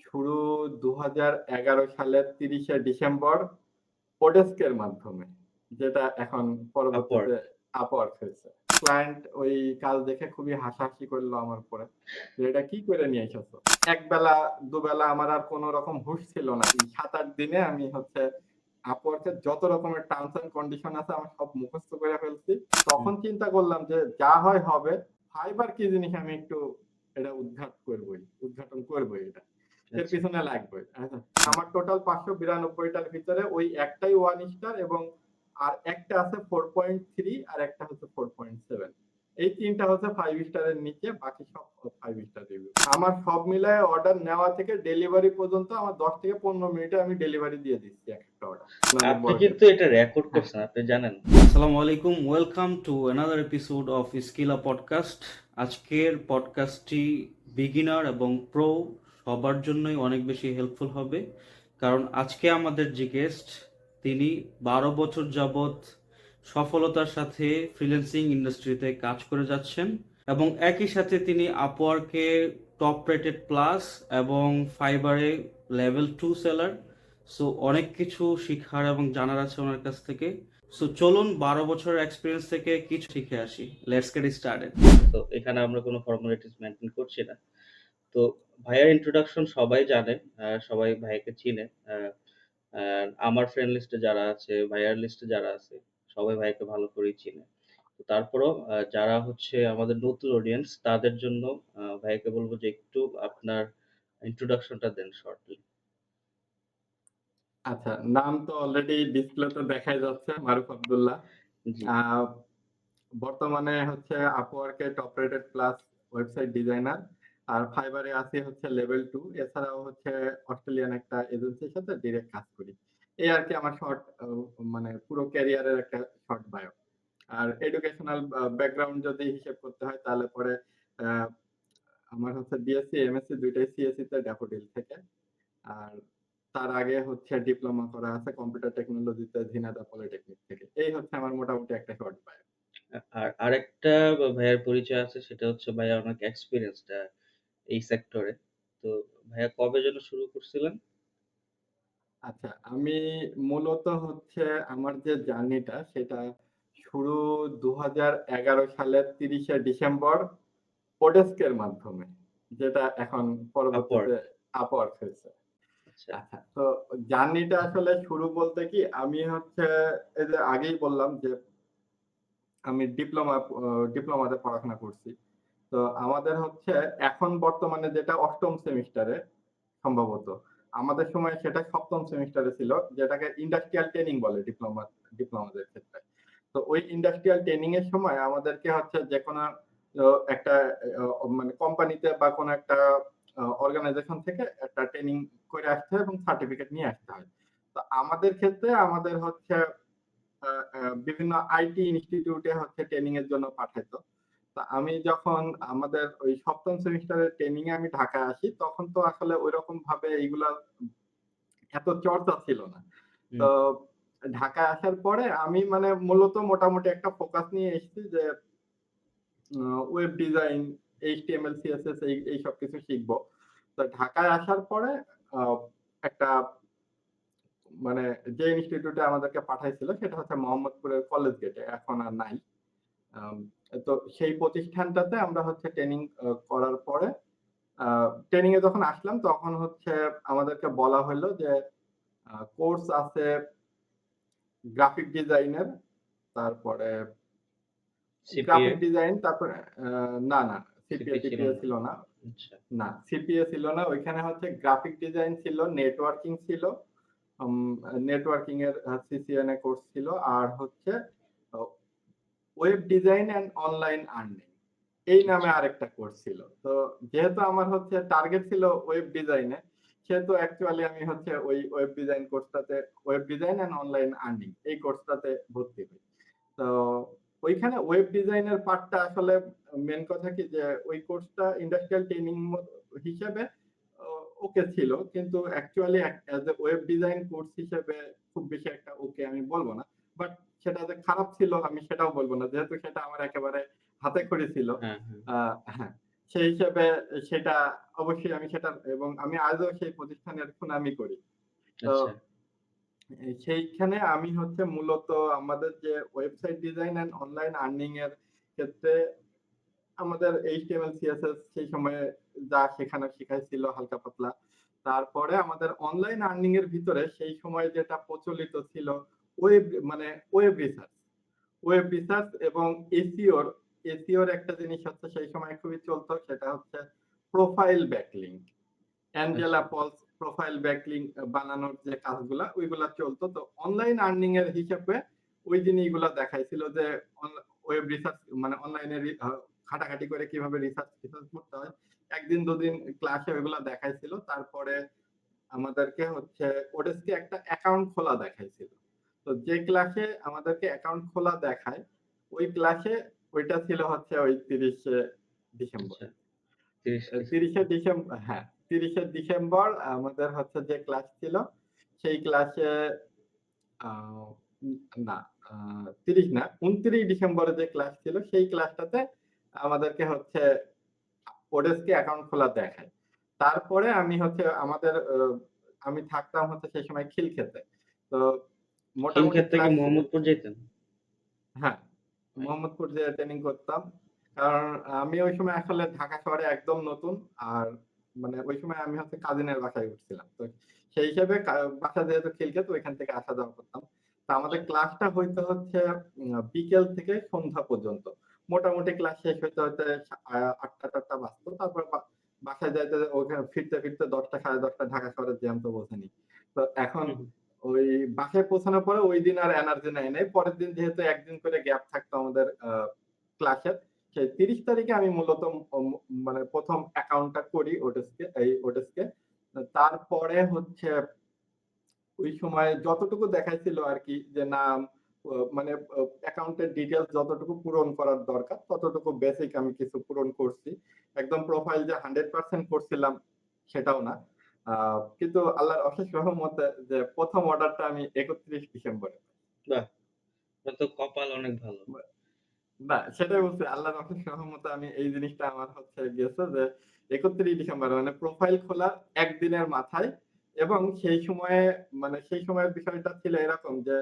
শুরু 2011 সালের 30শে ডিসেম্বর ওডেস্কের মাধ্যমে। যেটা এখন Upwork। পরবর্তীতে আপওয়ার্ক হয়েছে। ক্লায়েন্ট ওই কাজ দেখে খুবই হাসাহাসি করল আমার উপরে। যে, "এটা কি করে নিয়ে এসেছো?" একবেলা দুবেলা আমার আর কোন রকম হুঁশ ছিল না। এই ৭-৮ দিনে আমি হচ্ছে আপওয়ার্কের যত রকমের টার্মস অ্যান্ড কন্ডিশন আছে আমি সব মুখস্থ করে ফেলছি। হুম, তখন চিন্তা করলাম যে, যা হয় হবে। ফাইবার কি জিনিস আমি একটু এটা উদ্ঘাটন করবই এটা। এর আচ্ছা। পিছনে লাগবে। আচ্ছা, হুম। আমার টোটাল ৫৯২ টার ভিতরে ওই একটাই 1 স্টার এবং আর একটা আছে 4.3 আর একটা হচ্ছে 4.7। এই ৩ টা হচ্ছে 5 স্টারের নিচে, বাকি সব 5 স্টার রিভিউ। আমার সব মিলায় অর্ডার নেওয়া থেকে ডেলিভারি পর্যন্ত আমার ১০ থেকে ১৫ মিনিটে আমি ডেলিভারি দিয়ে দিচ্ছি একেকটা অর্ডার। আপনাদের আপনি বড় কিন্তু ক্ষেত্রে। এটা রেকর্ড হ্যাঁ। করছেন, আপনি জানেন? আসসালামু আলাইকুম, welcome to another episode of Skilla podcast. আজকের পডকাস্টটি বিগিনার এবং প্রো সবার জন্যই অনেক বেশি হেল্পফুল হবে, কারণ আজকে আমাদের যে গেস্ট তিনি ১২ বছর যাবৎ সফলতার সাথে ফ্রিল্যান্সিং ইন্ডাস্ট্রিতে কাজ করে যাচ্ছেন এবং একই সাথে তিনি আপওয়ার্কে টপ রেটেড প্লাস এবং ফাইবারে লেভেল 2 সেলার। সো অনেক কিছু শিখার এবং জানার আছে ওনার কাছ থেকে। সো চলুন ১২ বছরের এক্সপিরিয়েন্স থেকে কিছু শিখে আসি। Let's get started. তো এখানে আমরা কোনো ফর্মালিটিস মেনটেন করছি না। তো ভাইয়ার ইন্ট্রোডাকশন সবাই জানে, সবাই ভাইয়াকে চিনে। আমার ফ্রেন্ড লিস্টে যারা আছে, ভাইয়ার লিস্টে যারা আছে, সবাই ভাইয়াকে ভালো করেই চিনে। তো তারপরেও যারা হচ্ছে আমাদের নতুন অডিয়েন্স তাদের জন্য ভাইয়াকে বলব যে একটু আপনার ইন্ট্রোডাকশনটা দেন শর্টলি। আচ্ছা, নাম তো অলরেডি ডিসপ্লেতে দেখাই যাচ্ছে, মারুফ আব্দুল্লাহ। জি। আ বর্তমানে হচ্ছে আপওয়ার্কে top rated plus website designer. আর ফাইবারে আছি হচ্ছে লেভেল 2। এছাড়াও হচ্ছে অস্ট্রেলিয়ান একটা এজেন্সির সাথে ডিরেক্ট কাজ করি। এই আরকি আমার শর্ট মানে পুরো ক্যারিয়ারের একটা শর্ট বায়ো। আর এডুকেশনাল ব্যাকগ্রাউন্ড যদি হিসেব করতে হয় তাহলে পরে আ আমার হচ্ছে বিএসসি, এমএসসি ২ টাই সিএসই তে ড্যাফোডিল থেকে। আর তার আগে হচ্ছে ডিপ্লোমা করা আছে কম্পিউটার টেকনোলজিতে ঝিনাইদহ পলিটেকনিক থেকে। এই হচ্ছে আমার মোটামুটি একটা শর্ট বায়ো। আর আরেকটা ভাইয়ার পরিচয় আছে, সেটা হচ্ছে ভাইয়া অনেক এক্সপেরিয়েন্সড এই সেক্টরে। তো ভাইয়া কবে যেন শুরু করছিলেন? আচ্ছা, আমি মূলত হচ্ছে আমার যে জার্নিটা সেটা শুরু ২০১১ সালের ৩০শে ডিসেম্বর ওডেস্কের মাধ্যমে। যেটা এখন আপওয়ার্ক। পরবর্তীতে আপওয়ার্ক হয়েছে। আচ্ছা। আচ্ছা, তো জার্নিটা আসলে শুরু বলতে কি আমি হচ্ছে এই যে আগেই বললাম যে আমি ডিপ্লোমাতে পড়াশোনা করছি। তো আমাদের হচ্ছে এখন বর্তমানে যেটা ৮ম সেমিস্টারে সম্ভবত। আমাদের সময় সেটা ৭ম সেমিস্টারে ছিল, যেটাকে ইন্ডাস্ট্রিয়াল ট্রেনিং বলে ডিপ্লোমাদের ক্ষেত্রে। তো ওই ইন্ডাস্ট্রিয়াল ট্রেনিং এর সময় আমাদেরকে হচ্ছে যেকোনো একটা মানে কোম্পানিতে বা কোনো একটা অর্গানাইজেশন থেকে একটা ট্রেনিং করে আসতে হয় এবং সার্টিফিকেট নিয়ে আসতে হয়। তো আমাদের ক্ষেত্রে আমাদের হচ্ছে আ আ বিভিন্ন আইটি ইনস্টিটিউটে হচ্ছে ট্রেনিং এর জন্য পাঠাইতো। তো আমি যখন আমাদের ওই ৭ম সেমিস্টারের ট্রেনিং এ আমি ঢাকায় আসি, তখন তো আসলে ঐরকম ভাবে এইগুলা এত চর্চা ছিল না। হুম। তো ঢাকায় আসার পরে আমি মানে মূলত মোটামুটি একটা ফোকাস নিয়ে এসেছি যে ওয়েব ডিজাইন, HTML, CSS এই সব কিছু শিখব। তো ঢাকায় আসার পরে আ একটা মানে যে ইনস্টিটিউটে আমাদেরকে পাঠাইছিল সেটা হচ্ছে মোহাম্মদপুরের কলেজ গেটে। এখন আর নাই। আম তো সেই প্রতিষ্ঠানটাতে আমরা হচ্ছে ট্রেনিং করার পরে আ ট্রেনিং এ যখন আসলাম তখন হচ্ছে আমাদেরকে বলা হইলো যে কোর্স আছে গ্রাফিক ডিজাইনের, তারপরে সিপিএ? গ্রাফিক ডিজাইন, তারপরে না, সিপিএ ছিল সিপিএ না? ছিল না। আচ্ছা। না, সিপিএ ছিল না। ওইখানে হচ্ছে গ্রাফিক ডিজাইন ছিল, নেটওয়ার্কিং ছিল। উম নেটওয়ার্কিং এর সিসিএনএ কোর্স ছিল। আর হচ্ছে অ web design and online earning. এই নামে আচ্ছা। আরেকটা কোর্স ছিল। তো যেহেতু আমার হচ্ছে টার্গেট ছিল ওয়েব ডিজাইনে, সেহেতু অ্যাকচুয়ালি আমি হচ্ছে ওই ওয়েব ডিজাইন কোর্সটাতে web design and online earning এই কোর্সটাতে ভর্তি হই। তো ওইখানে ওয়েব ডিজাইনের পার্টটা আসলে মেইন কথা কি যে ওই কোর্সটা ইন্ডাস্ট্রিয়াল ট্রেনিং হিসেবে ও ওকে ছিল। কিন্তু actually as a web design course হিসেবে খুব বেশি একটা ওকে আমি বলব না। বাট সেটা যে খারাপ ছিল আমি সেটাও বলব না। যেহেতু সেটা আমার একেবারে হাতেখড়ি ছিল। হ্যাঁ, হ্যাঁ। আ হ্যাঁ। সেই হিসেবে সেটা অবশ্যই আমি সেটা এবং আমি আজও সেই প্রতিষ্ঠানের সুনামি করি। তো আচ্ছা, সেইখানে আমি হচ্ছে মূলত আমাদের যে website design and online earning এর ক্ষেত্রে আমাদের HTML, CSS সেই সময়ে যা শেখানো শিখাইছিল হালকা পাতলা। তারপরে আমাদের অনলাইন আর্নিং এর ভিতরে সেই সময় যেটা প্রচলিত ছিল ওয়েব মানে ওয়েব রিসার্চ। ওয়েব রিসার্চ এবং এসইওর একটা জিনিস হচ্ছে সেই সময় খুবই চলতো, সেটা হচ্ছে প্রোফাইল ব্যাকলিংক। অ্যাঞ্জেলা আচ্ছা, পলস প্রোফাইল ব্যাকলিংক বানানোর যে কাজগুলা ওইগুলা চলতো। তো অনলাইন আর্নিং এর হিসেবে ওই জিনিসগুলা দেখাইছিল যে ওয়েব রিসার্চ মানে অনলাইনে ঘাটাঘাটি করে কিভাবে রিসার্চ করতে হয়। একদিন দুদিন ক্লাসে ওইগুলা দেখাইছিল। তারপরে আমাদেরকে হচ্ছে ওডেস্কে একটা অ্যাকাউন্ট খোলা দেখাইছিল। তো যে ক্লাসে আমাদেরকে অ্যাকাউন্ট খোলা দেখায় ওই ক্লাসে ওইটা ছিল হচ্ছে ওই 30শে ডিসেম্বর। আচ্ছা। 30 30শে ডিসেম্বর, হ্যাঁ, 30শে ডিসেম্বর আমাদের হচ্ছে যে ক্লাস ছিল সেই ক্লাসে আ উম না, আ 30 না, 29 ডিসেম্বরে যে ক্লাস ছিল সেই ক্লাসটাতে আমাদেরকে হচ্ছে ওডেস্কে অ্যাকাউন্ট খোলা দেখায়। তারপরে আমি হচ্ছে আমাদের আমি থাকতাম হচ্ছে সেই সময় খিলক্ষেতে। তো মোটামুটি খিলক্ষেত থেকে ক্লাস, মোহাম্মদপুর যেতেন? হ্যাঁ, রাইট। মোহাম্মদপুর যেয়ে ট্রেনিং করতাম। কারণ আমি ওই সময় আসলে ঢাকা শহরে একদম নতুন। আর মানে ওই সময় আমি হচ্ছে কাজিনের বাসায় উঠছিলাম। তো সেই হিসেবে বাসা যেহেতু খিলক্ষেত ওইখান থেকে আসা যাওয়া করতাম। তো আমাদের আচ্ছা, ক্লাসটা হইতো হচ্ছে বিকেল থেকে সন্ধ্যা পর্যন্ত। মোটামুটি ক্লাস শেষ হইতে, হইতে ৮টা-টাট্টা বাজতো। তারপর বাসায় যাইতে ওখানে ফিরতে ১০টা ১০:৩০ ঢাকা শহরের জ্যাম তো বোঝেনই। তো এখন হুম, হুম। ওই বাসায় পৌঁছানোর পরে ওইদিন আর এনার্জি নেই নাই। পরের দিন যেহেতু একদিন করে গ্যাপ থাকতো আমাদের ক্লাসের। সেই ৩০ তারিখে আমি মূলত মানে ১ম অ্যাকাউন্টটা করি ওডেস্কে। তারপরে হচ্ছে ওই সময় যতটুকু দেখাইছিল আরকি যে নাম, মানে অ্যাকাউন্টের ডিটেইলস যতটুকু পূরণ করার দরকার ততটুকু বেসিক আমি কিছু পূরণ করছি। একদম প্রোফাইল যে 100% করছিলাম সেটাও না। আ কিন্তু আল্লাহর অশেষ রহমতে যে ১ম অর্ডারটা আমি ৩১ ডিসেম্বরে পাই। বাহ! আপনার তো কপাল অনেক ভালো। না, সেটাই বলছি। আল্লাহর অশেষ রহমতে আমি এই জিনিসটা আমার হচ্ছে গেছে যে ৩১ ডিসেম্বর মানে প্রোফাইল খোলার একদিনের মাথায়। এবং সেই সময়ে মানে সেই সময়ের বিষয়টা ছিল এরকম যে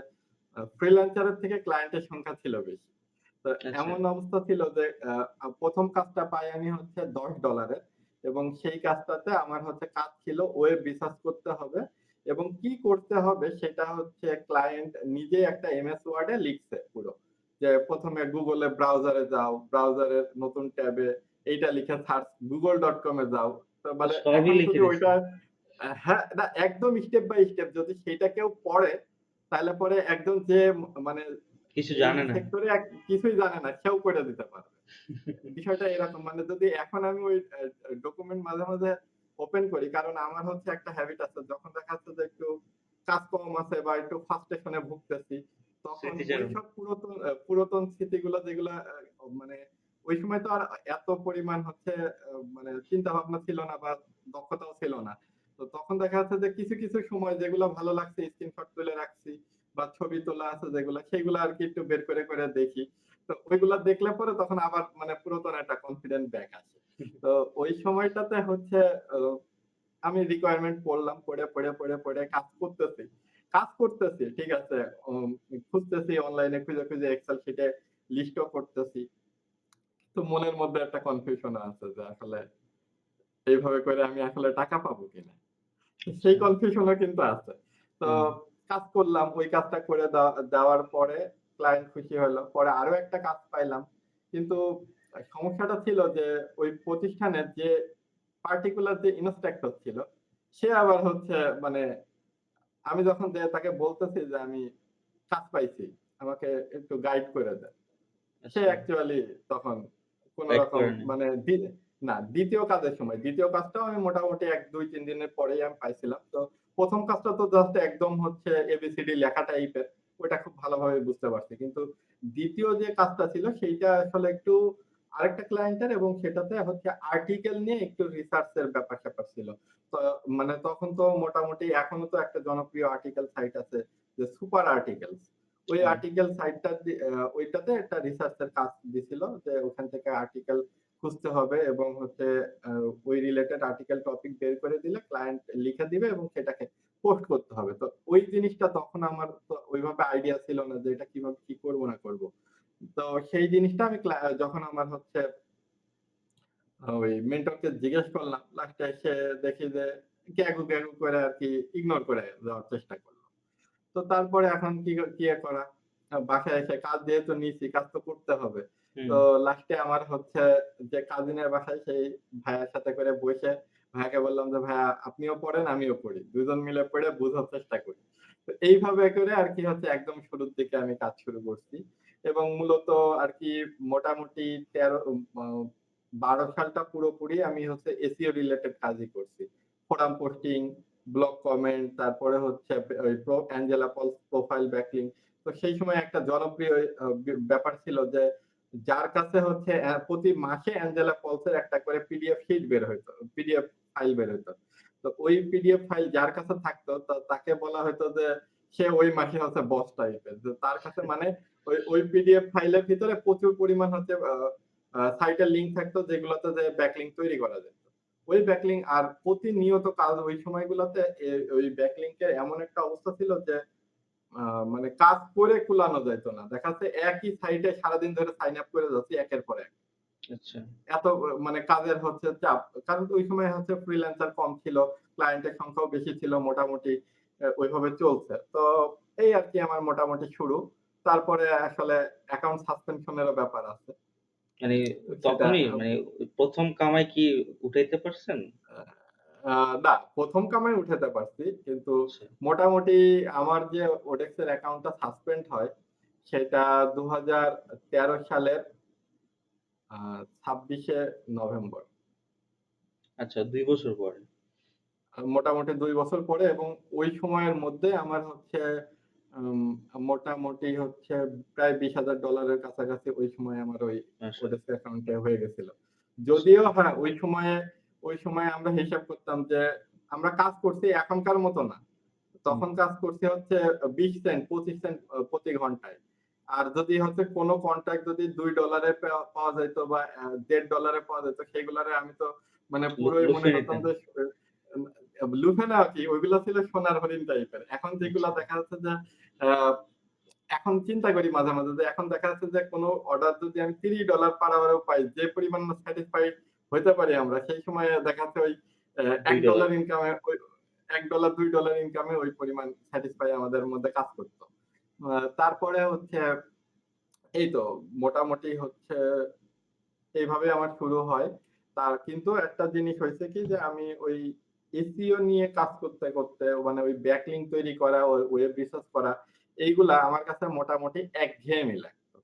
ফ্রিল্যান্সার এর থেকে ক্লায়েন্টের সংখ্যা ছিল বেশি। তো আচ্ছা, এমন অবস্থা ছিল যে ১ম কাজটা পাই আমি হচ্ছে $১০ এর এবং সেই কাজটাতে আমার হচ্ছে কাজ ছিল ওয়েব রিসার্চ করতে হবে এবং কি করতে হবে সেটা হচ্ছে ক্লায়েন্ট নিজেই একটা এমএস ওয়ার্ড এ লিখছে পুরো। যে ১ম এ Google এ ব্রাউজারে যাও, ব্রাউজারের নতুন ট্যাবে এইটা লিখে সার্চ google.com এ যাও। তো তো মানে সবই এখন লিখে যদি দিছেন। ওইটা হ্যাঁ, না একদম স্টেপ বাই স্টেপ যদি সেইটা কেউ পড়ে তাহলে পরে একজন যে মানে কিছু এই জানে না। সেক্টরে কিছুই জানে না সেও করে দিতে পারবে। বিষয়টা এরকম মানে যদি এখন আমি ওই ডকুমেন্ট মাঝে ওপেন করি কারণ আমার হচ্ছে একটা হ্যাবিট আছে যখন দেখা যাচ্ছে যে একটু কাজ কম আছে বা একটু ফ্রাস্ট্রেশন এ ভুগতেছি তখন স্মৃতিচারণ। ওইসব পুরাতন স্মৃতিগুলো যেগুলা মানে ওই সময় তো আর এত পরিমাণ হচ্ছে মানে চিন্তা ভাবনা ছিল না বা দক্ষতাও ছিল না। তো তখন দেখা যাচ্ছে যে কিছু সময় যেগুলো ভালো লাগছে স্ক্রিনশট তুলে রাখছি বা ছবি তোলা আছে যেগুলা সেগুলো আরকি একটু বের করে দেখি। তো ওইগুলা দেখলে পরে তখন আবার মানে পুরাতন একটা কনফিডেন্ট ব্যাক আসে। তো ওই সময়টাতে হচ্ছে আ আমি রিকোয়ারমেন্ট পড়লাম। পড়ে কাজ করতেছি, ঠিক আছে। উম খুঁজতেছি অনলাইনে খুঁজে এক্সেল শিটে লিস্টও করতেছি। তো মনের মধ্যে একটা কনফিউশন আছে যে আসলে এইভাবে করে আমি আসলে টাকা পাবো কিনা? সেই আচ্ছা, কনফিউশন ও কিন্তু আছে। তো হুম, কাজ করলাম। ওই কাজটা করে দেওয়ার পরে ক্লায়েন্ট খুশি হলো। পরে আরো একটা কাজ পাইলাম। কিন্তু সমস্যাটা ছিল যে ওই প্রতিষ্ঠানের যে পার্টিকুলার যে ইন্সট্রাক্টর ছিল, সে আবার হচ্ছে মানে আমি যখন যেয়ে তাকে বলতেছি যে আমি কাজ পাইছি। আমাকে একটু গাইড করে দেন। সে আচ্ছা। অ্যাকচুয়ালি তখন কোন গাইড রকম করে নাই। মানে না ২য় কাজের সময়। ২য় কাজটাও আমি মোটামুটি ১-২-৩ দিনের পরেই আমি পাইছিলাম। তো ১ম কাজটা তো জাস্ট একদম হচ্ছে ABCD লেখা টাইপের। ওইটা খুব ভালোভাবে বুঝতে পারছি। কিন্তু ২য় যে কাজটা ছিল সেইটা আসলে একটু আরেকটা ক্লায়েন্টের এবং সেটাতে হচ্ছে আর্টিকেল নিয়ে একটু রিসার্চ এর ব্যাপার-স্যাপার ছিল। তো মানে তখন তো মোটামুটি এখনো তো একটা জনপ্রিয় আর্টিকেল সাইট আছে যে সুপার আর্টিকেলস। ওই হুম, আর্টিকেল সাইটটা ওইটাতে একটা রিসার্চ এর কাজ দিছিল যে ওখান থেকে আর্টিকেল খুঁজতে হবে এবং হচ্ছে ওই রিলেটেড আর্টিকেল টপিক বের করে দিলে ক্লায়েন্ট লিখে দিবে এবং সেটাকে পোস্ট করতে হবে। তো ওই জিনিসটা তখন আমার তো ওইভাবে আইডিয়া ছিল না যে এটা কিভাবে কি করব না করব। তো সেই জিনিসটা আমি যখন আমার হচ্ছে ওই মেন্টরকে জিজ্ঞেস করলাম, লাস্টে এসে দেখি যে গ্যাগু, গ্যাগু করে আরকি ইগনোর করে যাওয়ার চেষ্টা করল। তো তারপরে এখন কি আর করা? বাসায় এসে কাজ যেহেতু নিছি, কাজ তো করতে হবে। হুম, তো লাস্টে আমার হচ্ছে যে কাজিনের বাসায় সেই ভাইয়ার সাথে করে বসে ভাইয়াকে বললাম যে, "ভাইয়া আপনিও পড়েন, আমিও পড়ি। ২ জন মিলে পড়ে বুঝার চেষ্টা করি।" তো এইভাবে করে আরকি হচ্ছে একদম শুরুর দিকে আমি কাজ শুরু করছি। এবং মূলত আরকি মোটামুটি ১৩ ১২ সালটা পুরোপুরি আমি হচ্ছে এসইও রিলেটেড কাজই করছি। ফোরাম পোস্টিং, ব্লগ কমেন্ট, তারপরে হচ্ছে ওই অ্যাঞ্জেলা পলস প্রোফাইল ব্যাকলিংক। তো সেই সময় একটা জনপ্রিয় ব্যাপার ছিল যে যার কাছে হচ্ছে প্রতি মাসে অ্যাঞ্জেলা পলসের একটা করে পিডিএফ শিট বের হইতো। পিডিএফ ফাইল বের হইতো। তো ওই পিডিএফ ফাইল যার কাছে থাকতো তাকে বলা হইতো যে সে ওই মাসে হচ্ছে বস টাইপের। যে তার কাছে মানে ওই পিডিএফ ফাইলের ভিতরে প্রচুর পরিমাণ হচ্ছে সাইটের লিংক থাকতো যেগুলোতে যে ব্যাকলিংক তৈরি করা যেত। ওই ব্যাকলিংক আর প্রতিনিয়ত কাজ ওই সময়গুলোতে ওই ব্যাকলিংকের এমন একটা অবস্থা ছিল যে আ মানে কাজ করে কুলানো যাইত না। দেখা যাচ্ছে একই সাইটে সারাদিন ধরে সাইন আপ করে যাচ্ছি একের পর এক। আচ্ছা। এত মানে কাজের হচ্ছে চাপ। কারণ ওই সময় হচ্ছে ফ্রিল্যান্সার কম ছিল, ক্লায়েন্টের সংখ্যাও বেশি ছিল মোটামুটি ওইভাবে চলছে। তো এই আরকি আমার মোটামুটি শুরু। তারপরে আসলে অ্যাকাউন্ট সাসপেনশন এরও ব্যাপার আছে। মানে সেটা তখনই মানে ১ম কামাই কি উঠাইতে পারছেন? আ আ না ১ম কামাই উঠাতে পারছি। কিন্তু আচ্ছা, মোটামুটি আমার যে ওডেক্সের অ্যাকাউন্টটা সাসপেন্ড হয়, সেটা ২০১৩ সালের আ ২৬শে নভেম্বর। আচ্ছা ২ বছর পরে। মোটামুটি ২ বছর পরে এবং ওই সময়ের মধ্যে আমার হচ্ছে উম মোটামুটি হচ্ছে প্রায় $২০,০০০ এর কাছাকাছি ওই সময় আমার ওই মাশাআল্লাহ। ওডেস্ক অ্যাকাউন্টে হয়ে গেছিল। আচ্ছা, যদিও হ্যাঁ, ওই সময়ে আমরা হিসাব করতাম যে আমরা কাজ করছি এখনকার মতো না। হুম, তখন কাজ করছি হচ্ছে ২০ সেন্ট, ২৫ সেন্ট প্রতি ঘন্টায়। আর যদি হচ্ছে কোন কন্ট্রাক্ট যদি $২ এ পাওয়া যাইত বা $১.৫ এ পাওয়া যেত সেগুলারে আমি তো মানে পুরোই মনে লুফে করতাম নিতেন। যে লুফে নেওয়া কি ওইগুলা ছিল সোনার হরিণ টাইপের। এখন যেগুলা আচ্ছা, দেখা যাচ্ছে যে আ এখন চিন্তা করি মাঝে, মাঝে যে এখন দেখা যাচ্ছে যে কোন অর্ডার যদি আমি $৩০ পার আওয়ারেও পাই, যে পরিমাণ স্যাটিসফাইড হইতে পারি আমরা সেই সময়ে দেখা যাচ্ছে ওই $২ $১ ইনকামে ওই $১ $২ ইনকামে ওই পরিমাণ স্যাটিসফাই আমাদের মধ্যে কাজ করত। তারপরে হচ্ছে এই তো মোটামুটি হচ্ছে এইভাবে আমার শুরু হয়। কিন্তু একটা জিনিস হইছে কি যে আমি ওই এসইও নিয়ে কাজ করতে, করতে মানে ওই ব্যাকলিংক তৈরি করা, ওয়েব রিসার্চ করা এইগুলা আমার কাছে মোটামুটি একঘেয়েমি লাগতো।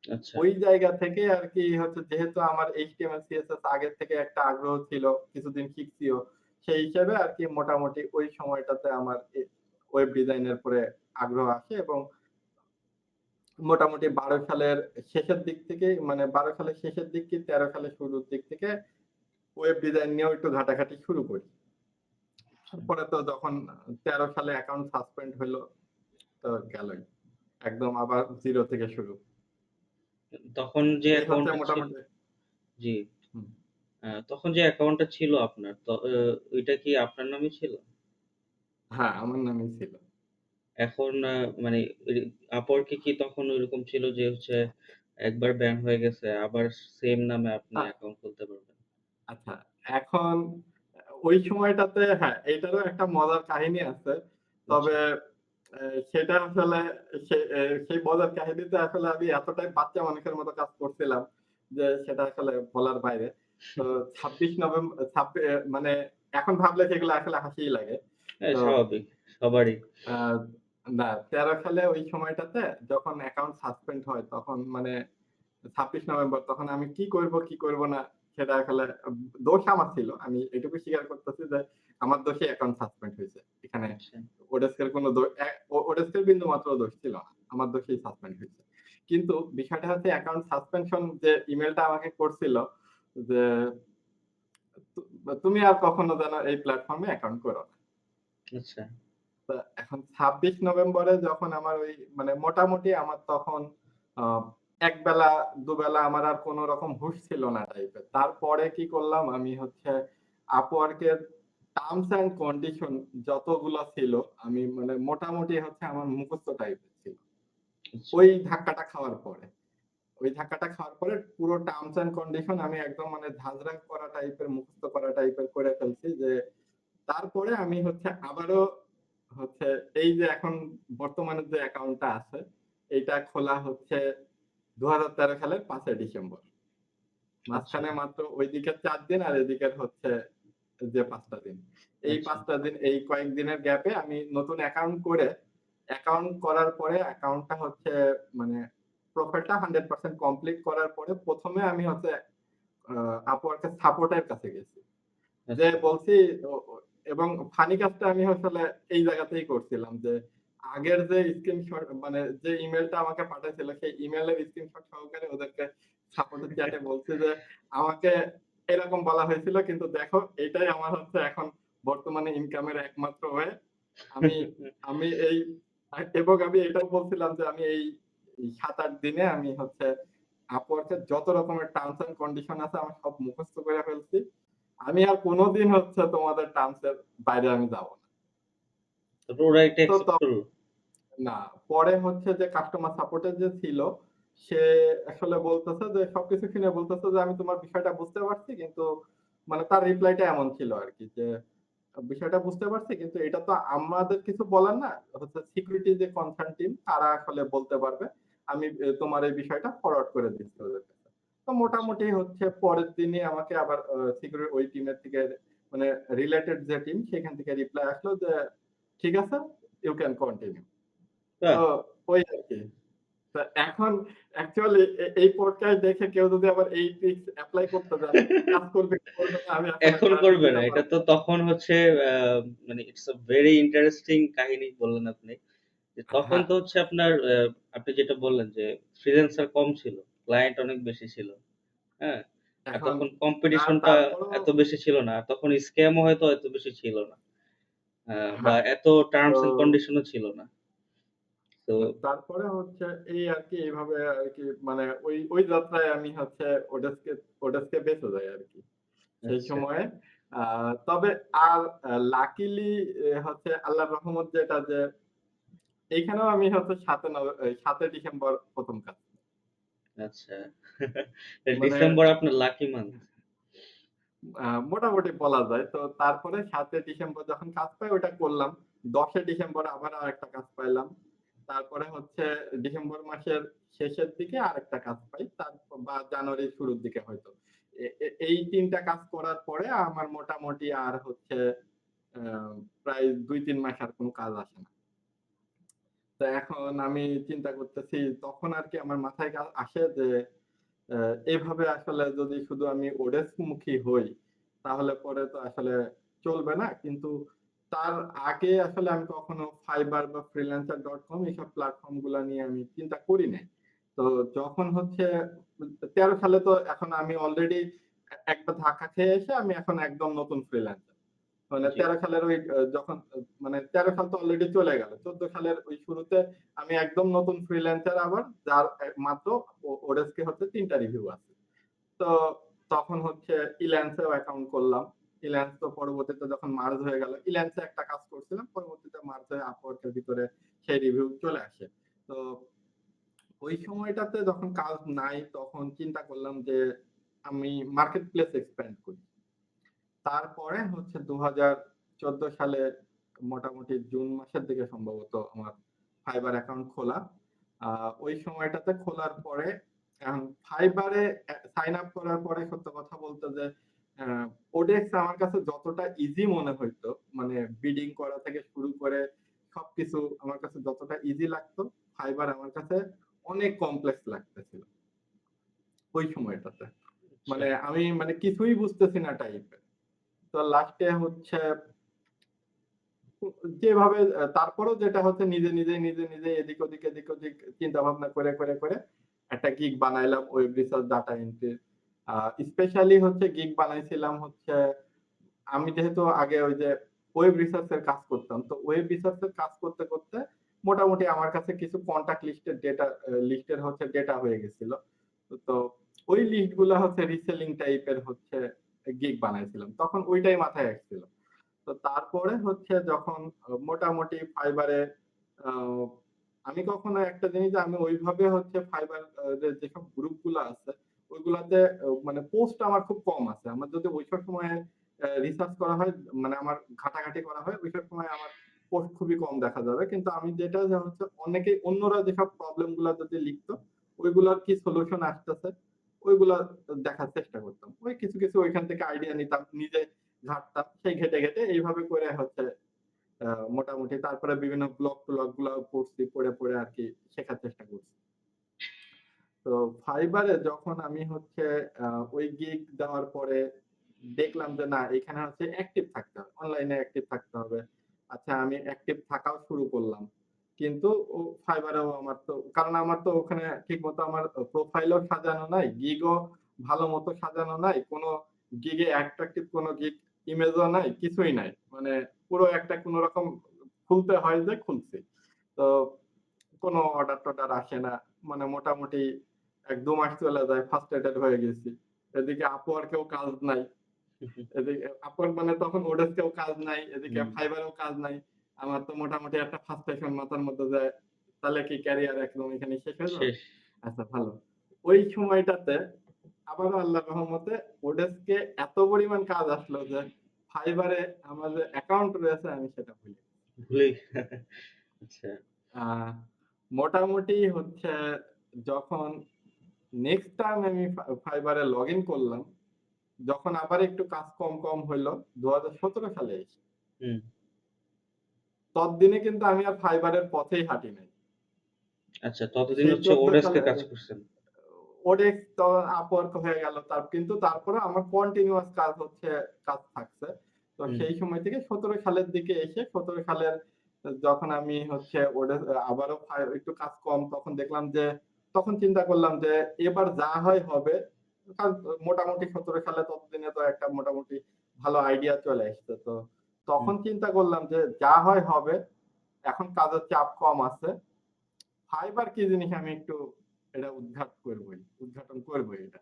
আচ্ছা, ওই জায়গা থেকে আরকি হচ্ছে যেহেতু আমার HTML, CSS আগের থেকে একটা আগ্রহ ছিল, কিছুদিন শিখছিও। সেই হিসেবে আরকি মোটামুটি ওই সময়টাতে আমার ওয়েব ডিজাইন এর উপরে আগ্রহ আসে এবং মোটামুটি ১২ সালের শেষের দিক থেকেই মানে ১২ সালের শেষের দিক কি ১৩ সালের শুরুর দিক থেকে ওয়েব ডিজাইন নিয়েও একটু ঘাটাঘাটি শুরু করি। আচ্ছা। তারপরে তো যখন ১৩ সালে অ্যাকাউন্ট সাসপেন্ড হইল তো গেলই। একদম আবার 0 থেকে শুরু। তখন যে এই হচ্ছে অ্যাকাউন্টটা ছিল মোটামুটি জি, হুম। তখন যে অ্যাকাউন্টটা ছিল আপনার ওইটা কি আপনার নামে ছিল? হ্যাঁ, আমার নামই ছিল। এখন মানে রি Upwork এ কি তখন ঐরকম ছিল যে হচ্ছে একবার ব্যান হয়ে গেছে আবার সেম নামে আপনি আ অ্যাকাউন্ট খুলতে পারবেন? আচ্ছা, এখন ওই সময়টাতে হ্যাঁ, এইটারও একটা মজার কাহিনী আছে। আচ্ছা, তবে সেটা আসলে সেই মজার কাহিনীতে আসলে আমি এতটাই বাচ্চা মানুষের মতো কাজ করছিলাম যে সেটা আসলে বলার বাইরে। তো ২৬ ছাব্বি মানে এখন ভাবলে সেগুলো আসলে হাসিই লাগে। হ্যাঁ, তো স্বাভাবিক সবারই। আ না ১৩ সালে ওই সময়টাতে যখন অ্যাকাউন্ট সাসপেন্ড হয় তখন মানে ২৬ নভেম্বর তখন আমি কি করব, কি করব না সেটা আসলে দোষ আমার ছিল। আমি এটুকু স্বীকার করতেছি যে আমার দোষে অ্যাকাউন্ট সাসপেন্ড হইছে। এখানে আচ্ছা, ওডেস্কের কোনো ওডেস্কের বিন্দুমাত্র দোষ ছিল না। আমার দোষেই সাসপেন্ড হইছে। কিন্তু বিষয়টা হচ্ছে অ্যাকাউন্ট সাসপেনশন যে ইমেইলটা আমাকে করছিল যে, তুমি আর কখনো যেন এই প্ল্যাটফর্মে অ্যাকাউন্ট করো না।" আচ্ছা, তো এখন ২৬ নভেম্বরে যখন আমার ওই মানে মোটামুটি আমার তখন আ একবেলা দুবেলা আমার আর কোন রকম হুঁশ ছিল না টাইপের। তারপরে কি করলাম আমি হচ্ছে Upwork এর টার্মস অ্যান্ড কন্ডিশন যতগুলা ছিল আমি মানে মোটামুটি হচ্ছে আমার মুখস্থ টাইপের ছিল। আচ্ছা। ওই ধাক্কাটা খাওয়ার পরে। ওই ধাক্কাটা খাওয়ার পরে পুরো টার্মস অ্যান্ড কন্ডিশন আমি একদম মানে ঝাঁঝরা করা টাইপের মুখস্থ করা টাইপের করে ফেলছি যে তারপরে আমি হচ্ছে আবারও হচ্ছে এই যে এখন বর্তমানে যে অ্যাকাউন্টটা আছে এইটা খোলা হচ্ছে ২০১৩ সালের ৫ই ডিসেম্বর। আচ্ছা, মাঝখানে মাত্র ওইদিকে ৪ দিন আর এদিকের হচ্ছে যে ৫ টা দিন। এই আচ্ছা, ৫ টা দিন এই কয়েকদিনের গ্যাপে আমি নতুন অ্যাকাউন্ট করে অ্যাকাউন্ট করার পরে অ্যাকাউন্টটা হচ্ছে মানে প্রোফাইলটা 100% কমপ্লিট করার পরে ১ম এ আমি হচ্ছে Upwork এর সাপোর্টের কাছে গেছি। যে আচ্ছা, বলছি ও ও এবং ফানি কাজটা আমি আসলে এই জায়গাতেই করছিলাম যে আগের যে স্ক্রিনশট মানে যে ইমেইলটা আমাকে পাঠাইছিল সেই ইমেইলের স্ক্রিনশট সহকারে ওদেরকে সাপোর্টের চ্যাটে বলছি যে আমাকে এরকম বলা হয়েছিল কিন্তু দেখো এটাই আমার হচ্ছে এখন বর্তমানে ইনকামের একমাত্র ওয়ে। আমি আমি এই এবং আমি এটাও বলছিলাম যে আমি এই ৭-৮ দিনে আমি হচ্ছে Upwork এর যত রকমের টার্মস অ্যান্ড কন্ডিশন আছে আমি সব মুখস্থ করে ফেলছি। আমি আর কোনদিন হচ্ছে তোমাদের টার্মস এর বাইরে আমি যাব না। তারপর ওরা এটা তো অ্যাকসেপ্ট করল? না, পরে হচ্ছে যে কাস্টমার সাপোর্ট এর যে ছিল, সে আসলে বলতেছে যে সবকিছু শুনে বলতেছে যে, "আমি তোমার বিষয়টা বুঝতে পারছি।" কিন্তু মানে তার রিপ্লাইটা এমন ছিল আরকি যে, "বিষয়টা বুঝতে পারছি কিন্তু এটা তো আমাদের কিছু বলার না। হচ্ছে সিকিউরিটি যে কনসার্ন টিম তারা আসলে বলতে পারবে। আমি তোমার এই বিষয়টা ফরওয়ার্ড করে দিচ্ছি ওদের কাছে।" তো আচ্ছা, মোটামুটি হচ্ছে পরের দিনই আমাকে আবার ওই টিমের থেকে মানে রিলেটেড যে টিম সেখান থেকে রিপ্লাই আসলো যে, "ঠিক আছে, ইউ ক্যান কন্টিনিউ।" তো বাহ! ওই আরকি। তো এখন অ্যাকচুয়ালি এই পডকাস্ট দেখে কেউ যদি আবার এই ট্রিকস এপ্লাই করতে যান, কাজ করবে কি করবে না আমি আসলে এখন গ্যারান্টি করবে দিতে না। এটা পারব তো না। তখন হচ্ছে আ মানে ইটস আ ভেরি ইন্টারেস্টিং কাহিনী বললেন আপনি। যে তখন হ্যাঁ, তো হচ্ছে আপনার আপনি যেটা বললেন যে ফ্রিল্যান্সার কম ছিল, ক্লায়েন্ট অনেক বেশি ছিল। হ্যাঁ? আর এখন তখন কম্পিটিশনটা তারপরও এত বেশি ছিল না। আর তখন স্ক্যামও হয়তো এত বেশি ছিল না। বা হ্যাঁ, এত তো টার্মস অ্যান্ড কন্ডিশন ও ছিল না। তো তারপরে হচ্ছে এই আরকি এইভাবে আরকি মানে ওই যাত্রায় আমি হচ্ছে ওডেস্কে বেঁচে যাই আরকি। সেই আচ্ছা, সময়ে আ তবে আর লাকিলি হচ্ছে আল্লাহর রহমত যেটা যে এইখানেও আমি হচ্ছে ৭ই ডিসেম্বর ১ম কাজ। আচ্ছা। মানে ডিসেম্বর আপনার লাকি মান্থ। মোটামুটি বলা যায়। তো তারপরে ৭ই ডিসেম্বর যখন কাজ পাই ওটা করলাম। ১০ই ডিসেম্বর আবার আরেকটা কাজ পাইলাম। তারপরে হচ্ছে ডিসেম্বর মাসের শেষের দিকে আরেকটা কাজ পাই। বা জানুয়ারির শুরুর দিকে হয়তো। এ এ এই ৩ টা কাজ করার পরে আমার মোটামুটি আর হচ্ছে আ প্রায় ২-৩ মাস আর কোন কাজ আসে না। তো এখন আমি চিন্তা করতেছি তখন আরকি আমার মাথায় আসে যে আ এভাবে আসলে যদি শুধু আমি ওডেস্ক মুখী হই, তাহলে পরে তো আসলে চলবে না। কিন্তু তার আগে আসলে আমি কখনো Fiverr বা freelancer.com এইসব প্ল্যাটফর্ম গুলা নিয়ে আমি চিন্তা করি নাই। তো যখন হচ্ছে ১৩ সালে তো এখন আমি অলরেডি একটা ধাক্কা খেয়ে এসে আমি এখন একদম নতুন ফ্রিল্যান্সার। মানে জি। ১৩ সালের ওই যখন মানে ১৩ সাল তো অলরেডি চলে গেল। ১৪ সালের ওই শুরুতে আমি একদম নতুন ফ্রিল্যান্সার আবার যার মাত্র ওডেস্কে হচ্ছে ৩ টা রিভিউ আছে। তো তখন হচ্ছে ইল্যান্স এও অ্যাকাউন্ট করলাম। ইল্যান্স তো পরবর্তীতে যখন মার্জ হয়ে গেল, ইল্যান্স এ একটা কাজ করছিলাম। পরবর্তীতে মার্জ হয়ে আপওয়ার্ক এর ভিতরে সেই রিভিউ চলে আসে। তো ওই সময়টাতে যখন কাজ নাই তখন চিন্তা করলাম যে আমি মার্কেট প্লেস এক্সপ্যান্ড করি। তারপরে হচ্ছে ২০১৪ সালে মোটামুটি জুন মাসের দিকে সম্ভবত আমার Fiverr অ্যাকাউন্ট খোলা। আ ওই সময়টাতে খোলার পরে এখন Fiverr এ সাইন আপ করার পরে সত্য কথা বলতে যে আ ওডেক্স আমার কাছে যতটা ইজি মনে হইতো, মানে বিডিং করা থেকে শুরু করে সবকিছু আমার কাছে যতটা ইজি লাগতো, Fiverr আমার কাছে অনেক কমপ্লেক্স লাগতেছিল ওই সময়টাতে। আচ্ছা, মানে আমি মানে কিছুই বুঝতেছি না টাইপের। তো লাস্টে হচ্ছে যেভাবে তারপরেও যেটা হচ্ছে নিজে এদিক ওদিক চিন্তা ভাবনা করে একটা গিগ বানাইলাম ওয়েব রিসার্চ ডাটা এন্ট্রির। আ স্পেশালি হচ্ছে গিগ বানাইছিলাম হচ্ছে আমি যেহেতু আগে ওই যে ওয়েব রিসার্চ এর কাজ করতাম। তো ওয়েব রিসার্চ এর কাজ করতে মোটামুটি আমার কাছে কিছু কন্টাক্ট লিস্টের হচ্ছে ডেটা হয়ে গেছিল। তো ওই লিস্ট গুলা হচ্ছে রিসেলিং টাইপের হচ্ছে গিগ বানাইছিলাম। তখন ওইটাই মাথায় আসছিল। তো তারপরে হচ্ছে যখন মোটামুটি ফাইবারে আ আমি কখনো একটা জিনিস যে আমি ওইভাবে হচ্ছে ফাইবার যেসব গ্রুপগুলা আছে ওইগুলাতে মানে পোস্ট আমার খুব কম আছে। আমার যদি ওইসব সময়ে রিসার্চ করা হয় মানে আমার ঘাটাঘাটি করা হয় ওইসব সময় আমার পোস্ট খুবই কম দেখা যাবে। কিন্তু আমি যেটা যে হচ্ছে অন্যরা যেসব প্রবলেম গুলা যদি লিখতো ওইগুলার কি সলিউশন আসতেছে ওইগুলা দেখার চেষ্টা করতাম। ওই কিছু ওইখান থেকে আইডিয়া নিতাম, নিজে ঘাঁটতাম। সেই ঘেঁটে এইভাবে করে হচ্ছে আ মোটামুটি তারপরে বিভিন্ন ব্লগ-টলগ গুলাও পড়ছি। পড়ে আরকি শেখার চেষ্টা করছি। তো ফাইবারে যখন আমি হচ্ছে আ ওই গিগ দেওয়ার পরে দেখলাম যে না এখানে হচ্ছে অ্যাক্টিভ থাকতে হবে। অনলাইনে অ্যাক্টিভ থাকতে হবে। আচ্ছা আমি অ্যাক্টিভ থাকাও শুরু করলাম। কিন্তু ফাইবারেও কারণ আমার তো ওখানে ঠিকমতো আমার প্রোফাইলও সাজানো নাই, গিগও ভালোমতো সাজানো নাই। কোন গিগে অ্যাট্রাকটিভ কোন গিগ ইমেজও নাই, কিছুই নাই। মানে পুরো একটা কোন রকম খুলতে হয় যে খুলছি। তো কোন অর্ডার-টর্ডার আসে না। মানে মোটামুটি ১-২ মাস চলে যায়, ফ্রাস্ট্রেটেড হয়ে গেছি। এদিকে Upwork এও কাজ নাই। এদিকে Upwork মানে তখন ওডেস্কেও কাজ নাই, এদিকে হুম। ফাইবারেও কাজ নাই। আমার তো মোটামুটি একটা ফ্রাস্ট্রেশন মাথার মধ্যে যে তাহলে কি ক্যারিয়ার একদম এখানেই শেষ হয়ে যাবে? শেষ। আচ্ছা ভালো। ওই সময়টাতে আবারও আল্লাহর রহমতে ওডেস্কে এত পরিমাণ কাজ আসলো যে ফাইবারে আমার যে অ্যাকাউন্ট রয়েছে আমি সেটা ভুলে গেছি। ভুলেই আচ্ছা। আ মোটামুটি হচ্ছে যখন নেক্সট টাইম আমি ফাইবারে লগইন করলাম, যখন আবার একটু কাজ কম হইলো ২০১৭ সালে এসে। হুম। ততদিনে কিন্তু আমি আর ফাইবারের পথেই হাঁটি নাই। আচ্ছা, ততদিন সেই হচ্ছে ১৪ ওডেস্কে সালে কাজ করছেন। ওডেক্স তো আপওয়ার্ক হয়ে গেল। কিন্তু তারপরে আমার কন্টিনিউয়াস কাজ থাকছে। তো হুম, সেই সময় থেকে ১৭ সালের দিকে এসে ১৭ সালের যখন আমি হচ্ছে আবারও একটু কাজ কম তখন দেখলাম যে তখন চিন্তা করলাম যে এবার যা হয় হবে। কারণ মোটামুটি ১৭ সালে ততদিনে তো একটা মোটামুটি ভালো আইডিয়া চলে আসছে। তো হুম। তখন চিন্তা করলাম যে যা হয় হবে। এখন কাজের চাপ কম আছে। ফাইবার কি জিনিস আমি একটু এটা উদ্ঘাটন করবই এটা।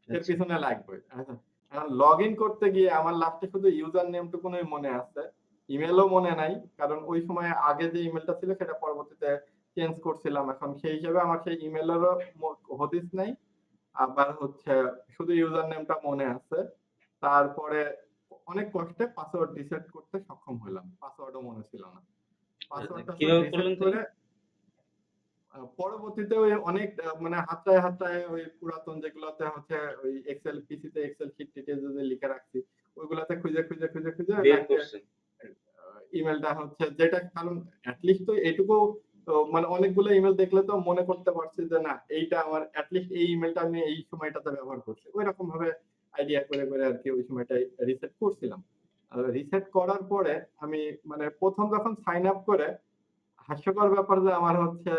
এর আচ্ছা। পিছনে লাগবে। আচ্ছা, এখন লগইন করতে গিয়ে আমার লাস্টে শুধু ইউজার নেম টুকুনই মনে আছে। ইমেইলও মনে নাই। কারণ ওই সময় আগে যে ইমেইলটা ছিল সেটা পরবর্তীতে চেঞ্জ করছিলাম। এখন সেই হিসেবে আমার সেই ইমেইলেরও হদিস নাই। আবার হচ্ছে শুধু ইউজার নেমটা মনে আছে। তারপরে অনেক কষ্টে পাসওয়ার্ড রিসেট করতে সক্ষম হলাম। পাসওয়ার্ডও মনে ছিল না। পাসওয়ার্ড-টাসওয়ার্ড কিভাবে রিসেট করলেন তাহলে? করে পরবর্তীতে ওই অনেক মানে হাতটায় ওই পুরাতন যেগুলোতে হচ্ছে ওই এক্সেল পিসিতে এক্সেল শিট-টিটে যদি লিখে রাখছি, ওইগুলাতে খুঁজে বের লাস্টে করছেন। ইমেইলটা হচ্ছে যেটা কারণ এট লিস্ট তো এটুকু মানে অনেকগুলো ইমেইল দেখলে তো মনে করতে পারছি যে না এইটা আমার এট লিস্ট এই ইমেইলটা আমি এই সময়টাতে ব্যবহার করছি। ঐরকম ভাবে আইডিয়া করে আরকি ওই সময়টায় রিসেট করছিলাম। রিসেট করার পরে আমি মানে ১ম যখন সাইন আপ করে হাস্যকর ব্যাপার যে আমার হচ্ছে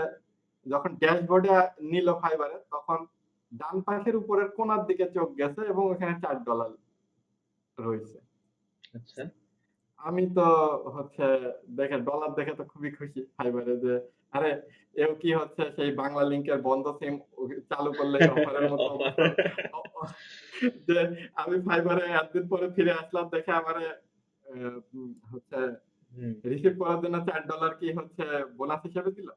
যখন ড্যাশবোর্ডে নিল ফাইবারে তখন ডান পাশের উপরের কোণার দিকে চোখ গেছে এবং ওখানে $৪ রইছে। আচ্ছা। আমি তো হচ্ছে ডলার দেখে তো খুবই খুশি ফাইবারে যে আরে এও কি হচ্ছে সেই বাংলা লিংকের বন্ধ সিম চালু করলে অফারের মতো অফার। অবস্থা অ অ যে আমি ফাইবারে এতদিন পরে ফিরে আসলাম দেখে আমারে হচ্ছে হুম। রিসিভ করার জন্য $৪ কি হচ্ছে বোনাস হিসেবে দিল।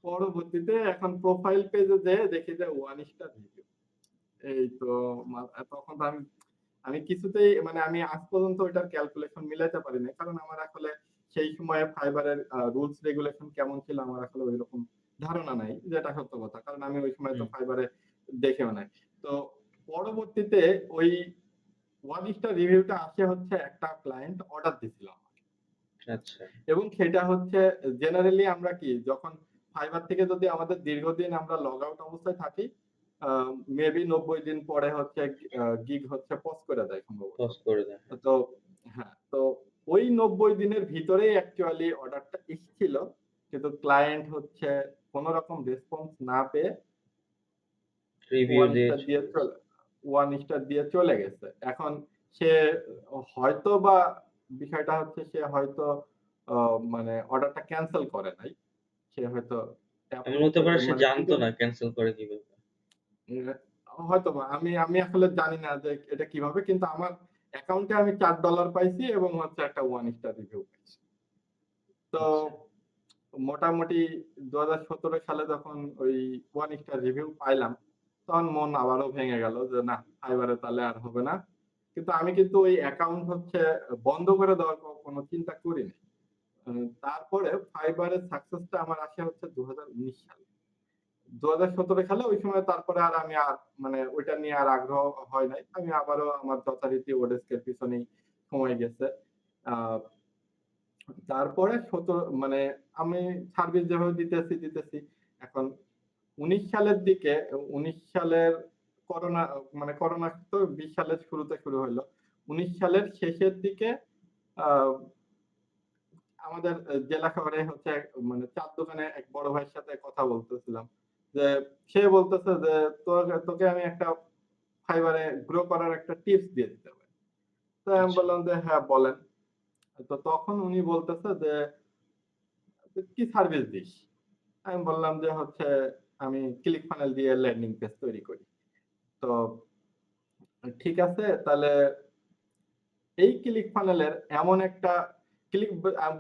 পরবর্তীতে এখন প্রোফাইল পেজে যেয়ে দেখি যে 1 স্টার রিভিউ। এই তো তখন তো আমি কিছুতেই মানে আমি আজ পর্যন্ত ওইটার ক্যালকুলেশন মিলাইতে পারি নাই। কারণ আমার আসলে সেই সময়ে ফাইবারের রুলস রেগুলেশন কেমন ছিল আমার আসলে ঐরকম ধারণা নাই। যেটা সত্য কথা। কারণ আমি ওই সময় তো হুম। ফাইবারে দেখেও নাই। তো পরবর্তীতে ওই 1 স্টার রিভিউটা আসে হচ্ছে একটা ক্লায়েন্ট অর্ডার দিছিল আমাকে। আচ্ছা। এবং সেটা হচ্ছে জেনারেলি আমরা কি যখন ফাইবার থেকে যদি আমাদের দীর্ঘদিন আমরা লগ আউট অবস্থায় থাকি, আ মেবি ৯০ দিন পরে হচ্ছে গিগ হচ্ছে পজ করে দেয় সম্ভবত। পজ করে দেন। হ্যাঁ। তো হ্যাঁ, তো ওই ৯০ দিনের ভিতরেই অ্যাকচুয়ালি অর্ডারটা এসছিল। কিন্তু ক্লায়েন্ট হচ্ছে কোন রকম রেসপন্স না পেয়ে রিভিউ 1 দিয়ে স্টার দিয়ে চলে গেছে। চলে 1 স্টার দিয়ে চলে গেছে। এখন সে হয়তোবা বিষয়টা হচ্ছে সে হয়তো আ মানে অর্ডারটা ক্যানসেল করে নাই। সে হয়তো এমন অ্যাপ্রুভ হতে পারে সে মানে জানতো না ক্যান্সেল করে কিভাবে। হয়তোবা আমি আসলে জানি না যে এটা কিভাবে, কিন্তু আমার অ্যাকাউন্টে আমি $4 পাইছি এবং হচ্ছে একটা 1 স্টার রিভিউ পাইছি। তো আচ্ছা, মোটামুটি ২০১৭ সালে যখন ওই 1 স্টার রিভিউ পাইলাম, তখন মন আবারও ভেঙে গেল যে না, ফাইবারে তাহলে আর হবে না। কিন্তু আমি কিন্তু ওই অ্যাকাউন্ট হচ্ছে বন্ধ করে দেওয়ার কোনো চিন্তা করিনি। তারপরে ফাইবারের সাকসেসটা আমার আসে হচ্ছে ২০১৯ সালে। ২০১৭ সালে ওই সময় তারপরে আর আমি মানে ওইটা নিয়ে আর আগ্রহ হয় নাই। আমি আবারও আমার যথারীতি ওডেস্কের পিছনেই সময় গেছে। আ তারপরে মানে আমি সার্ভিস যেভাবে দিতেছি। এখন ১৯ সালের দিকে ১৯ সালের করোনা মানে করোনা তো ২০ সালের শুরুতে শুরু হইলো। ১৯ সালের শেষের দিকে আ আমাদের জেলা শহরে হচ্ছে মানে চা'র দোকানে এক বড় ভাইয়ের সাথে কথা বলতেছিলাম। যে সে বলতেছে যে, তোকে আমি একটা ফাইবারে গ্রো করার একটা টিপস দিয়ে দিতে পারি।" তো আমি আচ্ছা, বললাম যে, "হ্যাঁ, বলেন।" তো তখন উনি বলতেছে যে, "তুই কি সার্ভিস দিস?" আমি বললাম যে হচ্ছে, "আমি ক্লিক ফানেল দিয়ে ল্যান্ডিং পেজ তৈরি করি।" তো ঠিক আছে, তাহলে এই ক্লিক ফানেলের এমন একটা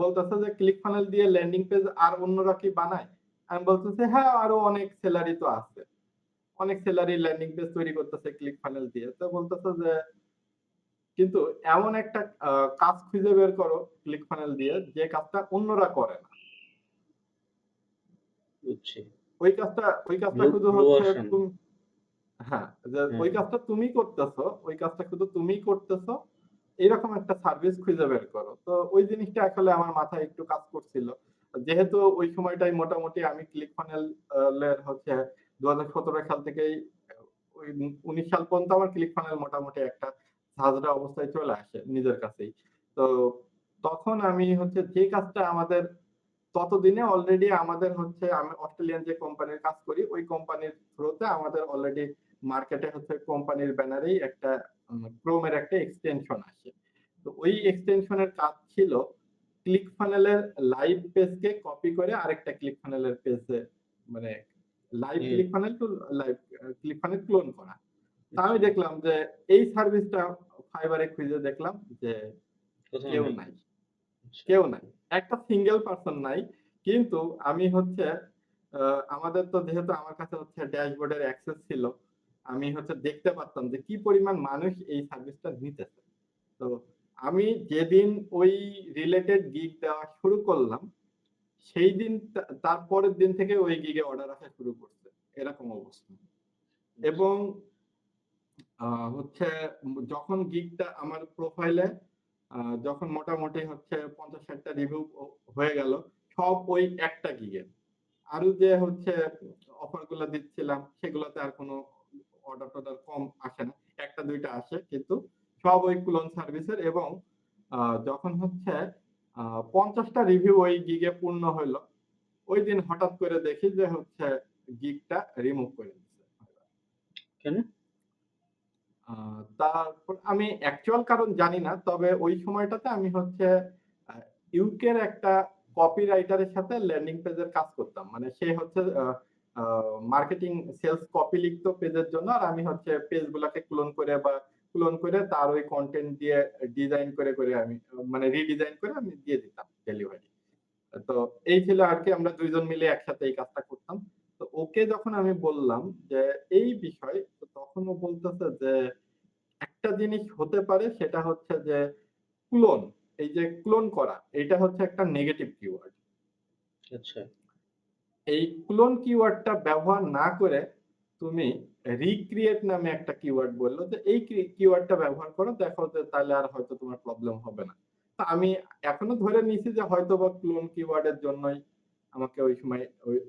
বলতেছে যে ক্লিক ফানেল দিয়ে ল্যান্ডিং পেজ আর অন্যরা কি বানায়? আমি বলতেছি, "হ্যাঁ, আরো অনেক সেলারই তো আছে। অনেক সেলারই ল্যান্ডিং পেজ তৈরি করতেছে ক্লিক ফানেল দিয়ে।" তো বলতেছে যে, "কিন্তু এমন একটা আ কাজ খুঁজে বের করো ক্লিক ফানেল দিয়ে যে কাজটা অন্যরা করে না। বুঝছি। ওই কাজটা শুধু ব্লু হচ্ছে ওশান। হ্যাঁ, যে হ্যাঁ, ওই কাজটা তুমি করতেছো, ওই কাজটা শুধু তুমিই করতেছো। এরকম একটা সার্ভিস খুঁজে বের করো।" তো ওই জিনিসটা আসলে আমার মাথায় একটু কাজ করছিল। যেহেতু ওই সময়টাই মোটামুটি আমি ক্লিক ফানেল এর হচ্ছে ২০১৭ সাল থেকেই ওই ১৯ সাল পর্যন্ত আমার ক্লিক ফানেল মোটামুটি একটা ঝাঁঝরা অবস্থায় চলে আসে নিজের কাছেই। তো তখন আমি হচ্ছে যে কাজটা আমাদের ততদিনে অলরেডি আমাদের হচ্ছে আমি অস্ট্রেলিয়ান যে কোম্পানির কাজ করি, ওই কোম্পানির থ্রুতে আমাদের অলরেডি মার্কেটে হচ্ছে কোম্পানির ব্যানারেই একটা Chrome এর একটা এক্সটেনশন আসে। তো ওই এক্সটেনশন এর কাজ ছিল ClickFunnels এর লাইভ পেজকে কপি করে আরেকটা ClickFunnels এর পেজে মানে লাইভ হুম, ClickFunnels two live ClickFunnels clone করা। তো আমি আচ্ছা, দেখলাম যে এই সার্ভিসটা Fiverr এ খুঁজে দেখলাম যে কোথাও কেউ নাই। নাই। আচ্ছা, কেউ নাই। একটা সিঙ্গেল পারসন নাই। কিন্তু আমি হচ্ছে আ আমাদের তো যেহেতু আমার কাছে হচ্ছে ড্যাশবোর্ডের অ্যাক্সেস ছিল। আমি হচ্ছে দেখতে পারতাম যে কি পরিমাণ মানুষ এই সার্ভিসটা নিতেছে। তো আমি যেদিন ওই রিলেটেড গিগ দেওয়া শুরু করলাম, সেই দিন তার পরের দিন থেকে ওই গিগে অর্ডার আসা শুরু করছে। এরকম অবস্থা। আচ্ছা, এবং আ হচ্ছে যখন গিগটা আমার প্রোফাইলে যখন মোটামুটি হচ্ছে ৫০-৬০ টা রিভিউ হয়ে গেল, সব ওই একটা গিগের। আরো যে হচ্ছে অফার গুলা দিচ্ছিলাম সেগুলাতে আর কোনো অর্ডার-টর্ডার কম আসে না। ১ টা ২ টা আসে, কিন্তু সব ওই ক্লোন সার্ভিসের। এবং আ যখন হচ্ছে আ ৫০ টা রিভিউ ওই গিগে পূর্ণ হইল, ঐদিন হঠাৎ করে দেখি যে হচ্ছে গিগটা রিমুভ করে দিছে। কেন? আ তারপর আমি অ্যাকচুয়াল কারণ জানি না। তবে ওই সময়টাতে আমি হচ্ছে আ ইউকের একটা কপিরাইটার এর সাথে ল্যান্ডিং পেজের কাজ করতাম। মানে সে হচ্ছে আ আ মার্কেটিং সেলস কপি লিখতো পেজের জন্য। আর আমি হচ্ছে পেজগুলাকে ক্লোন করে তার ওই কনটেন্ট দিয়ে ডিজাইন করে আমি মানে রিডিজাইন করে আমি দিয়ে দিতাম ডেলিভারি। তো এই ছিল আরকি, আমরা ২ জন মিলে একসাথে এই কাজটা করতাম। তো ওকে যখন আমি বললাম যে এই বিষয়, তো তখন ও বলতেছে যে একটা জিনিস হতে পারে, সেটা হচ্ছে যে ক্লোন। এই যে ক্লোন করা, এটা হচ্ছে একটা নেগেটিভ কিওয়ার্ড। আচ্ছা, এই ক্লোন কিওয়ার্ডটা ব্যবহার না করে তুমি রিক্রিয়েট নামে একটা কিওয়ার্ড বলল যে এই কিওয়ার্ডটা ব্যবহার করো, দেখো যে তাহলে আর হয়তো তোমার প্রবলেম হবে না। তো আমি এখনো ধরে নিয়েছি যে হয়তোবা ক্লোন কিওয়ার্ডের জন্যই আমাকে ওই সময়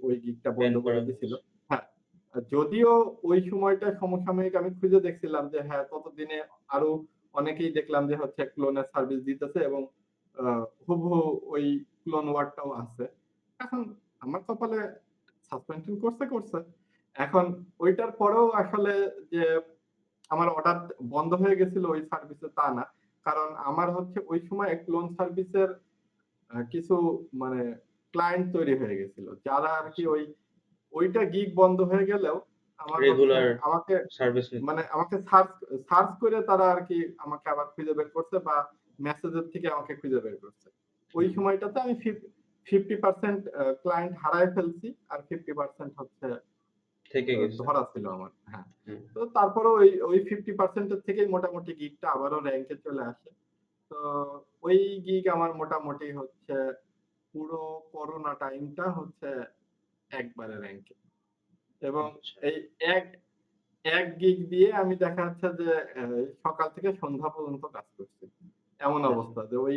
ওই গিগটা ব্যান বন্ধ করে করা দিছিল। হয়েছে। হ্যাঁ, যদিও ওই সময়টা সমসাময়িক আমি খুঁজে দেখছিলাম যে হ্যাঁ, ততদিনে আরো অনেকেই দেখলাম যে হচ্ছে ক্লোনের সার্ভিস দিতেছে এবং আ হুবহু ওই ক্লোন ওয়ার্ডটাও আছে। এখন আমার কপালে সাসপেনশন করছে। এখন ঐটার পরেও আসলে যে আমার অর্ডার বন্ধ হয়ে গেছিল ওই সার্ভিসে, তা না। কারণ আমার হচ্ছে ওই সময় ক্লোন সার্ভিসের কিছু মানে ক্লায়েন্ট তৈরি হয়ে গেছিল। যারা আরকি ওইটা গিগ বন্ধ হয়ে গেলেও আমার হচ্ছে রেগুলার আমাকে সার্ভিস নিতে। মানে আমাকে সার্চ করে তারা আরকি আমাকে আবার খুঁজে বের করছে বা মেসেজের থেকে আমাকে খুঁজে বের করছে। ওই হুম, সময়টাতে আমি 50% ক্লায়েন্ট হারায় ফেলছি আর 50% হচ্ছে থেকে গেছে। ধরা ছিল আমার। হ্যাঁ। হুম, তো তারপরেও ওই 50% এর থেকেই মোটামুটি গিগটা আবারও র‍্যাংকে চলে আসে। তো ওই গিগ আমার মোটামুটি হচ্ছে পুরো করোনা টাইমটা হচ্ছে একবারে র‍্যাংকে। এবং আচ্ছা। এই এক এক গিগ দিয়ে আমি দেখা যাচ্ছে যে সকাল থেকে সন্ধ্যা পর্যন্ত কাজ করছি। এমন আচ্ছা। অবস্থা যে ওই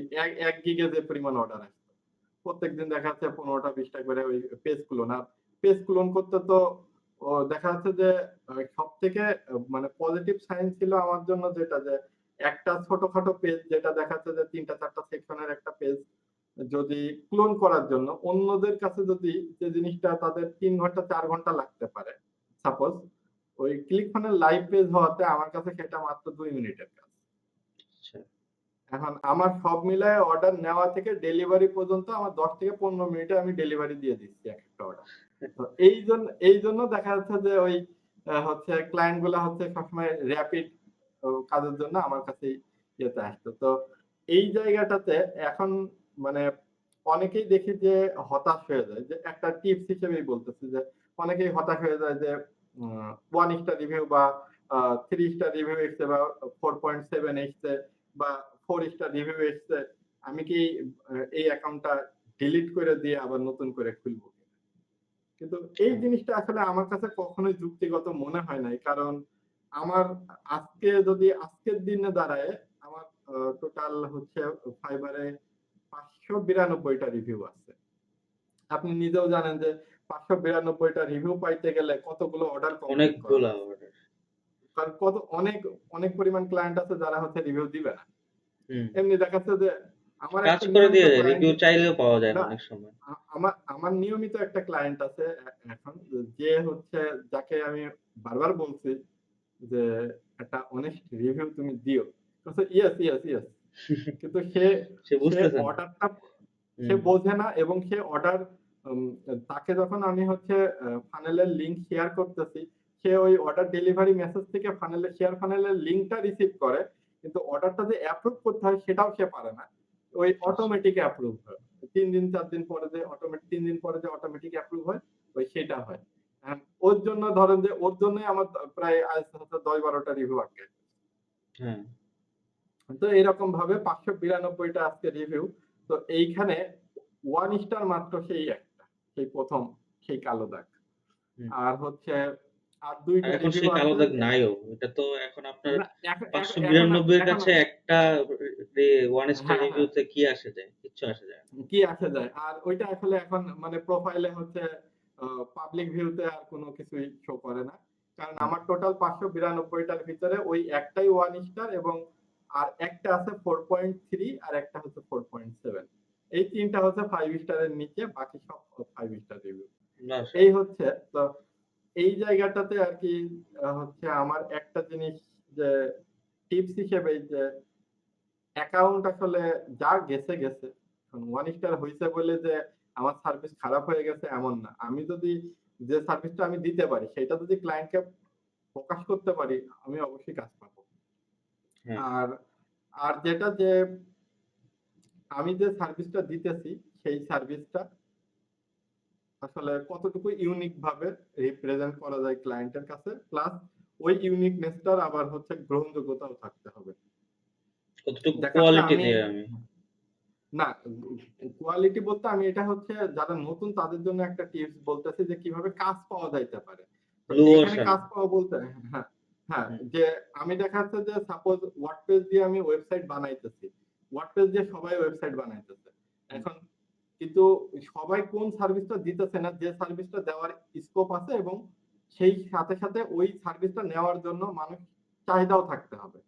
এক গিগে যে পরিমাণ অর্ডার আসতো। প্রত্যেকদিন দেখা যাচ্ছে ১৫টা ২০টা করে ওই পেজ ক্লোন। আর পেজ ক্লোন করতে তো দেখা যাচ্ছে যে সবথেকে মানে পজিটিভ সাইন ছিল আমার জন্য যেটা যে একটা ছোটখাটো পেজ যেটা দেখা যাচ্ছে যে ৩ টা ৪ টা সেকশনের একটা পেজ যদি ক্লোন করার জন্য অন্যদের কাছে যদি যে জিনিসটা তাদের ৩ ঘন্টা ৪ ঘন্টা লাগতে পারে। সাপোজ ওই ClickFunnels লাইভ পেজ হওয়াতে আমার কাছে সেটা মাত্র ২ মিনিটের কাজ। আচ্ছা। এখন আমার সব মিলায় অর্ডার নেওয়া থেকে ডেলিভারি পর্যন্ত আমার ১০ থেকে ১৫ মিনিটে আমি ডেলিভারি দিয়ে দিচ্ছি একেকটা অর্ডার। তো এইজন্য দেখা যাচ্ছে যে ওই হচ্ছে ক্লায়েন্ট গুলা হচ্ছে সবসময় র‍্যাপিড কাজের জন্য আমার কাছেই ইয়েতে আসতো। তো এই জায়গাটাতে এখন মানে অনেকেই দেখি যে হতাশ হয়ে যায়। যে একটা টিপস হিসেবেই বলতেছি যে অনেকেই হতাশ হয়ে যায় যে 1 স্টার রিভিউ বা 3 স্টার রিভিউ এসছে বা 4.7 এসছে বা 4 স্টার রিভিউ এসছে। আমি কি এই অ্যাকাউন্টটা ডিলিট করে দিয়ে আবার নতুন করে খুলবো? কিন্তু এই হ্যাঁ, জিনিসটা আসলে আমার কাছে কখনোই যুক্তিগত মনে হয় নাই। কারণ আমার আজকে যদি আজকের দিনে দাঁড়ায় আমার টোটাল হচ্ছে ফাইবারে ৫৯২ টা রিভিউ আছে। আপনি নিজেও জানেন যে ৫৯২ টা রিভিউ পাইতে গেলে কতগুলো অর্ডার কমপ্লিট করা অনেকগুলা লাগছে। অর্ডার। কারণ অনেক পরিমাণ ক্লায়েন্ট আছে যারা হচ্ছে রিভিউ দিবে না। হুম। এমনি দেখাচ্ছে যে আমার কাজ একটা করে নিয়মিত দিয়ে যায়। ক্লায়েন্ট রিভিউ চাইলেও পাওয়া যায় না না অনেক সময়। আমার নিয়মিত একটা ক্লায়েন্ট আছে এখন যে হচ্ছে যাকে আমি বারবার বলছি যে একটা অনেস্ট রিভিউ তুমি দিও। বলছে ইয়েস, ইয়েস, ইয়েস। কিন্তু সে সে বুঝতেছে না। অর্ডারটা সে হুম, বোঝে না এবং সে অর্ডার উম তাকে যখন আমি হচ্ছে ফানেলের লিংক শেয়ার করতেছি, সে ওই অর্ডার ডেলিভারি মেসেজ থেকে ফানেলের লিংকটা রিসিভ করে। কিন্তু অর্ডারটা যে অ্যাপ্রুভ করতে হয় সেটাও সে পারে না। ওই আচ্ছা। অটোমেটিক অ্যাপ্রুভ হয়। ৩ দিন ৪ দিন পরে যে ৩ দিন পরে যে অটোমেটিক অ্যাপ্রুভ হয়, ওই সেটা হয়। এখন ওর জন্য ধরেন যে ওর জন্যই আমার প্রায় আজ হচ্ছে ১০-১২ টা রিভিউ আটকে আছে। হ্যাঁ, তো এরকম ভাবে ৫৯২ টা আজকে রিভিউ। তো এইখানে 1 স্টার মাত্র সেই একটা। সেই ১ম সেই কালো দাগ। হুম। আর হচ্ছে আর ২ আর টা এখন রিভিউ সেই কালো আছে। দাগ নাইও। এটা তো এখন আপনার না এখন ৫৯২ এর এখন কাছে একটা 1 স্টার হ্যাঁ, হ্যাঁ। রিভিউতে কি আসে যায়? কিচ্ছু আসে যায় না। কি আসা যায়? আর ওইটা আসলে এখন মানে প্রোফাইলে হচ্ছে আ পাবলিক ভিউ তে আর কোন কিছুই শো করে না। কারণ হুম, আমার টোটাল ৫৯২ টার ভিতরে ওই একটাই 1 স্টার এবং আর একটা আছে 4.3 আর একটা হচ্ছে 4.7 এই ৩ টা হচ্ছে 5 স্টারের নিচে বাকি সব 5 স্টার রিভিউ। এই মাশাআল্লাহ। হচ্ছে তো এই জায়গাটাতে আরকি হচ্ছে আমার একটা জিনিস যে টিপস হিসেবে যে অ্যাকাউন্ট আসলে যা গেছে, গেছে। এখন 1 স্টার হইছে বলে যে আমার সার্ভিস খারাপ হয়ে গেছে এমন না। আমি যদি যে সার্ভিসটা আমি দিতে পারি সেটা যদি ক্লায়েন্টকে প্রকাশ করতে পারি, আমি অবশ্যই কাজ পাবো। হ্যাঁ, আর আর যেটা যে আমি যে সার্ভিসটা দিতেছি সেই সার্ভিসটা আসলে কতটুকু ইউনিক ভাবে রিপ্রেজেন্ট করা যায় ক্লায়েন্টের কাছে। প্লাস ওই ইউনিকনেসটার আবার হচ্ছে গ্রহণযোগ্যতাও থাকতে হবে। কতটুকু দেখা যাচ্ছে কোয়ালিটি আমি দেই আমি। না, কোয়ালিটি বলতে আমি এটা হচ্ছে যারা নতুন তাদের জন্য একটা টিপস বলতেছি যে কিভাবে কাজ পাওয়া যাইতে পারে। তো ব্লু এইখানে ওশান। কাজ পাওয়া বলতে হ্যাঁ, হ্যাঁ, হুম, যে আমি দেখা যাচ্ছে যে সাপোজ ওয়ার্ডপ্রেস দিয়ে আমি ওয়েবসাইট বানাইতেছি। ওয়ার্ডপ্রেস দিয়ে সবাই ওয়েবসাইট বানাইতেছে। হুম, এখন কিন্তু সবাই কোন সার্ভিসটা দিতেছে না যে সার্ভিসটা দেওয়ার স্কোপ আছে এবং সেই সাথে ওই সার্ভিসটা নেওয়ার জন্য মানুষ চাহিদাও থাকতে হবে।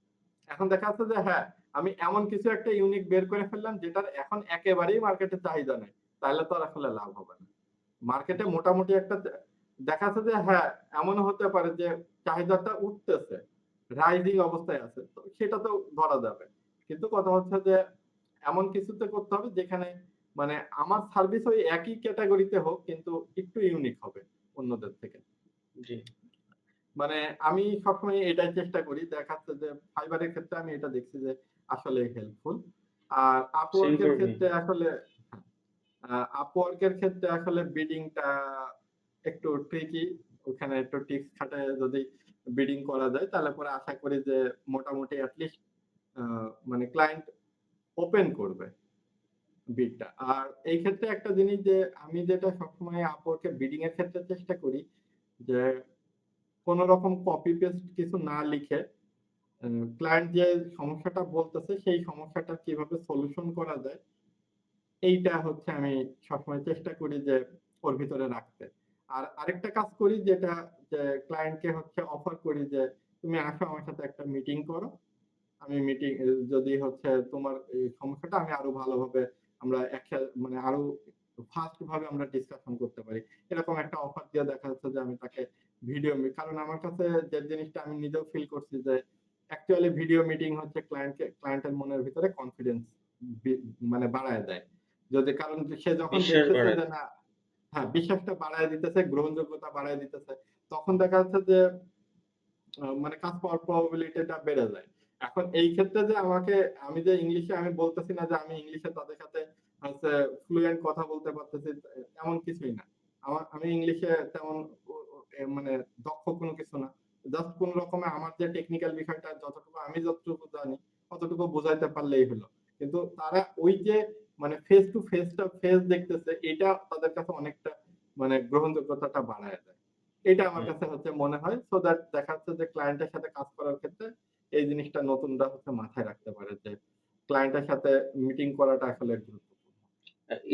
এখন দেখা যাচ্ছে যে হ্যাঁ, আমি এমন কিছু একটা ইউনিক বের করে ফেললাম যেটার এখন একেবারেই মার্কেটে চাহিদা নাই। তাহলে তো আর আসলে লাভ হবে না। মার্কেটে আচ্ছা। মোটামুটি একটা দেখা যাচ্ছে যে হ্যাঁ, এমনও হতে পারে যে চাহিদাটা উঠতেছে। রাইজিং অবস্থায় আছে। তো সেটা তো ধরা যাবে। কিন্তু কথা হচ্ছে যে এমন কিছুতে করতে হবে যেখানে মানে আমার সার্ভিস ওই একই ক্যাটাগরিতে হোক কিন্তু একটু ইউনিক হবে অন্যদের থেকে। জি। মানে আমি সবসময় এটাই চেষ্টা করি। দেখা যাচ্ছে যে Fiverr এর ক্ষেত্রে আমি এটা দেখছি যে আসলেই হেল্পফুল। আর সেম Upwork এর ফর মি। ক্ষেত্রে আসলে Upwork এর ক্ষেত্রে আসলে বিডিংটা একটু ট্রিকি। ওখানে একটু টিপস খাটায় যদি বিডিং করা যায় তাহলে পরে আশা করি যে মোটামুটি এট লিস্ট আ মানে ক্লায়েন্ট ওপেন করবে বিডটা। আর এই ক্ষেত্রে একটা জিনিস যে আমি যেটা সবসময় Upwork এ বিডিং এর ক্ষেত্রে চেষ্টা করি যে কোন রকম কপি পেস্ট কিছু না লিখে ক্লায়েন্ট যে সমস্যাটা বলতেছে সেই সমস্যাটা কিভাবে সলিউশন করা যায় এইটা হচ্ছে আমি সবসময় চেষ্টা করি যে ওর ভিতরে রাখতে। আর আরেকটা কাজ করি যেটা যে ক্লায়েন্টকে হচ্ছে অফার করি যে, "তুমি আসো আমার সাথে একটা মিটিং করো। আমি মিটিং যদি হচ্ছে তোমার এই সমস্যাটা আমি আরো ভালোভাবে আমরা মানে আরো ফাস্ট ভাবে আমরা ডিসকাশন করতে পারি।" এরকম একটা অফার দিয়ে দেখা যাচ্ছে যে আমি তাকে কারণ আমার কাছে যে জিনিসটা আমি নিজেও ফিল করছি যে অ্যাকচুয়ালি ভিডিও মিটিং হচ্ছে ক্লায়েন্টের মনের ভিতরে কনফিডেন্স বি মানে বাড়ায় দেয়। যদি কারণ সে যখন বিশ্বাস দেখতেছে বাড়ায় যে দেয়। না হ্যাঁ, বিশ্বাসটা বাড়ায় দিতেছে, গ্রহণযোগ্যতা বাড়ায় দিতেছে। তখন দেখা যাচ্ছে যে মানে কাজ পাওয়ার প্রবাবিলিটি টা বেড়ে যায়। এখন এই ক্ষেত্রে যে আমি যে ইংলিশে আমি বলতেছি না যে আমি ইংলিশে তাদের সাথে হচ্ছে ফ্লুয়েন্ট কথা বলতে পারতেছি এমন কিছুই না। আমি ইংলিশে তেমন ও ও মানে দক্ষ কোনো কিছু না। জাস্ট কোন রকমে আমার যে টেকনিক্যাল বিষয়টা যতটুকু জানি ততটুকু বোঝাইতে পারলেই হলো। কিন্তু তারা ওই যে মানে ফেস টু ফেস দেখতেছে এটা তাদের কাছে অনেকটা মানে গ্রহণযোগ্যতাটা বাড়ায় দেয়। এটা আমার হুম। কাছে হচ্ছে মনে হয় সো দ্যাট দেখা যাচ্ছে যে ক্লায়েন্টের সাথে কাজ করার ক্ষেত্রে এই জিনিসটা নতুনরা হচ্ছে মাথায় রাখতে পারে যে ক্লায়েন্টের সাথে মিটিং করাটা আসলে গুরুত্বপূর্ণ।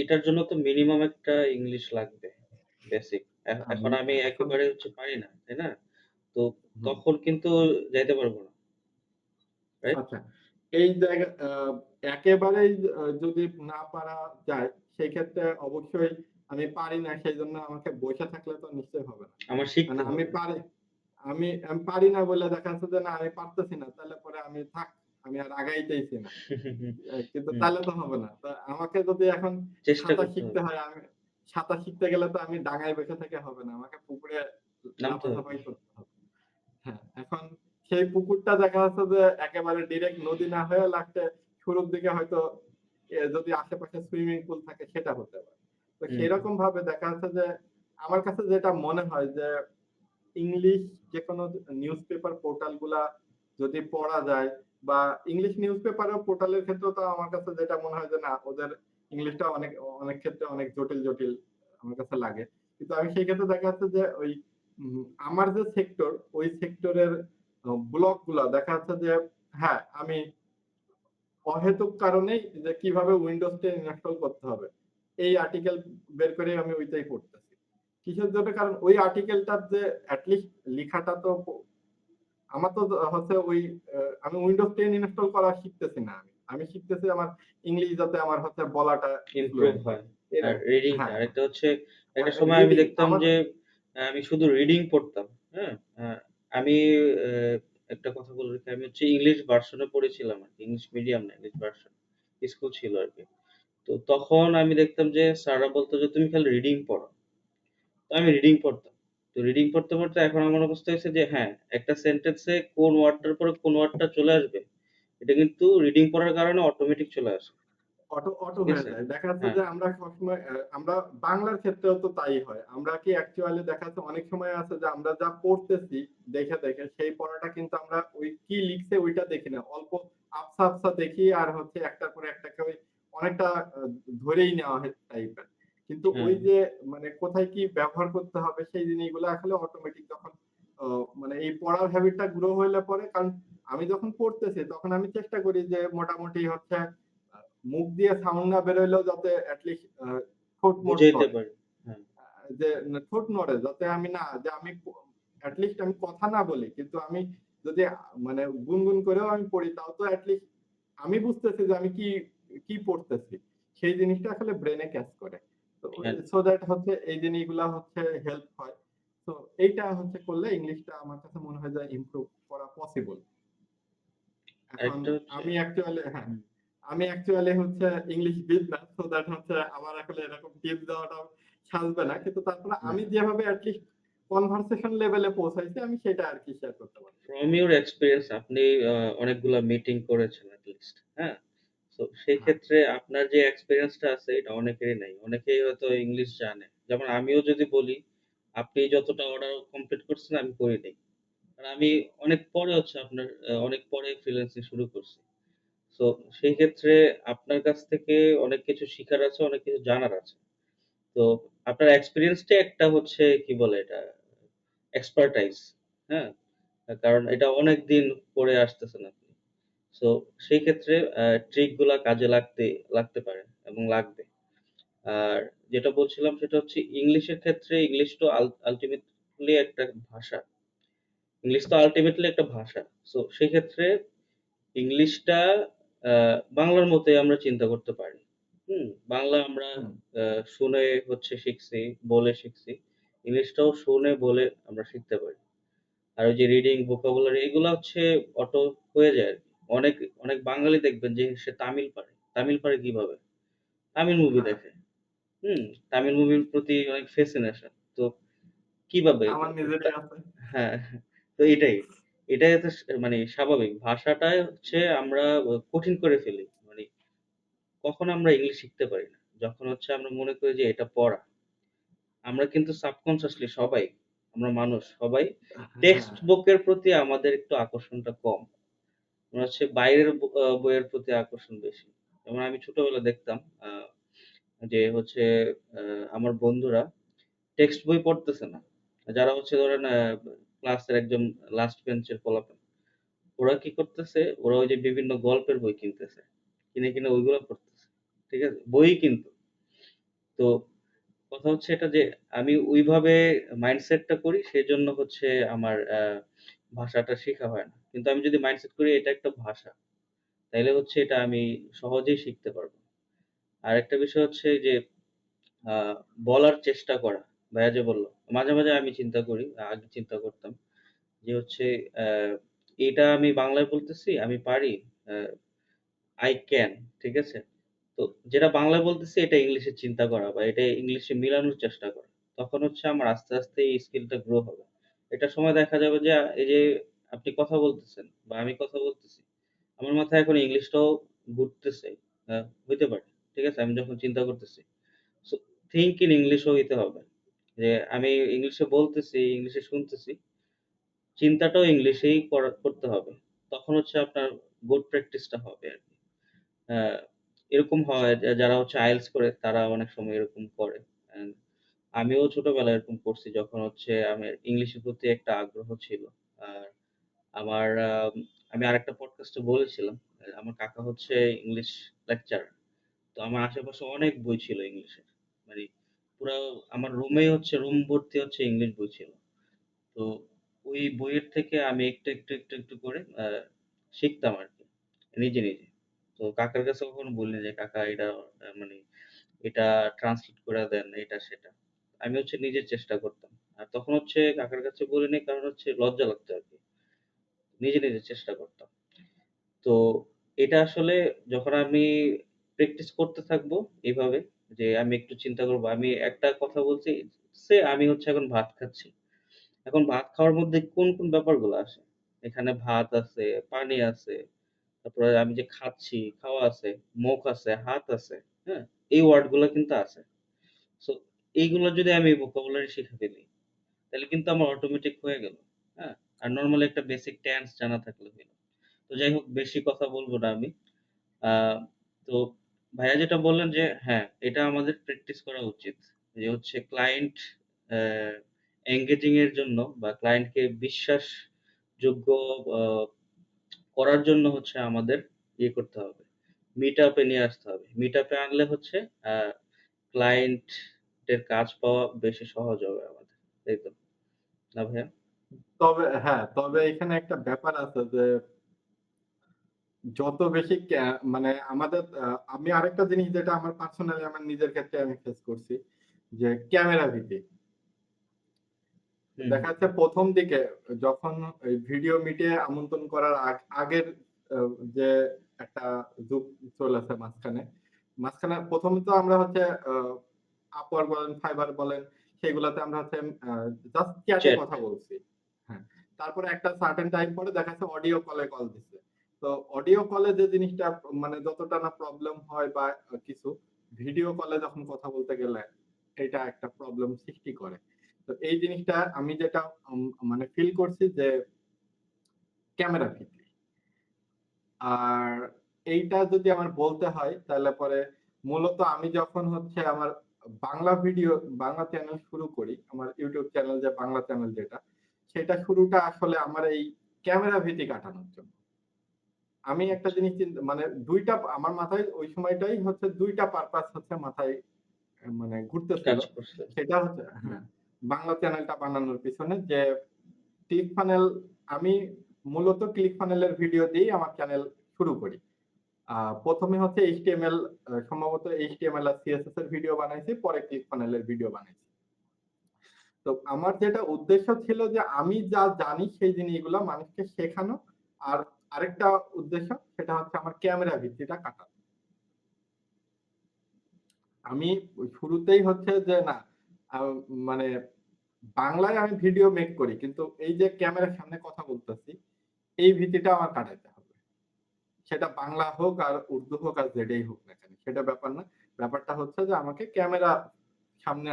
এটার জন্য তো মিনিমাম একটা ইংলিশ লাগবে। বেসিক। এখন আমি আমি এখন একেবারে পারি না, তাই না? তো হুম, তখন কিন্তু যাইতে পারব না। রাইট? আচ্ছা। এই জায়গা একেবারেই যদি না পারা যায় সেক্ষেত্রে অবশ্যই আমি পারি না সেজন্য আমাকে বইসা থাকলে তো নিশ্চয়ই হবে না। আমার মানে শিখতে আমি হবে। পারি আমি পারি না বলে দেখা যাচ্ছে যে না আমি পারতেছি না। তাহলে পরে আমি আর আগাইতেইছি না। কিন্তু হুম, তাহলে তো হবে না। তো আমাকে যদি এখন চেষ্টা সাঁতার করতে শিখতে হবে। হয়, সাঁতার শিখতে গেলে তো আমি ডাঙায় বসে থেকে হবে না। আমাকে পুকুরে নামতে হবে। লাফাঝাপাই করতে হবে। হ্যাঁ, এখন সেই পুকুরটা দেখা যাচ্ছে যে একেবারে ডিরেক্ট নদী না হয়ে লাস্টে শুরুর দিকে হয়তো যদি আশেপাশে সুইমিং পুল থাকে সেটা হতে পারে। তো হুম, সেরকম ভাবে দেখা যাচ্ছে যে আমার কাছে যেটা মনে হয় যে ইংলিশ যেকোনো নিউজপেপার পোর্টাল গুলা যদি পড়া যায় বা ইংলিশ নিউজপেপারের পোর্টালের ক্ষেত্রেও তো আমার কাছে যেটা মনে হয় যে না ওদের ইংলিশটা অনেক ক্ষেত্রে অনেক জটিল আমার কাছে লাগে। কিন্তু আমি সেই ক্ষেত্রে দেখা যাচ্ছে যে ওই আমার যে সেক্টর ওই সেক্টরের ব্লগ গুলা দেখা যাচ্ছে যে হ্যাঁ, আমি অহেতুক কারণেই যে কিভাবে উইন্ডোজ 10 ইনস্টল করতে হবে। এই আর্টিকেল বের করে আমি ওইটাই পড়তেছি। কিসের জন্য? কারণ ওই আর্টিকেলটার যে এট লিস্ট লিখাটা তো আমার তো হচ্ছে ওই আমি উইন্ডোজ 10 ইনস্টল করা শিখতেছি না আমি। আমি শিখতেছি আমার ইংলিশ যাতে আমার হচ্ছে বলাটা ইমপ্রুভ ফ্লুয়েন্ট হয়। হয়। আর রিডিংটা। হ্যাঁ, আরেকটা হচ্ছে একটা সময় আমি রিডিং দেখতাম আমার যে আমি শুধু রিডিং পড়তাম। হ্যাঁ? আমি অ্যা একটা কথা বলে রাখি, আমি হচ্ছে ইংলিশ ভার্সনে পড়েছিলাম আরকি। ইংলিশ মিডিয়াম না, ইংলিশ ভার্সন। স্কুল ছিল আরকি। তো তখন আমি দেখতাম যে স্যাররা বলত যে, "তুমি খালি রিডিং পড়ো।" তো আমি রিডিং পড়তাম। তো রিডিং পড়তে এখন আমার অবস্থা হইছে যে হ্যাঁ, একটা সেন্টেন্সে কোন ওয়ার্ডটার পরে কোন ওয়ার্ডটা চলে আসবে, এটা কিন্তু রিডিং পড়ার কারণে অটোমেটিক চলে আসে। অটো ঠিক হয়ে আছে? যায়। দেখা যাচ্ছে হ্যাঁ, যে আমরা সবসময় আমরা বাংলার ক্ষেত্রেও তো তাই হয়। আমরা কি অ্যাকচুয়ালি দেখা যাচ্ছে অনেক সময় আছে যে আমরা যা পড়তেছি দেখে সেই পড়াটা কিন্তু আমরা ওই কি লিখছে ওইটা দেখি না। অল্প আবছা দেখি আর হচ্ছে একটার পরে একটাকে ওই অনেকটা ধরেই নেওয়া হয় টাইপের। কিন্তু হ্যাঁ, ওই যে মানে কোথায় কি ব্যবহার করতে হবে সেই জিনিসগুলো আসলে অটোমেটিক যখন অ মানে এই পড়ার হ্যাবিটটা গ্রো হইলে পরে কারণ আমি যখন পড়তেছি তখন আমি চেষ্টা করি যে মোটামুটি হচ্ছে আ মুখ দিয়ে সাউন্ড না বের হইলেও যাতে এট লিস্ট ঠোঁট-মোট বুঝাইতে নড়ে। পারি। হ্যাঁ, যে ঠোঁট নড়ে যাতে আমি না যে আমি এট লিস্ট আমি কথা না বলি। কিন্তু আমি যদি মানে গুনগুন করেও আমি পড়ি তাও তো এট লিস্ট আমি বুঝতেছি যে আমি কি পড়তেছি। সেই জিনিসটা আসলে ব্রেইনে ক্যাচ করে। তো হ্যাঁ। সো দ্যাট হচ্ছে এই জিনিসগুলা হচ্ছে হেল্প হয়। তো এইটা হচ্ছে করলে ইংলিশটা আমার কাছে মনে হয় যে ইমপ্রুভ করা পসিবল। এখন আরেকটা হচ্ছে আমি অ্যাকচুয়ালি হ্যাঁ, হুম, আমি অ্যাকচুয়ালি হচ্ছে ইংলিশ বিদ না। সো দ্যাট হচ্ছে আমার আসলে এরকম টিপস দেওয়াটা সাজবে না। কিন্তু তারপরে হুম। আমি যেভাবে এট লিস্ট কনভারসেশন লেভেলে পৌঁছাইছি আমি সেটা আরকি শেয়ার করতে পারি। ফ্রম ইউর এক্সপেরিয়েন্স আপনি অনেকগুলা মিটিং করেছেন এট লিস্ট, হ্যাঁ? সো সেই হ্যাঁ, ক্ষেত্রে আপনার যে এক্সপেরিয়েন্সটা আছে এটা অনেকেরই নাই। অনেকেই হয়তো ইংলিশ জানে। যেমন আমিও যদি বলি, আপনি যতটা অর্ডার কমপ্লিট করছেন আমি করি নাই। কারণ আমি অনেক পরে হচ্ছে আপনার অনেক পরে ফ্রিল্যান্সিং শুরু করছি। সো সেই ক্ষেত্রে আপনার কাছ থেকে অনেক কিছু শিখার আছে, অনেক কিছু জানার আছে। তো আপনার এক্সপেরিয়েন্সটাই একটা হচ্ছে কি বলে এটা এক্সপার্টাইজ, হ্যাঁ? কারণ এটা অনেকদিন করে আসতেছেন আপনি। সো সেই ক্ষেত্রে ট্রিক গুলা কাজে লাগতে পারে এবং লাগবে। আর যেটা বলছিলাম সেটা হচ্ছে ইংলিশের ক্ষেত্রে ইংলিশ তো আল্টিমেটলি একটা ভাষা। ইংলিশ তো আল্টিমেটলি একটা ভাষা। সো সেক্ষেত্রে ইংলিশটা বাংলার মতোই আমরা চিন্তা করতে পারি। হুম? বাংলা আমরা হুম, শুনে হচ্ছে শিখছি, বলে শিখছি। ইংলিশটাও শুনে বলে আমরা শিখতে পারি। আর ওই যে রিডিং, ভোকাবুলারি এগুলা হচ্ছে অটো হয়ে যায় আরকি। অনেক অনেক বাঙালি দেখবেন যে সে তামিল পারে। তামিল পারে কিভাবে? তামিল মুভি হ্যাঁ। দেখে। হুম? তামিল মুভির প্রতি অনেক ফ্যাসিনেশন। তো কিভাবে? আমার নিজেরই তা আছে। হ্যাঁ, তো এটাই। এটাই হচ্ছে মানে স্বাভাবিক। ভাষাটাই হচ্ছে আমরা কঠিন করে ফেলি। মানে কখন আমরা ইংলিশ শিখতে পারি না? যখন হচ্ছে আমরা মনে করি যে এটা পড়া। আমরা কিন্তু সাবকন্সিয়াসলি সবাই, আমরা মানুষ সবাই টেক্সট হ্যাঁ, বুকের প্রতি আমাদের একটু আকর্ষণটা কম। আমার হচ্ছে বাইরের বইয়ের প্রতি আকর্ষণ বেশি। যেমন আমি ছোটবেলায় দেখতাম আ যে হচ্ছে আমার বন্ধুরা টেক্সট বই পড়তেছে না। যারা হচ্ছে ধরেন ক্লাসের একদম লাস্ট বেঞ্চের পোলাপান। ওরা কি করতেছে? ওরা ওই যে বিভিন্ন গল্পের বই কিনতেছে। কিনে ওইগুলা পড়তেছে। ঠিক আছে? বই কিন্তু। তো কথা হচ্ছে এটা যে আমি ওইভাবে মাইন্ডসেটটা করি সেজন্য হচ্ছে আমার ভাষাটা শেখা হয় না। কিন্তু আমি যদি মাইন্ডসেট করি এটা একটা ভাষা। তাইলে হচ্ছে এটা আমি সহজেই শিখতে পারবো। আরেকটা বিষয় হচ্ছে যে আ বলার চেষ্টা করা। ভাইয়া যে বলল। মাঝে মাঝে আমি চিন্তা করি, আগে চিন্তা করতাম যে হচ্ছে অ্যা এটা আমি বাংলায় বলতেছি, আমি পারি। অ্যা I can, ঠিক আছে? তো যেটা বাংলায় বলতেছি এটা ইংলিশে চিন্তা করা বা এটা ইংলিশে মিলানোর চেষ্টা করা। তখন হচ্ছে আমার আস্তে আস্তে এই স্কিলটা গ্রো হবে। একটা সময় দেখা যাবে যে এই যে আপনি কথা বলতেছেন বা আমি কথা বলতেছি। আমার মাথায় এখন ইংলিশটাও ঘুরতেছে। আ হইতে পারে। ঠিক আছে? আমি যখন চিন্তা করতেছি। সো থিংক ইন ইংলিশও হইতে হবে। যে আমি ইংলিশে বলতেছি, ইংলিশে শুনতেছি। চিন্তাটাও ইংলিশেই করতে হবে। তখন হচ্ছে আপনার গুড প্র্যাকটিসটা হবে আরকি। আ এরকম হয় যে যারা হচ্ছে IELTS করে তারা অনেক সময় এরকম করে। অ্যান্ড আমিও ছোটবেলায় এরকম করছি যখন হচ্ছে আমার ইংলিশের প্রতি একটা আগ্রহ ছিল। আর আমার আমি আরেকটা পডকাস্টে বলেছিলাম, আমার কাকা হচ্ছে ইংলিশ লেকচারার। তো আমার আশেপাশে অনেক বই ছিল ইংলিশের। মানে পুরা আমার রুমেই হচ্ছে রুম ভর্তি হচ্ছে ইংলিশ বই ছিল। তো ওই বইয়ের থেকে আমি একটু করে শিখতাম আরকি। নিজে। তো কাকার কাছে কখনো বলিনি যে, "কাকা এটা মানে এটা ট্রান্সলেট করে দেন, এটা সেটা।" আমি হচ্ছে নিজে চেষ্টা করতাম। আর তখন হচ্ছে কাকার কাছে বলিনি কারণ হচ্ছে লজ্জা লাগতো আরকি। নিজে চেষ্টা করতাম। তো এটা আসলে যখন আমি প্র্যাকটিস করতে থাকবো এভাবে যে আমি একটু চিন্তা করব। আমি একটা কথা বলছি, আমি হচ্ছে এখন ভাত খাচ্ছি। এখন ভাত খাওয়ার মধ্যে কোন ব্যাপারগুলো আসে? এখানে ভাত আছে, পানি আছে, তারপরে আমি যে খাচ্ছি, খাওয়া আছে, মুখ আছে, হাত আছে, হ্যাঁ? এই ওয়ার্ড গুলা কিন্তু আছে। সো এইগুলা যদি আমি vocabulary শিখে ফেলি, তাহলে কিন্তু আমার অটোমেটিক হয়ে গেল। হ্যাঁ? আর নরমালি একটা বেসিক টেন্স জানা থাকলে হইল। তো যাই হোক বেশি কথা বলব না আমি। আ তো ভাইয়া যেটা বললেন যে হ্যাঁ, এটা আমাদের প্র্যাকটিস করা উচিত। যে হচ্ছে ক্লায়েন্ট অ্যা এনগেজিং এর জন্য বা ক্লায়েন্টকে বিশ্বাসযোগ্য আ করার জন্য হচ্ছে আমাদের করতে হবে। মিট আপ এ নিয়ে আসতে হবে। মিট আপ এ আনলে হচ্ছে আ ক্লায়েন্ট এর কাজ পাওয়া বেশি সহজ হবে আমাদের। তাই তো? না ভাইয়া? তবে হ্যাঁ, তবে এখানে একটা ব্যাপার আছে যে যত বেশি মানে আমাদের আমি আরেকটা জিনিস যেটা আমার পার্সোনালি আমার নিজের ক্ষেত্রে আমি ফেস করছি যে ক্যামেরা ভীতি। হুম, দেখা যাচ্ছে ১ম দিকে যখন ওই ভিডিও মিটে আমন্ত্রণ করার আগের আ যে একটা যুগ চলেছে মাঝখানে। মাঝখানে প্রথমে তো আমরা হচ্ছে Upwork বলেন, Fiverr বলেন সেগুলাতে আমরা হচ্ছে জাস্ট চ্যাটে চ্যাট। কথা বলছি। হ্যাঁ। তারপরে একটা সার্টেন টাইম পরে দেখা যাচ্ছে অডিও কলে কল দিচ্ছে। তো অডিও কলে যে জিনিসটা মানে যতটা না প্রবলেম হয় বা কিছু, ভিডিও কলে যখন কথা বলতে গেলে এটা একটা প্রবলেম সৃষ্টি করে। তো এই জিনিসটা আমি যেটা মানে ফিল করছি যে ক্যামেরা ফিট। আর এইটা যদি আমার বলতে হয় তাহলে পরে মূলত আমি যখন হচ্ছে আমার বাংলা ভিডিও, বাংলা চ্যানেল শুরু করি, আমার YouTube চ্যানেল যে বাংলা চ্যানেল যেটা, সেটা শুরুটা আসলে আমার এই ক্যামেরা ভীতি কাটানোর জন্য। আমি একটা আচ্ছা। জিনিস মানে ২ টা আমার মাথায় ওই সময়টাই হচ্ছে ২ টা পারপাস হচ্ছে মাথায় মানে ঘুরতেছিল। কাজ করছে। সেটা হচ্ছে হ্যাঁ, বাংলা চ্যানেলটা বানানোর পিছনে যে ClickFunnels আমি মূলত ClickFunnels এর ভিডিও দিয়েই আমার চ্যানেল শুরু করি। ১ম এ হচ্ছে HTML সম্ভবত HTML আর CSS এর ভিডিও বানাইছি, পরে ClickFunnels এর ভিডিও বানাইছি। তো আমার যেটা উদ্দেশ্য ছিল যে আমি যা জানি সেই জিনিসগুলা মানুষকে শেখানো। আর আরেকটা উদ্দেশ্য সেটা হচ্ছে আমার ক্যামেরা ভিত্তিটা কাটানো। আমি শুরুতেই হচ্ছে যে না আ মানে বাংলায় আমি ভিডিও মেক করি। কিন্তু এই যে ক্যামেরার সামনে কথা বলতেছি, এই ভীতিটা আমার কাটাইতে হবে। সেটা বাংলা হোক আর উর্দু হোক আর যেটাই হোক না কেন, সেটা ব্যাপার না। ব্যাপারটা হচ্ছে যে আমাকে ক্যামেরা সামনে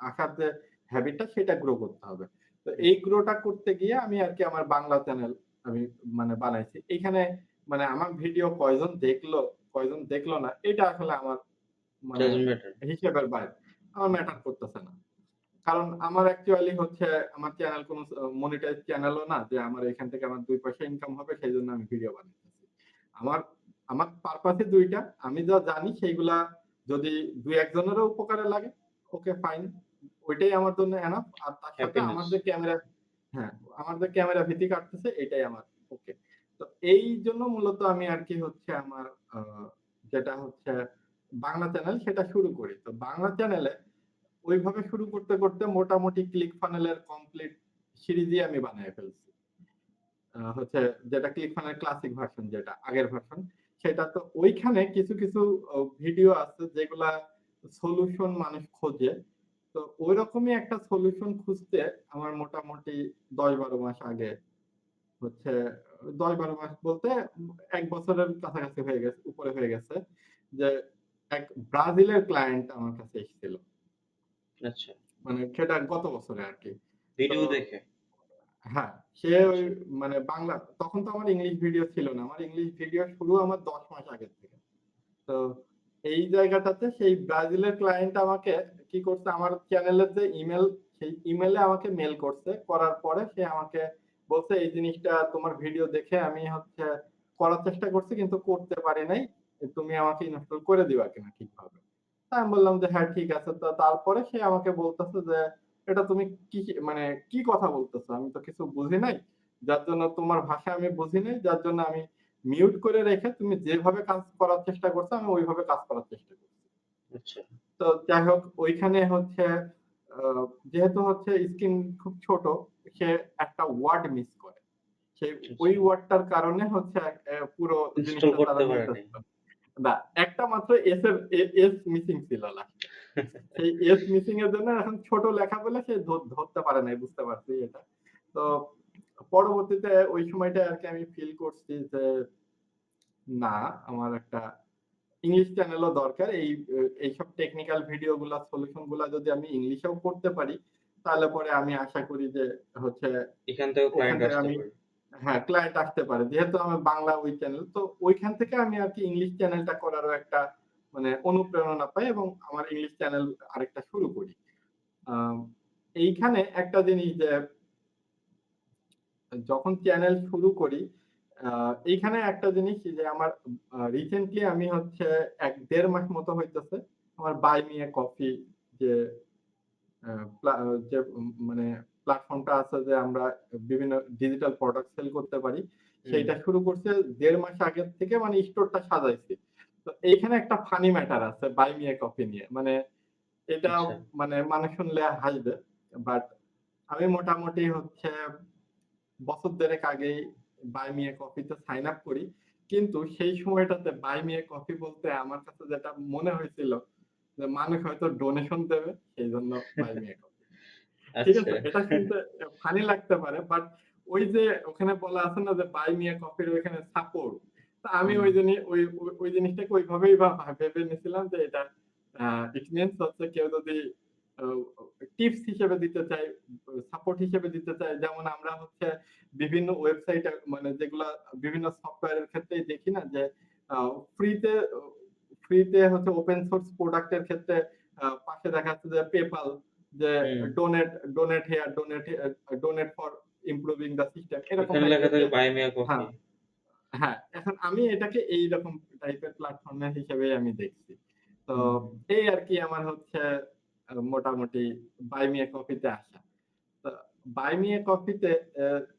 আসার যে হ্যাবিটটা সেটা গ্রো করতে হবে। তো এই গ্রোটা করতে গিয়ে আমি আরকি আমার বাংলা চ্যানেল আমি মানে বানাইছি। এইখানে মানে আমার ভিডিও কয়জন দেখলো না এটা আসলে আমার মানে ডাজন্ট ম্যাটার। হিসেবের বাইরে। আমার ম্যাটার করতেছে না। কারণ আমার অ্যাকচুয়ালি হচ্ছে আমার চ্যানেল কোন মনিটাইজ চ্যানেলও না যে আমার এখান থেকে আমার ২ পয়সা ইনকাম হবে সেজন্য আমি ভিডিও বানাইতেছি। আমার আমার পারপাসই ২ টা। আমি যা জানি সেইগুলা যদি ২-১ জনেরও উপকারে লাগে, ওকে ফাইন। ওইটাই আমার জন্য এনাফ। আর তার সাথে হ্যাপিনেস। আমার যে ক্যামেরা হ্যাঁ, আমার যে ক্যামেরা ভীতি কাটতেছে এটাই আমার ওকে। তো এইজন্য মূলত আমি আরকি হচ্ছে আমার আ যেটা হচ্ছে বাংলা চ্যানেল সেটা শুরু করি। তো বাংলা চ্যানেলে ওইভাবে শুরু করতে মোটামুটি ClickFunnels এর কমপ্লিট সিরিজই আমি বানায় ফেলছি। হচ্ছে যেটা ClickFunnels ক্লাসিক ভার্সন যেটা আগের ভার্সন, সেটা তো ওইখানে কিছু ভিডিও আছে যেগুলা সলিউশন মানুষ খোঁজে। তো ঐরকমই একটা সলিউশন খুঁজতে আমার মোটামুটি ১০-১২ মাস আগে হচ্ছে ১০-১২ মাস বলতে ১ বছরের কাছাকাছি হয়ে গেছে, উপরে হয়ে গেছে। যে এক ব্রাজিলের ক্লায়েন্ট আমার কাছে এসেছিল। আচ্ছা। মানে সেটা গত বছরে আরকি। তো ভিডিও দেখে। হ্যাঁ, সে ওই আচ্ছা। মানে বাংলা তখন তো আমার ইংলিশ ভিডিও ছিল না। আমার ইংলিশ ভিডিও শুরু আমার ১০ মাস আগের থেকে। তো এই জায়গাটাতে সেই ব্রাজিলের ক্লায়েন্ট আমাকে কি করছে আমার চ্যানেলের যে ইমেইল সেই ইমেইলে আমাকে মেইল করছে। করার পরে সে আমাকে বলছে, "এই জিনিসটা তোমার ভিডিও দেখে আমি হচ্ছে করার চেষ্টা করছি কিন্তু করতে পারি নাই। তুমি আমাকে ইনস্টল করে দিবা কিনা ঠিকভাবে?" আমি বললাম যে, "হ্যাঁ, ঠিক আছে।" তো তারপরে সে আমাকে বলতেছে যে, "এটা তুমি মানে কি কথা বলতেছো? আমি তো কিছু বুঝি নাই। যার জন্য তোমার ভাষা আমি বুঝি নাই। যার জন্য আমি মিউট করে রেখে তুমি যেভাবে কাজ করার চেষ্টা করছো আমি ওইভাবে কাজ করার চেষ্টা করছি।" আচ্ছা। তো যাই হোক ওইখানে হচ্ছে আ যেহেতু হচ্ছে স্ক্রিন খুব ছোট, সে একটা ওয়ার্ড মিস করে। সেই ওই আচ্ছা। ওয়ার্ডটার কারণে হচ্ছে পুরো ইনস্টল জিনিসটা তারা করতে পারেনি। নিতেছিল। না, একটা মাত্র এস মিসিং ছিল লাস্টে। সেই এস মিসিং এর জন্য এখন ছোট লেখা বলে সে ধরতে পারে নাই, বুঝতে পারছি এটা। তো পরবর্তীতে ওই সময়টায় আরকি আমি ফিল করছি যে না, আমার একটা ইংলিশ চ্যানেলও দরকার। এইসব টেকনিক্যাল ভিডিও গুলা, সলিউশন গুলা যদি আমি ইংলিশেও করতে পারি, তাহলে পরে আমি আশা করি যে হচ্ছে এখান থেকেও ওখান ক্লায়েন্ট থেকে আসতে আমি পারে। হ্যাঁ, ক্লায়েন্ট আসতে পারে। যেহেতু আমার বাংলা ওই চ্যানেল, তো ওইখান থেকে আমি আরকি ইংলিশ চ্যানেলটা করারও একটা মানে অনুপ্রেরণা পাই এবং আমার ইংলিশ চ্যানেল আরেকটা শুরু করি। আম এইখানে একটা জিনিস যে যখন চ্যানেল শুরু করি, আ এইখানে একটা জিনিস যে আমার রিসেন্টলি আমি হচ্ছে ১-১.৫ মাস মতো হইতেছে। আমার বাই মি এ কফি যে আ প্লা যে মানে প্ল্যাটফর্মটা আছে যে আমরা বিভিন্ন ডিজিটাল প্রোডাক্ট সেল করতে পারি। হুম। সেইটা শুরু করছে ১.৫ মাস আগের থেকে মানে স্টোরটা সাজাইছি। তো এইখানে একটা ফানি ম্যাটার আছে বাই মি এ কফি নিয়ে। মানে এটা আচ্ছা। মানে মানুষ শুনলে হাসবে। বাট আমি মোটামুটি হচ্ছে বছর ১.৫ আগেই বাই মি এ কফিতে সাইন আপ করি। কিন্তু সেই সময়টাতে বাই মি এ কফি বলতে আমার কাছে যেটা মনে হয়েছিল যে মানুষ হয়তো ডোনেশন দেবে সেইজন্য বাই মি এ কফি। ঠিক আচ্ছা। আছে? এটা শুনতে ফানি লাগতে পারে। বাট ওই যে ওখানে বলা আছে না যে বাই মি এ কফির ওইখানে সাপোর্ট। তো আমি হুম, ওই জিনি ওই ওই ওই জিনিসটাকে ওইভাবেই ভেবে নিয়েছিলাম যে এটা ইট মিনস হচ্ছে কেউ যদি আ টিপস হিসেবে দিতে চায়, সাপোর্ট হিসেবে দিতে চায়। যেমন আমরা হচ্ছে বিভিন্ন ওয়েবসাইটে মানে যেগুলা বিভিন্ন সফটওয়্যারের ক্ষেত্রেই দেখি না যে আ ফ্রিতে ফ্রিতে হচ্ছে ওপেন সোর্স প্রোডাক্ট এর ক্ষেত্রে পাশে দেখা যাচ্ছে যে PayPal যে হুম। Donate donate here donate for improving the system এরকম এখানে লেখা টাইপের থাকে যে বাই মি আ হ্যাঁ, কফি। হ্যাঁ, এখন আমি এটাকে এইরকম টাইপের প্ল্যাটফর্ম হিসেবেই আমি দেখছি। তো হুম, এই আরকি আমার হচ্ছে মোটামুটি বাই মি এ কফিতে আসা। তো বাই মি এ কফিতে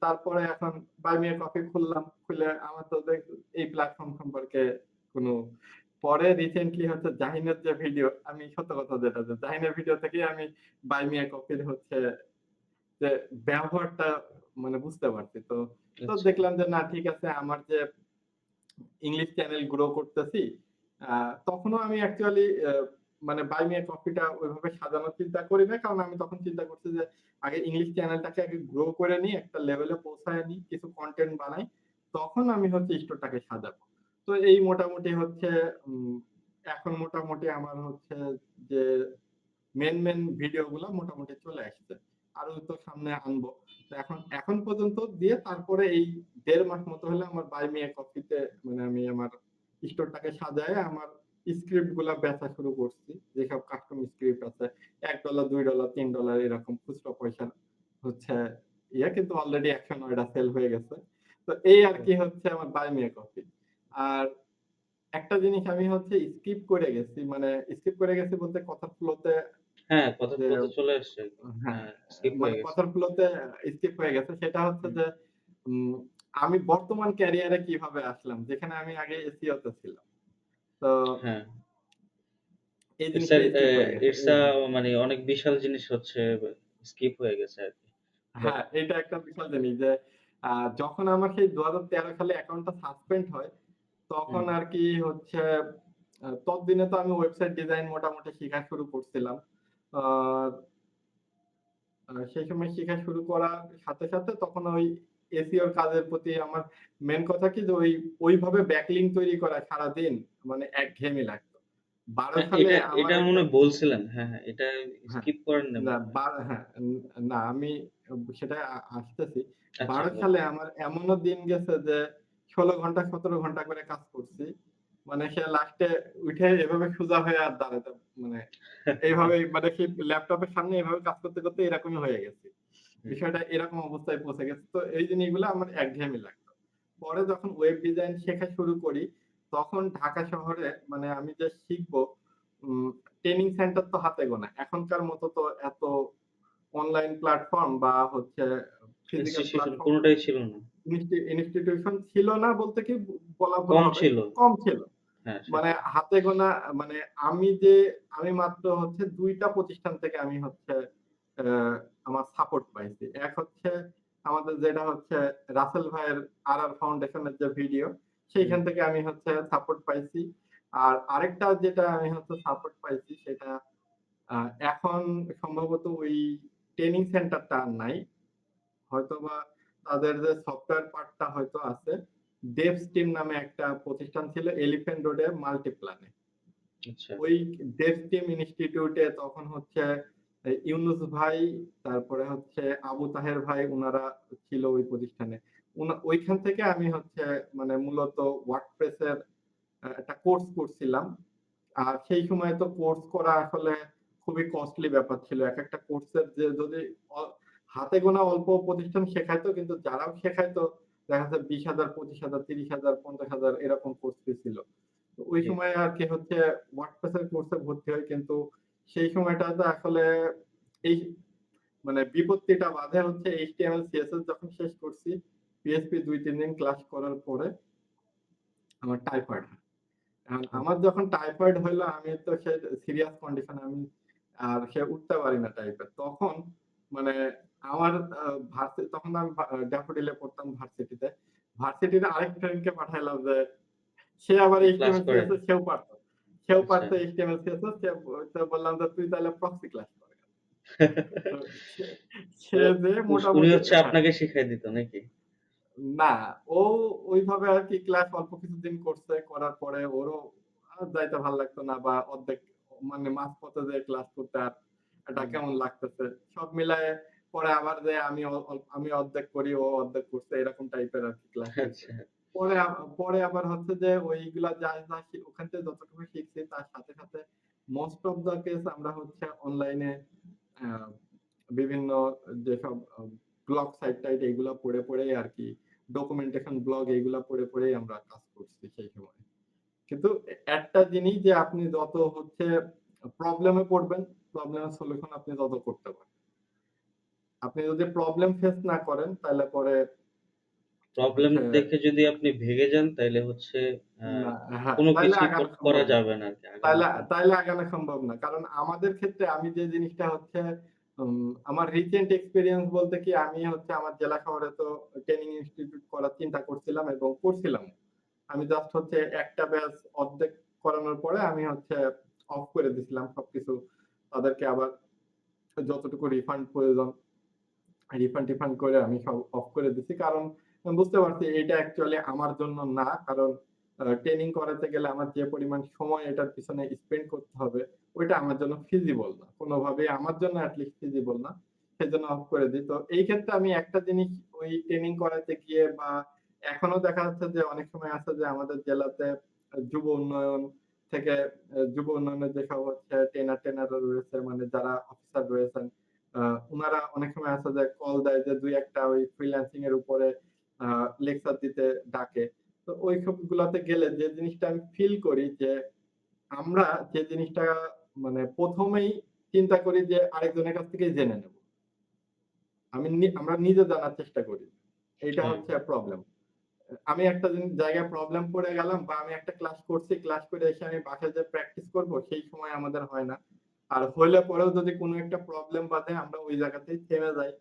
তারপরে এখন বাই মি এ কফি খুললাম। খুলে আমার তো এই প্ল্যাটফর্ম সম্পর্কে কোনো পরে রিসেন্টলি হচ্ছে জাহিনের যে ভিডিও আমি সত্য কথা যেটা যে জাহিনের ভিডিও থেকেই আমি বাই মি এ কফির হচ্ছে যে ব্যবহারটা মানে বুঝতে পারছি। তো আচ্ছা। দেখলাম যে না ঠিক আছে আমার যে ইংলিশ চ্যানেল গ্রো করতেছি। আ তখনও আমি অ্যাকচুয়ালি মানে বাই মি এ কফিটা ওইভাবে সাজানোর চিন্তা করি না। কারণ আমি তখন চিন্তা করছি যে আগে ইংলিশ চ্যানেলটাকে আগে গ্রো করে নিই, একটা লেভেলে পৌঁছায় নিই, কিছু কনটেন্ট বানাই। তখন আমি হচ্ছে স্টোরটাকে সাজাবো। তো এই মোটামুটি হচ্ছে উম এখন মোটামুটি আমার হচ্ছে যে মেইন ভিডিও গুলা মোটামুটি চলে আসছে। আরো তো সামনে আনবো। তো এখন পর্যন্ত দিয়ে তারপরে এই ১.৫ মাস মতো হলে আমার বাই মি এ কফিতে মানে আমি আমার স্টোরটাকে সাজায়ে আমার স্ক্রিপ্ট গুলা বেচা শুরু করছি। যেসব কাস্টম স্ক্রিপ্ট আছে $১, $২, $৩ এরকম খুচরা পয়সা হচ্ছে কিন্তু অলরেডি ১০০-৯ সেল হয়ে গেছে। তো এই আরকি হচ্ছে আমার বাই মি এ কফি। আর একটা জিনিস আমি হচ্ছে স্কিপ করে গেছি। মানে স্কিপ করে গেছি বলতে কথার ফ্লোতে হ্যাঁ, কথার যে ফ্লোতে চলে আসছে। হ্যাঁ, হ্যাঁ, স্কিপ হয়ে মানে গেছে। কথার ফ্লোতে স্কিপ হয়ে গেছে। সেটা হচ্ছে হুম, যে উম আমি বর্তমান ক্যারিয়ারে কিভাবে আসলাম? যেখানে আমি আগে এসইও তে ছিলাম। তো হ্যাঁ। এই ইটস জিনিসটা আ এ স্কিপ হয়ে গেছে। ইটস আ মানে অনেক বিশাল জিনিস হচ্ছে স্কিপ হয়ে গেছে আরকি। বাট হ্যাঁ, এটা একটা বিশাল জিনিস যে আ যখন আমার সেই ২০১৩ সালে অ্যাকাউন্টটা সাসপেন্ড হয়, তখন হুম, আরকি হচ্ছে ততদিনে তো আমি ওয়েবসাইট ডিজাইন মোটামুটি শিখা শুরু করছিলাম। আ সেই সময় শিখা শুরু করার সাথে তখন ওই এসইও এর কাজের প্রতি আমার মেইন কথা কি যে ওইভাবে ব্যাকলিংক তৈরি করা সারাদিন মানে একঘেয়েমি লাগতো। ১২ হ্যাঁ, সালে এটা আমার এটা মনে একটা হয় বলছিলেন। হ্যাঁ, হ্যাঁ, এটা হ্যাঁ, স্কিপ করেন নাই না মনে হয়। হ্যাঁ, না আমি সেটা আসতেছি। আচ্ছা ১২ বলেন। সালে আমার এমনও দিন গেছে যে ১৬ ঘন্টা ১৭ ঘন্টা করে কাজ করছি। মানে সে লাস্টে উঠে এভাবে সোজা হয়ে আর দাঁড়াতে মানে এইভাবেই মানে সেই ল্যাপটপের সামনে এভাবে কাজ করতে এরকমই হয়ে গেছি। হুম, বিষয়টা এরকম অবস্থায় পৌঁছে গেছে। তো এই জিনিসগুলো আমার একঘেয়েমি লাগতো। পরে যখন ওয়েব ডিজাইন শেখা শুরু করি, তখন ঢাকা শহরে মানে আমি যে শিখবো উম ট্রেনিং সেন্টার তো হাতে গোনা। এখনকার মতো তো এত অনলাইন প্ল্যাটফর্ম বা হচ্ছে ফিজিক্যাল ইনস্টিটিউশন প্ল্যাটফর্ম কোনটাই ছিল না। ইনস্টিটিউশন ছিল না বলতে কি বলা ভুল কম হবে। ছিল। কম ছিল। হ্যাঁ, মানে সেটাই। হাতে গোনা মানে আমি মাত্র হচ্ছে ২ টা প্রতিষ্ঠান থেকে আমি হচ্ছে আ আমার সাপোর্ট পাইছি। এক হচ্ছে আমাদের যেটা হচ্ছে রাসেল ভাইয়ের আরআর ফাউন্ডেশন এর যে ভিডিও, হুম, সেইখান থেকে আমি হচ্ছে সাপোর্ট পাইছি। আর আরেকটা যেটা আমি হচ্ছে সাপোর্ট পাইছি সেটা আ এখন সম্ভবত ওই ট্রেনিং সেন্টারটা আর নাই। হয়তোবা তাদের যে সফটওয়্যার পার্টটা হয়তো আছে। ডেভস টিম নামে একটা প্রতিষ্ঠান ছিল এলিফ্যান্ট রোডে মাল্টিপ্লানে। আচ্ছা। ওই ডেভস টিম ইনস্টিটিউটে তখন হচ্ছে ইউনুস ভাই, তারপরে হচ্ছে আবু তাহের ভাই উনারা ছিল ওই প্রতিষ্ঠানে। ওইখান থেকে আমি হচ্ছে মানে মূলত ওয়ার্ডপ্রেস এর একটা কোর্স করছিলাম। আর সেই সময় তো কোর্স করা আসলে খুবই কস্টলি ব্যাপার ছিল। একেকটা কোর্সের যে যদি অ হাতে গোনা অল্প প্রতিষ্ঠান শেখাইতো কিন্তু যারাও শেখাইতো দেখা যাচ্ছে ২০,০০০, ২৫,০০০, ৩০,০০০, ৫০,০০০ এরকম কোর্স ফি ছিল। তো ওই জি। সময় আরকি হচ্ছে ওয়ার্ডপ্রেস এর কোর্সে ভর্তি হই কিন্তু সেই সময়টাতে আসলে এই মানে বিপত্তিটা বাধে হচ্ছে HTML, CSS যখন শেষ করছি, PHP ২-৩ দিন ক্লাস করার পরে আমার টাইফয়েড হয়। এখন ও আমার যখন টাইফয়েড হইলো আমি তো সে সিরিয়াস কন্ডিশন আমি আর সে উঠতে পারি না টাইপের। তখন মানে আমার তখন আমি ড্যাফোডিলে পড়তাম ভার্সিটিতে। ভার্সিটির আরেক ফ্রেন্ডকে পাঠাইলাম যে সে আবার ক্লাস HTML করেন। CSS সেও পারত। সেও আচ্ছা। পারত HTML CSS তো বললাম যে তুই তাহলে প্রক্সি ক্লাস কর। তো সে তো সে যে উনি মোটামুটি হচ্ছে হ্যাঁ। আপনাকে শিখাই দিত নাকি? না, ও ওইভাবে আরকি ক্লাস অল্প কিছুদিন করছে। করার পরে ওরও আর যাইতে ভাল লাগতো না বা অর্ধেক মানে মাঝপথে যেয়ে ক্লাস করতে আর এটা হুম। কেমন লাগতেছে। সব মিলায়ে পরে আবার যে আমি অর্ধেক করি, ও অর্ধেক করছে এরকম টাইপের আরকি ক্লাস হইছে। আচ্ছা। পরে আবার হচ্ছে যে ওইগুলা যা ওখান থেকে যতটুকু শিখছি তার সাথে, সাথে মোস্ট অফ দ্যা কেস আমরা হচ্ছে অনলাইনে আ বিভিন্ন যেসব ব্লগ সাইট-টাইট এগুলা পড়েই আরকি ডকুমেন্টেশন ব্লগ এগুলা পড়েই আমরা কাজ করছি সেই সময়। কিন্তু একটা জিনিস যে আপনি যত হচ্ছে প্রবলেম এ পড়বেন, প্রবলেমের সলিউশন আপনি তত করতে পারবেন। আপনি যদি প্রবলেম ফেস না করেন তাহলে পরে প্রবলেম হচ্ছে দেখে যদি আপনি ভেগে যান তাইলে হচ্ছে আ না হ্যাঁ, কোন তাইলে কিছুই আগানো করা সম্ভব না। যাবে না আরকি। আগানো সম্ভব তাইলে আগানো সম্ভব না। কারণ আমাদের ক্ষেত্রে আমি যে জিনিসটা হচ্ছে আমার রিসেন্ট এক্সপেরিয়েন্স বলতে কি আমি হচ্ছে আমার জেলা শহরে তো ট্রেনিং ইনস্টিটিউট করার চিন্তা করছিলাম এবং করছিলাম। আমি জাস্ট হচ্ছে একটা ব্যাচ অর্ধেক করানোর পরে আমি হচ্ছে অফ করে দিছিলাম সবকিছু। তাদেরকে আবার যতটুকু রিফান্ড প্রয়োজন রিফান্ড-টিফান্ড করে আমি সব অফ করে দিছি। কারণ আমি বুঝতে পারছি এটা অ্যাকচুয়ালি আমার জন্য না। কারণ ট্রেনিং করাতে গেলে আমার যে পরিমাণ সময় এটার পিছনে স্পেন্ড করতে হবে, ওইটা আমার জন্য ফিজিবল না। কোনভাবেই আমার জন্য এট লিস্ট ফিজিবল না। সেজন্য অফ করে দিই। তো এই ক্ষেত্রে আমি একটা জিনিস ওই ট্রেনিং করাতে গিয়ে বা এখনো দেখা যাচ্ছে যে অনেক সময় আছে যে আমাদের জেলাতে যুব উন্নয়ন থেকে যুব উন্নয়নের যেসব হচ্ছে ট্রেনাররা রয়েছে মানে যারা অফিসার রয়েছেন আ উনারা অনেক সময় আছে যে কল দেয় যে ২-১ টা ওই ফ্রিল্যান্সিং এর উপরে আ লেকচার দিতে ডাকে। তো ওইসব গুলাতে গেলে যে জিনিসটা আমি ফিল করি যে আমরা যে জিনিসটা মানে ১ম এই চিন্তা করি যে আরেকজনের কাছ থেকেই জেনে নেব। আমরা নিজে জানার চেষ্টা করি। এইটা হ্যাঁ, হচ্ছে প্রবলেম। আমি একটা জায়গায় প্রবলেম পড়ে গেলাম বা আমি একটা ক্লাস করছি, ক্লাস করে এসে আমি বাসায় যেয়ে প্র্যাকটিস করব, সেই সময় আমাদের হয় না। আর হইলে পরেও যদি কোনো একটা প্রবলেম বাধে আমরা ওই জায়গাতেই থেমে যাই।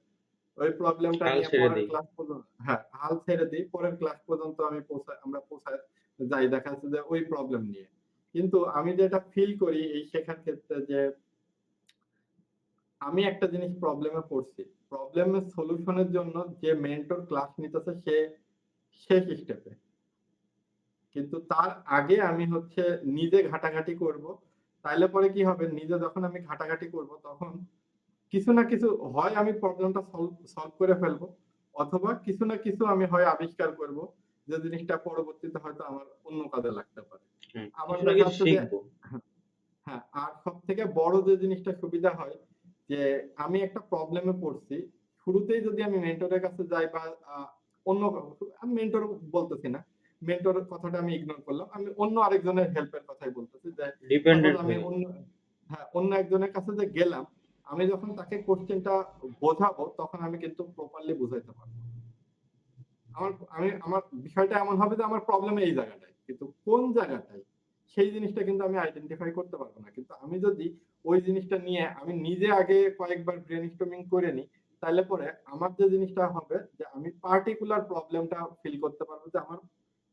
ওই প্রবলেমটা হাল নিয়ে ছেড়ে পরের দেই। ক্লাস পর্যন্ত হ্যাঁ, হাল ছেড়ে দেই। পরের ক্লাস পর্যন্ত আমরা পৌঁছায় যাই। দেখা যাচ্ছে যে ওই প্রবলেম নিয়ে। কিন্তু আমি যেটা ফিল করি এই শেখার ক্ষেত্রে যে আমি একটা জিনিস প্রবলেমে পড়ছি। প্রবলেমের সলিউশন এর জন্য যে মেন্টর ক্লাস নিতেছে সে শেষ স্টেপে। কিন্তু তার আগে আমি হচ্ছে নিজে ঘাটাঘাটি করব। তাইলে পরে কি হবে? নিজে যখন আমি ঘাটাঘাটি করব তখন কিছু না কিছু হয় আমি প্রবলেমটা সলভ করে ফেলবো অথবা কিছু না কিছু আমি হয় আবিষ্কার করব যে জিনিসটা পরবর্তীতে হয়তো আমার অন্য কাজে লাগতে পারে। হুম, আবার কিছু না দেখা কিছু যাচ্ছে যে শিখবো। হ্যাঁ, আর সবথেকে বড় যে জিনিসটা সুবিধা হয় যে আমি একটা প্রবলেমে পড়ছি। শুরুতেই যদি আমি মেন্টরের কাছে যাই বা আ অন্য আমি মেন্টর বলতেছি না। মেন্টরের কথাটা আমি ইগনোর করলাম। আমি অন্য আরেকজনের হেল্পের কথাই বলতেছি যে সাপোজ ডিপেন্ডেন্ট আমি হই। অন্য একজনের কাছে যে গেলাম, আমি যখন তাকে কোয়েশ্চেনটা বোঝাবো তখন আমি কিন্তু প্রপারলি বুঝাইতে পারব। আমার বিষয়টা এমন হবে যে আমার প্রবলেম এই জায়গাটায়। কিন্তু কোন জায়গাটায় সেই জিনিসটা কিন্তু আমি আইডেন্টিফাই করতে পারব না। কিন্তু আমি যদি ওই জিনিসটা নিয়ে আমি নিজে আগে কয়েকবার ব্রেইনস্টর্মিং করে নিই, তাইলে পরে আমার যে জিনিসটা হবে যে আমি পার্টিকুলার প্রবলেমটা ফিল করতে পারব যে আমার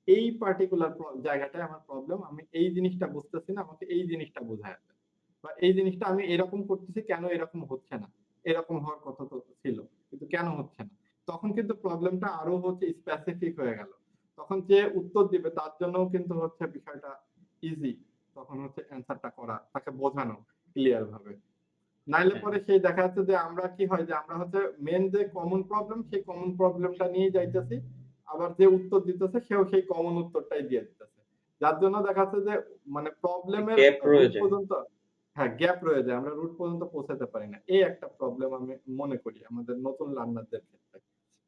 এই পার্টিকুলার জায়গাটায় আমার প্রবলেম। আমি এই জিনিসটা বুঝতেছি না। আমাকে এই জিনিসটা বোঝায় দেন। বা এই জিনিসটা আমি এরকম করতেছি কেন এরকম হচ্ছে না? এরকম হওয়ার কথা তো ছিল। কিন্তু কেন হচ্ছে না? তখন কিন্তু প্রবলেমটা আরো হচ্ছে স্পেসিফিক হয়ে গেল। তখন যে উত্তর দিবে তার জন্যও কিন্তু হচ্ছে বিষয়টা ইজি। তখন হচ্ছে অ্যান্সারটা করা, তাকে বোঝানো ক্লিয়ার ভাবে। নাইলে হ্যাঁ, পরে সেই দেখা যাচ্ছে যে আমরা কি হয় যে আমরা হচ্ছে মেইন যে কমন প্রবলেম সেই কমন প্রবলেমটা নিয়েই যাইতেছি। আবার যে উত্তর দিতেছে সেও সেই কমন উত্তরটাই দিয়ে দিতেছে। যার জন্য দেখা যাচ্ছে যে মানে প্রবলেমের গ্যাপ রয়ে রুট যায়। পর্যন্ত হ্যাঁ, গ্যাপ রয়ে যায়। আমরা রুট পর্যন্ত পৌঁছাতে পারি না। এই একটা প্রবলেম আমি মনে করি আমাদের নতুন লার্নারদের ক্ষেত্রে।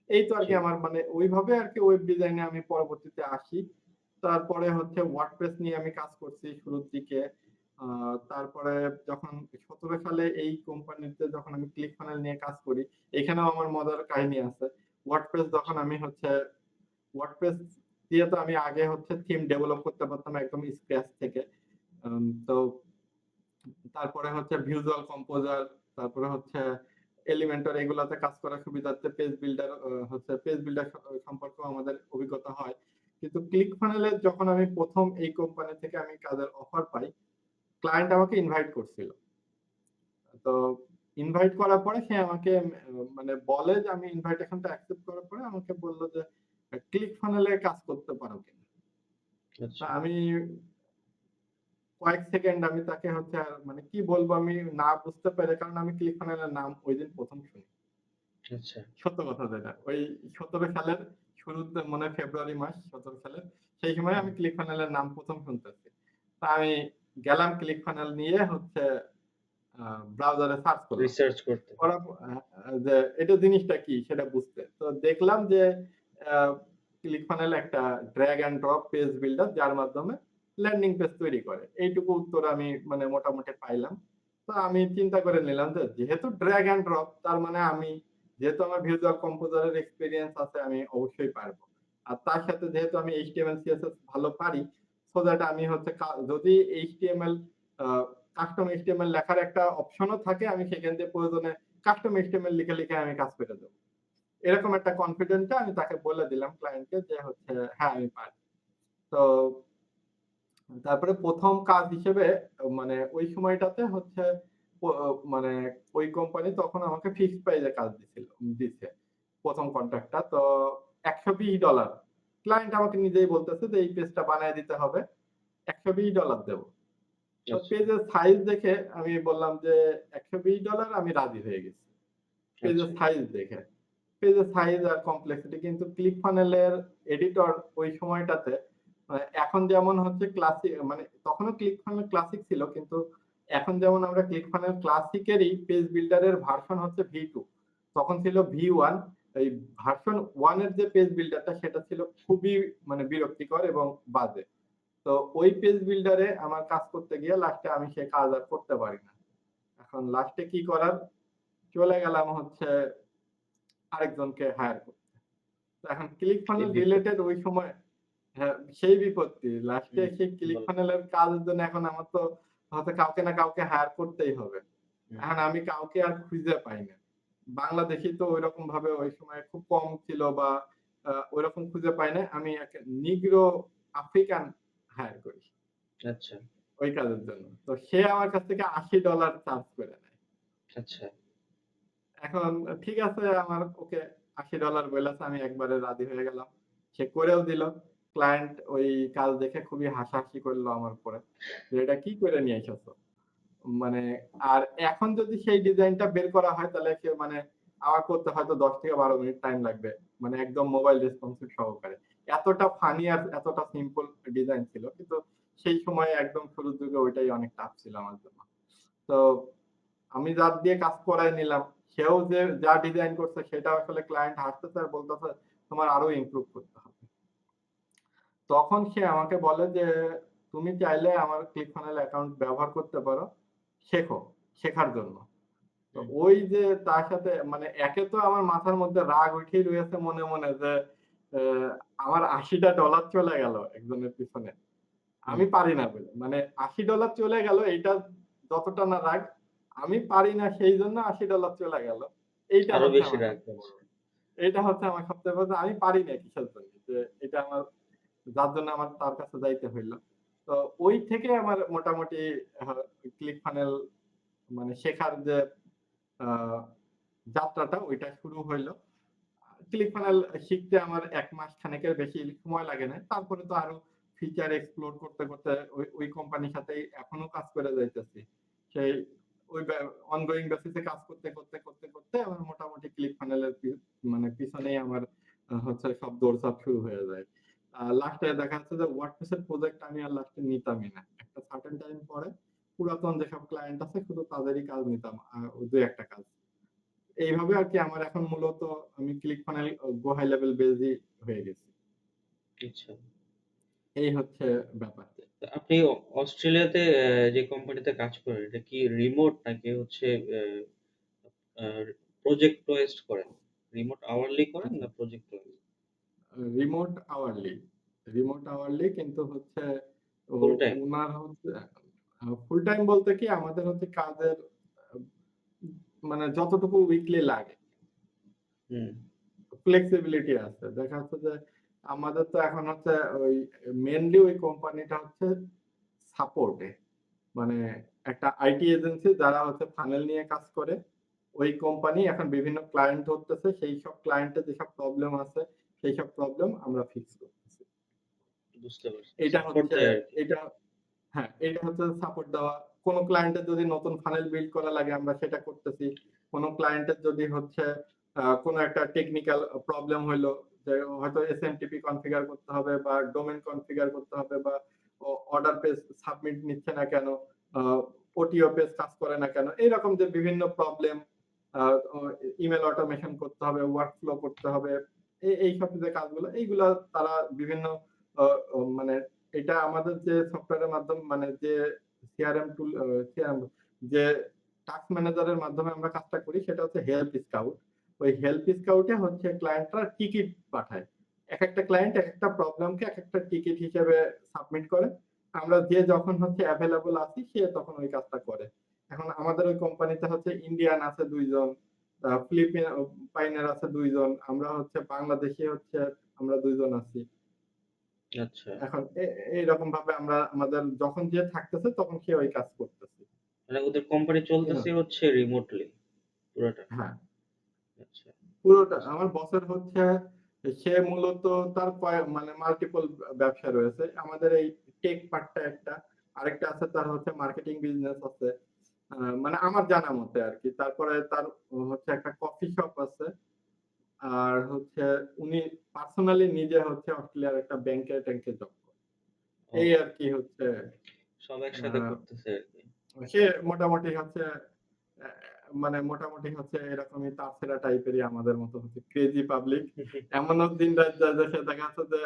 এই তো জি। আরকি আমার মানে ওইভাবে আরকি ওয়েব ডিজাইনে আমি পরবর্তীতে আসি। তারপরে হচ্ছে WordPress নিয়ে আমি কাজ করছি শুরুর দিকে। আ তারপরে যখন ১৭ সালে এই কোম্পানিতে যখন আমি ClickFunnels নিয়ে কাজ করি, এখানেও আমার মজার কাহিনী আছে। WordPress যখন আমি হচ্ছে WordPress দিয়ে তো আমি আগে হচ্ছে থিম ডেভেলপ করতে পারতাম একদম স্ক্র্যাচ থেকে। তো তারপরে হচ্ছে ভিজুয়াল কম্পোজার, তারপরে হচ্ছে এলিমেন্টর এগুলাতে কাজ করার সুবিধার্থে পেজ বিল্ডার সম্পর্কেও আমাদের অভিজ্ঞতা হয়। কিন্তু ক্লিক ফানেলে যখন আমি ১ম এই কোম্পানি থেকে আমি কাজের অফার পাই, ক্লায়েন্ট আমাকে ইনভাইট করছিল। তো ইনভাইট করার পরে সে আমাকে মানে বলে যে আমি ইনভাইটেশনটা অ্যাকসেপ্ট করার পরে আমাকে বলল যে, "ক্লিক ফানেলে কাজ করতে পারো কিনা?" তা আচ্ছা, আমি কয়েক সেকেন্ড আমি তাকে হচ্ছে মানে কি বলবো আমি না বুঝতে পেরে, কারণ আমি ক্লিক ফানেলের নাম ঐদিন ১ম শুনি। আচ্ছা, সত্য কথা যেটা। ওই ১৭ সালের শুরুতে মনে হয় ফেব্রুয়ারি মাস ১৭ সালের। সেই সময় হুম, আমি ক্লিক ফানেলের নাম ১ম শুনতেছি। তা আমি গেলাম ক্লিক ফানেল নিয়ে হচ্ছে আ ব্রাউজারে সার্চ করলাম। রিসার্চ করতে। করার প যে এটা জিনিসটা কি সেটা বুঝতে। তো দেখলাম যে আ ClickFunnels একটা drag and drop page builder যার মাধ্যমে ল্যান্ডিং পেজ তৈরি করে। এইটুকু উত্তর আমি মানে মোটামুটি পাইলাম। তো আমি চিন্তা করে নিলাম যে যেহেতু drag and drop তার মানে আমি যেহেতু আমার Visual Composer এর এক্সপেরিয়েন্স আছে আমি অবশ্যই পারব। আর তার সাথে যেহেতু আমি HTML, CSS ভালো পারি, সো দ্যাট আমি হচ্ছে যদি HTML আ কাস্টম HTML লেখার একটা অপশনও থাকে আমি সেখান দিয়ে প্রয়োজনে কাস্টম HTML লিখে আমি কাজ করে দেব। এরকম একটা কনফিডেন্টে আমি তাকে বলে দিলাম ক্লায়েন্টকে যে হচ্ছে হ্যাঁ, আমি পারি। তো তারপরে ১ম কাজ হিসেবে মানে ওই সময়টাতে হচ্ছে প মানে ওই কোম্পানি তখন আমাকে ফিক্সড প্রাইস এ কাজ দিছে। ১ম কন্ট্রাক্টটা। তো $১২০ ক্লায়েন্ট আমাকে নিজেই বলতেছে যে এই পেজটা বানায় দিতে হবে। $১২০ দেব। তো আচ্ছা, পেজের সাইজ দেখে আমি বললাম যে $১২০ আমি রাজি হয়ে গেছি। পেজের আচ্ছা, সাইজ দেখে। পেজের সাইজ আর কমপ্লেক্সিটি কিন্তু ClickFunnels এর এডিটর ওই সময়টাতে এখন যেমন হচ্ছে মানে তখনও ClickFunnels ক্লাসিক ছিল, কিন্তু এখন যেমন আমরা ClickFunnels ক্লাসিক এরই পেজ বিল্ডার এর ভার্সন হচ্ছে V2, তখন ছিল V1। এই ভার্সন 1 এর যে পেজ বিল্ডারটা সেটা ছিল খুবই মানে বিরক্তিকর এবং বাজে। তো ওই পেজ বিল্ডারে আমার কাজ করতে গিয়ে লাস্টে আমি সে কাজ আর করতে পারি না। এখন লাস্টে কি করার, চলে গেলাম হচ্ছে আরেকজনকে হায়ার করতে। তো এখন কি ClickFunnels রিলেটেড বিপত্তি! ওই সময় হ্যাঁ, সেই বিপত্তি। লাস্টে হুম, সেই বলেন। ClickFunnels এর কাজের জন্য এখন আমার তো হয়তো কাউকে না কাউকে হায়ার করতেই হবে। হুম, এখন আমি কাউকে আর খুঁজে পাই না। বাংলাদেশী তো ঐরকম ভাবে ওই সময় খুব কম ছিল বা ঐরকম খুঁজে পাই না। আমি এক নিগ্রো আফ্রিকান হায়ার করি আচ্ছা, ওই কাজের জন্য। তো সে আমার কাছ থেকে $৮০ চার্জ করে নেয়। আচ্ছা, এখন ঠিক আছে, আমার ওকে $৮০ বইলাছে, আমি একবারে রাজি হয়ে গেলাম। সে করেও দিল। ক্লায়েন্ট ওই কাজ দেখে খুবই হাসাহাসি করলো আমার উপরে। যে, "এটা কি করে নিয়ে এসেছো?" মানে আর এখন যদি সেই ডিজাইনটা বের করা হয় তাহলে মানে আমার করতে হয়তো ১০ থেকে ১২ মিনিট টাইম লাগবে। মানে একদম মোবাইল রেসপন্সিভ সহকারে। এতটা ফানি আর এতটা সিম্পল ডিজাইন ছিল। কিন্তু সেই সময়ে একদম শুরুর যুগে ওইটাই অনেক টাফ ছিল আমার জন্য। তো আমি যার দিয়ে কাজ করায় নিলাম, সেও যে যা ডিজাইন করছে সেটা আসলে ক্লায়েন্ট হাসতেছে আর বলতেছে, "তোমার আরো ইমপ্রুভ করতে হবে।" তখন সে আমাকে বলে যে, "তুমি চাইলে আমার ClickFunnels অ্যাকাউন্ট ব্যবহার করতে পারো। শেখো, শেখার জন্য।" তো হুম, ওই যে তার সাথে মানে একে তো আমার মাথার মধ্যে রাগ উঠেই রয়েছে মনে যে অ্যা আমার $৮০ চলে গেল একজনের পিছনে। হুম। আমি পারি না বলে। মানে $৮০ চলে গেল এইটা যতটা না রাগ, আমি পারি না সেইজন্য $৮০ চলে গেল। এইটা আরো হচ্ছে বেশি আমার রাগ সবচেয়ে বড়। হচ্ছে। এইটা হচ্ছে আমার সবচেয়ে বড় যে আমি পারি না কিসের জন্য। যে এটা আমার যার জন্য আমার তার কাছে যাইতে হইল। তো ওই থেকে আমার মোটামুটি আ ClickFunnels মানে শেখার যে আ যাত্রাটা ওইটা শুরু হইল। ClickFunnels শিখতে আমার ১ মাস খানেকের বেশি সময় লাগে নাই। তারপরে তো আরো ফিচার এক্সপ্লোর করতে ওই কোম্পানির সাথেই এখনো কাজ করে যাইতেছি। সেই ওই অনগোইং বেসিস এ কাজ করতে আমার মোটামুটি ClickFunnels এর মানে পিছনেই আমার হচ্ছে সব দৌড়ঝাঁপ শুরু হয়ে যায়। লাস্টে দেখা যাচ্ছে যে WordPress এর প্রজেক্ট আমি আর লাস্টে নিতামই না। একটা সার্টেন টাইম পরে পুরাতন যেসব ক্লায়েন্ট আছে শুধু তাদেরই কাজ নিতাম। ২-১ টা কাজ। এইভাবে আরকি আমার এখন মূলত আমি ClickFunnels Go High Level বেসই হয়ে গেছি। আচ্ছা। এই হচ্ছে ব্যাপার। তো আপনি অস্ট্রেলিয়াতে যে কোম্পানিতে কাজ করেন, এটা কি রিমোট নাকি হচ্ছে অ্যা আ প্রজেক্ট ওয়াইজ করেন? রিমোট আওয়ারলি করেন আচ্ছা, না project wise? Remote hourly. Remote hourly কিন্তু হচ্ছে ফুল টাইম? উনার হচ্ছে ফুল টাইম বলতে কি আমাদের হচ্ছে কাজের আ মানে যতটুকু উইকলি লাগে হুম, ফ্লেক্সিবিলিটি আছে। দেখা যাচ্ছে যে আমাদের তো এখন হচ্ছে ওই মেইনলি ওই কোম্পানিটা হচ্ছে সাপোর্টে। মানে একটা আইটি এজেন্সি যারা হচ্ছে ফানেল নিয়ে কাজ করে। ওই কোম্পানি এখন বিভিন্ন ক্লায়েন্ট ধরতেছে। সেই সব ক্লায়েন্টের যেসব প্রবলেম আছে, সেই সব প্রবলেম আমরা ফিক্স করতেছি। বুঝতে পারছি। এটা সাপোর্ট হচ্ছে দেয় আরকি। এটা হ্যাঁ, এটা হচ্ছে সাপোর্ট দেওয়া। কোন ক্লায়েন্টের যদি নতুন ফানেল বিল্ড করা লাগে আমরা সেটা করতেছি। কোন ক্লায়েন্টের যদি হচ্ছে কোন একটা টেকনিক্যাল প্রবলেম হইলো যে হয়তো এসএমটিপি কনফিগার করতে হবে বা ডোমেইন কনফিগার করতে হবে বা অর্ডার পেজ সাবমিট নিচ্ছে না কেন, আ ওটিও পেজ কাজ করে না কেন। এইরকম যে বিভিন্ন প্রবলেম আ ও ইমেইল অটোমেশন করতে হবে, ওয়ার্কফ্লো করতে হবে। এইসব যে কাজগুলো এইগুলা তারা বিভিন্ন আ মানে এটা আমাদের যে সফটওয়্যারের মাধ্যমে মানে যে সিআরএম টুল সিআরএম যে টাস্ক ম্যানেজারের মাধ্যমে আমরা কাজটা করি সেটা হচ্ছে হেল্প স্কাউট। ওই হেল্প স্কাউটে হচ্ছে ক্লায়েন্টরা টিকিট পাঠায়। একেকটা ক্লায়েন্ট একেকটা প্রবলেমকে একেকটা টিকিট হিসেবে সাবমিট করে। আমরা যে যখন হচ্ছে এভেইলেবল আছি সে তখন ওই কাজটা করে। এখন আমাদের ওই কোম্পানিতে হচ্ছে ইন্ডিয়ান আছে ২ জন, পাইনের আছে ২ জন। আমরা হচ্ছে বাংলাদেশী হচ্ছে আমরা ২ জন আছি। আচ্ছা। এখন এইরকম ভাবে আমরা আমাদের যখন যে থাকতেছে তখন সে ওই কাজ করতেছে। মানে ওদের কোম্পানি You know? চলতেছে হচ্ছে রিমোটলি পুরাটা। হ্যাঁ, আচ্ছা। পুরোটা আমার বসের হচ্ছে সে মূলত তার মানে মাল্টিপল ব্যবসা রয়েছে। আমাদের এই টেক পার্টটা একটা, আরেকটা আছে তার হচ্ছে মার্কেটিং বিজনেস আছে। মানে আমার জানা মতে আরকি। তারপরে তার হচ্ছে একটা কফি শপ আছে। আর হচ্ছে উনি পার্সোনালি নিজে হচ্ছে অস্ট্রেলিয়ার একটা ব্যাংকে-ট্যাংকে জব করে। ও, এই আরকি হচ্ছে সব আ একসাথে করতেছে আরকি। সে মোটামুটি হচ্ছে অ্যা মানে মোটামুটি হচ্ছে এরকমই তারছেড়া টাইপেরই আমাদের মতো হচ্ছে ক্রেজি পাবলিক। এমনও দিন-রাত যায় যে সে দেখা যাচ্ছে যে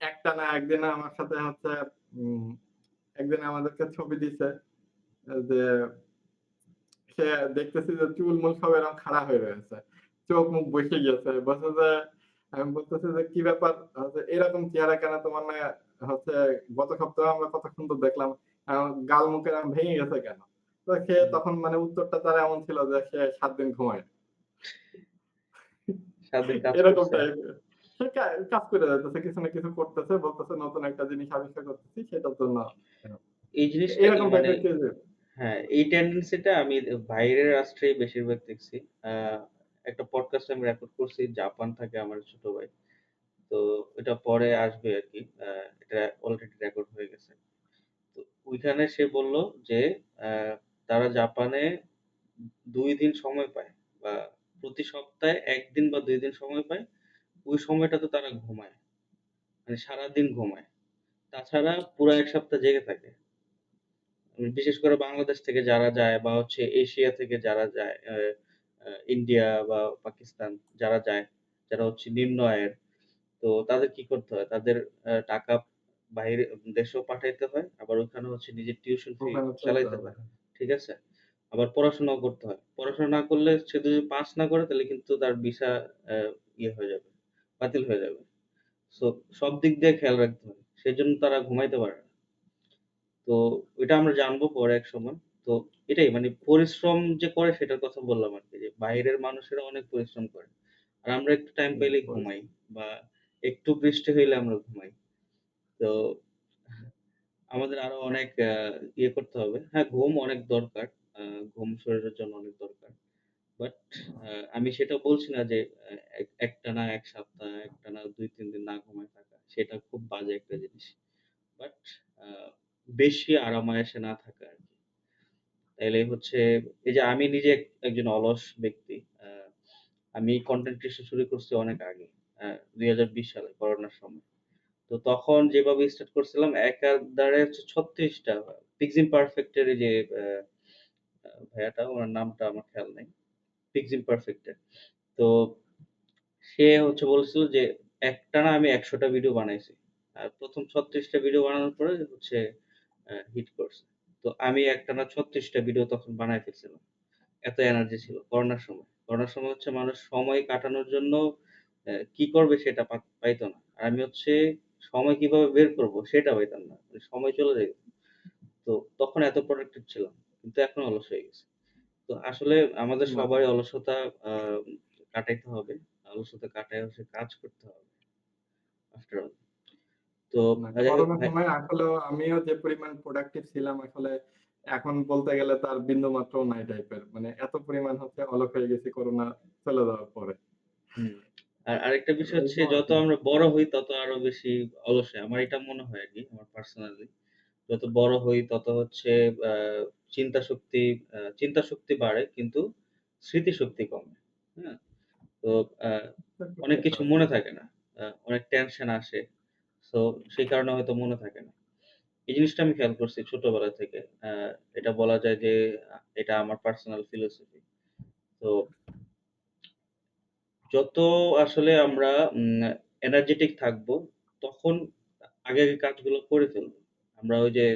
একটানা একদিনে আমার সাথে হচ্ছে উম একদিন আমাদেরকে ছবি দিছে যে সে দেখতেছি যে চুল-মুল সব এরকম খাড়া হয়ে রয়েছে। চোখ-মুখ বসে গেছে। বলছে যে আমি বলতেছি যে, "কি ব্যাপার? এরকম চেহারা কেন তোমার না হচ্ছে গত সপ্তাহে আমরা কত সুন্দর দেখলাম। আ গাল মুখ এরকম ভেঙে গেছে কেন?" তো সে হুম, তখন মানে উত্তরটা তার এমন ছিল যে সে ৭ দিন ঘুমায়। সারাদিন কাজ এরকম করছে। টাইপের। সে কাজ করে যাইতেছে। কিছু না কিছু করতেছে। বলতেছে নতুন একটা জিনিস আবিষ্কার করতেছি সেটার জন্য এই জিনিসটা কি এরকম মানে টাইপের কেস হ্যাঁ, এই টেনডেন্সিটা আমি বাইরের রাষ্ট্রেই বেশিরভাগ দেখছি। আ একটা পডকাস্ট আমি রেকর্ড করছি, জাপান থাকে আমার ছোট ভাই। তো এটা পরে আসবে আরকি। এটা অলরেডি রেকর্ড হয়ে গেছে। তো ওইখানে সে বলল যে আ তারা জাপানে ২ দিন সময় পায় বা প্রতি সপ্তাহে ১ দিন বা ২ দিন সময় পায়। ওই সময়টাতে তারা ঘুমায়। মানে সারাদিন ঘুমায়। তাছাড়া পুরা ১ সপ্তাহ জেগে থাকে। বিশেষ করে বাংলাদেশ থেকে যারা যায় বা হচ্ছে এশিয়া থেকে যারা যায়, ইন্ডিয়া বা পাকিস্তান যারা যায়, যারা হচ্ছে নিম্ন আয়ের, তো তাদের কি করতে হয়? তাদের টাকা বাইরে দেশেও পাঠাইতে হয়। আবার ওখানে হচ্ছে নিজের টিউশন ফি ওখানে চলতে চালাইতে হবে। হয়। ঠিক আছে? আবার পড়াশোনাও করতে হয়। পড়াশোনা না করলে সে যদি পাস না করে তাহলে কিন্তু তার ভিসা অ্যা ইয়ে হয়ে যাবে, বাতিল হয়ে যাবে। সো সব দিক দিয়ে খেয়াল রাখতে হয়। সেজন্য তারা ঘুমাইতে পারে না। তো এটা আমরা জানবো পরে একসময়। তো এটাই মানে পরিশ্রম যে করে সেটার কথা বললাম আরকি যে বাইরের মানুষেরা অনেক পরিশ্রম করে। আর আমরা একটু টাইম পাইলেই ঘুমাই বা একটু বৃষ্টি হইলে আমরা ঘুমাই। তো আমাদের আরো অনেক ইয়ে করতে হবে। হ্যাঁ, ঘুম অনেক দরকার। আ ঘুম শরীরের জন্য অনেক দরকার। বাট আ আমি সেটা বলছি না যে একটানা ১ সপ্তাহ, একটানা ২-৩ দিন না ঘুমায় থাকা। সেটা খুব বাজে একটা জিনিস। বাট আ বেশি আরাম-আয়েশে না থাকা আরকি। তাইলে হচ্ছে এই যে আমি নিজে একজন অলস ব্যক্তি। আ আমি কনটেন্ট ক্রিয়েশন শুরু করছি অনেক আগে। ২০২০ সালে করোনার সময়। তো তখন যেভাবে স্টার্ট করছিলাম একাধারে হচ্ছে ৩৬ টা পিক্সিম পারফেক্ট এর এই যে ভাইয়াটা উনার নামটা আমার খেয়াল নাই। পিক্সিম পারফেক্ট এর। তো সে হচ্ছে বলছিল যে একটানা আমি ১০০ টা ভিডিও বানাইছি। আর ১ম ৩৬ টা ভিডিও বানানোর পরে হচ্ছে হিট করছে। তো আমি একটানা ৩৬ টা ভিডিও তখন বানায় ফেলছিলাম। এত এনার্জি ছিল করোনার সময়। করোনার সময় হচ্ছে মানুষ সময় কাটানোর জন্য কি করবে সেটা পাইত না। আর আমি হচ্ছে সময় কিভাবে বের করব সেটা পাইতাম না। মানে সময় চলে যাইত। তো তখন এত প্রোডাক্টিভ ছিলাম। কিন্তু এখন অলস হয়ে গেছি। তো আসলে আমাদের না, সবারই অলসতা কাটাইতে হবে। অলসতা কাটায় হচ্ছে কাজ করতে হবে আফটার অল। তো না, যাই হোক করোনার ভাই, সময় আসলেও আমিও যে পরিমাণ প্রোডাক্টিভ ছিলাম আসলে এখন বলতে গেলে তার বিন্দুমাত্রও নাই টাইপের। মানে এত পরিমাণ হচ্ছে অলস হয়ে গেছি করোনা চলে যাওয়ার পরে। হুম। আর আরেকটা বিষয় হচ্ছে এরকম যত আরকি। আমরা বড় হই তত আরো বেশি অলস হই। আমার এটা মনে হয় আরকি, আমার পার্সোনালি। যত বড় হই তত হচ্ছে আ চিন্তা শক্তি বাড়ে কিন্তু স্মৃতিশক্তি কমে। হ্যাঁ? তো আ অনেক সেটা কিছু আছে। মনে থাকে না। অনেক টেনশন আসে। সো সেই কারণে হয়তো মনে থাকে না। এই জিনিসটা আমি খেয়াল করছি ছোটবেলা থেকে। আ এটা বলা যায় যে এটা আমার পার্সোনাল ফিলোসফি। তো যত আসলে আমরা এনার্জেটিক থাকবো, তখন আগে কাজগুলো করে ফেলবো। আমরা ওই যে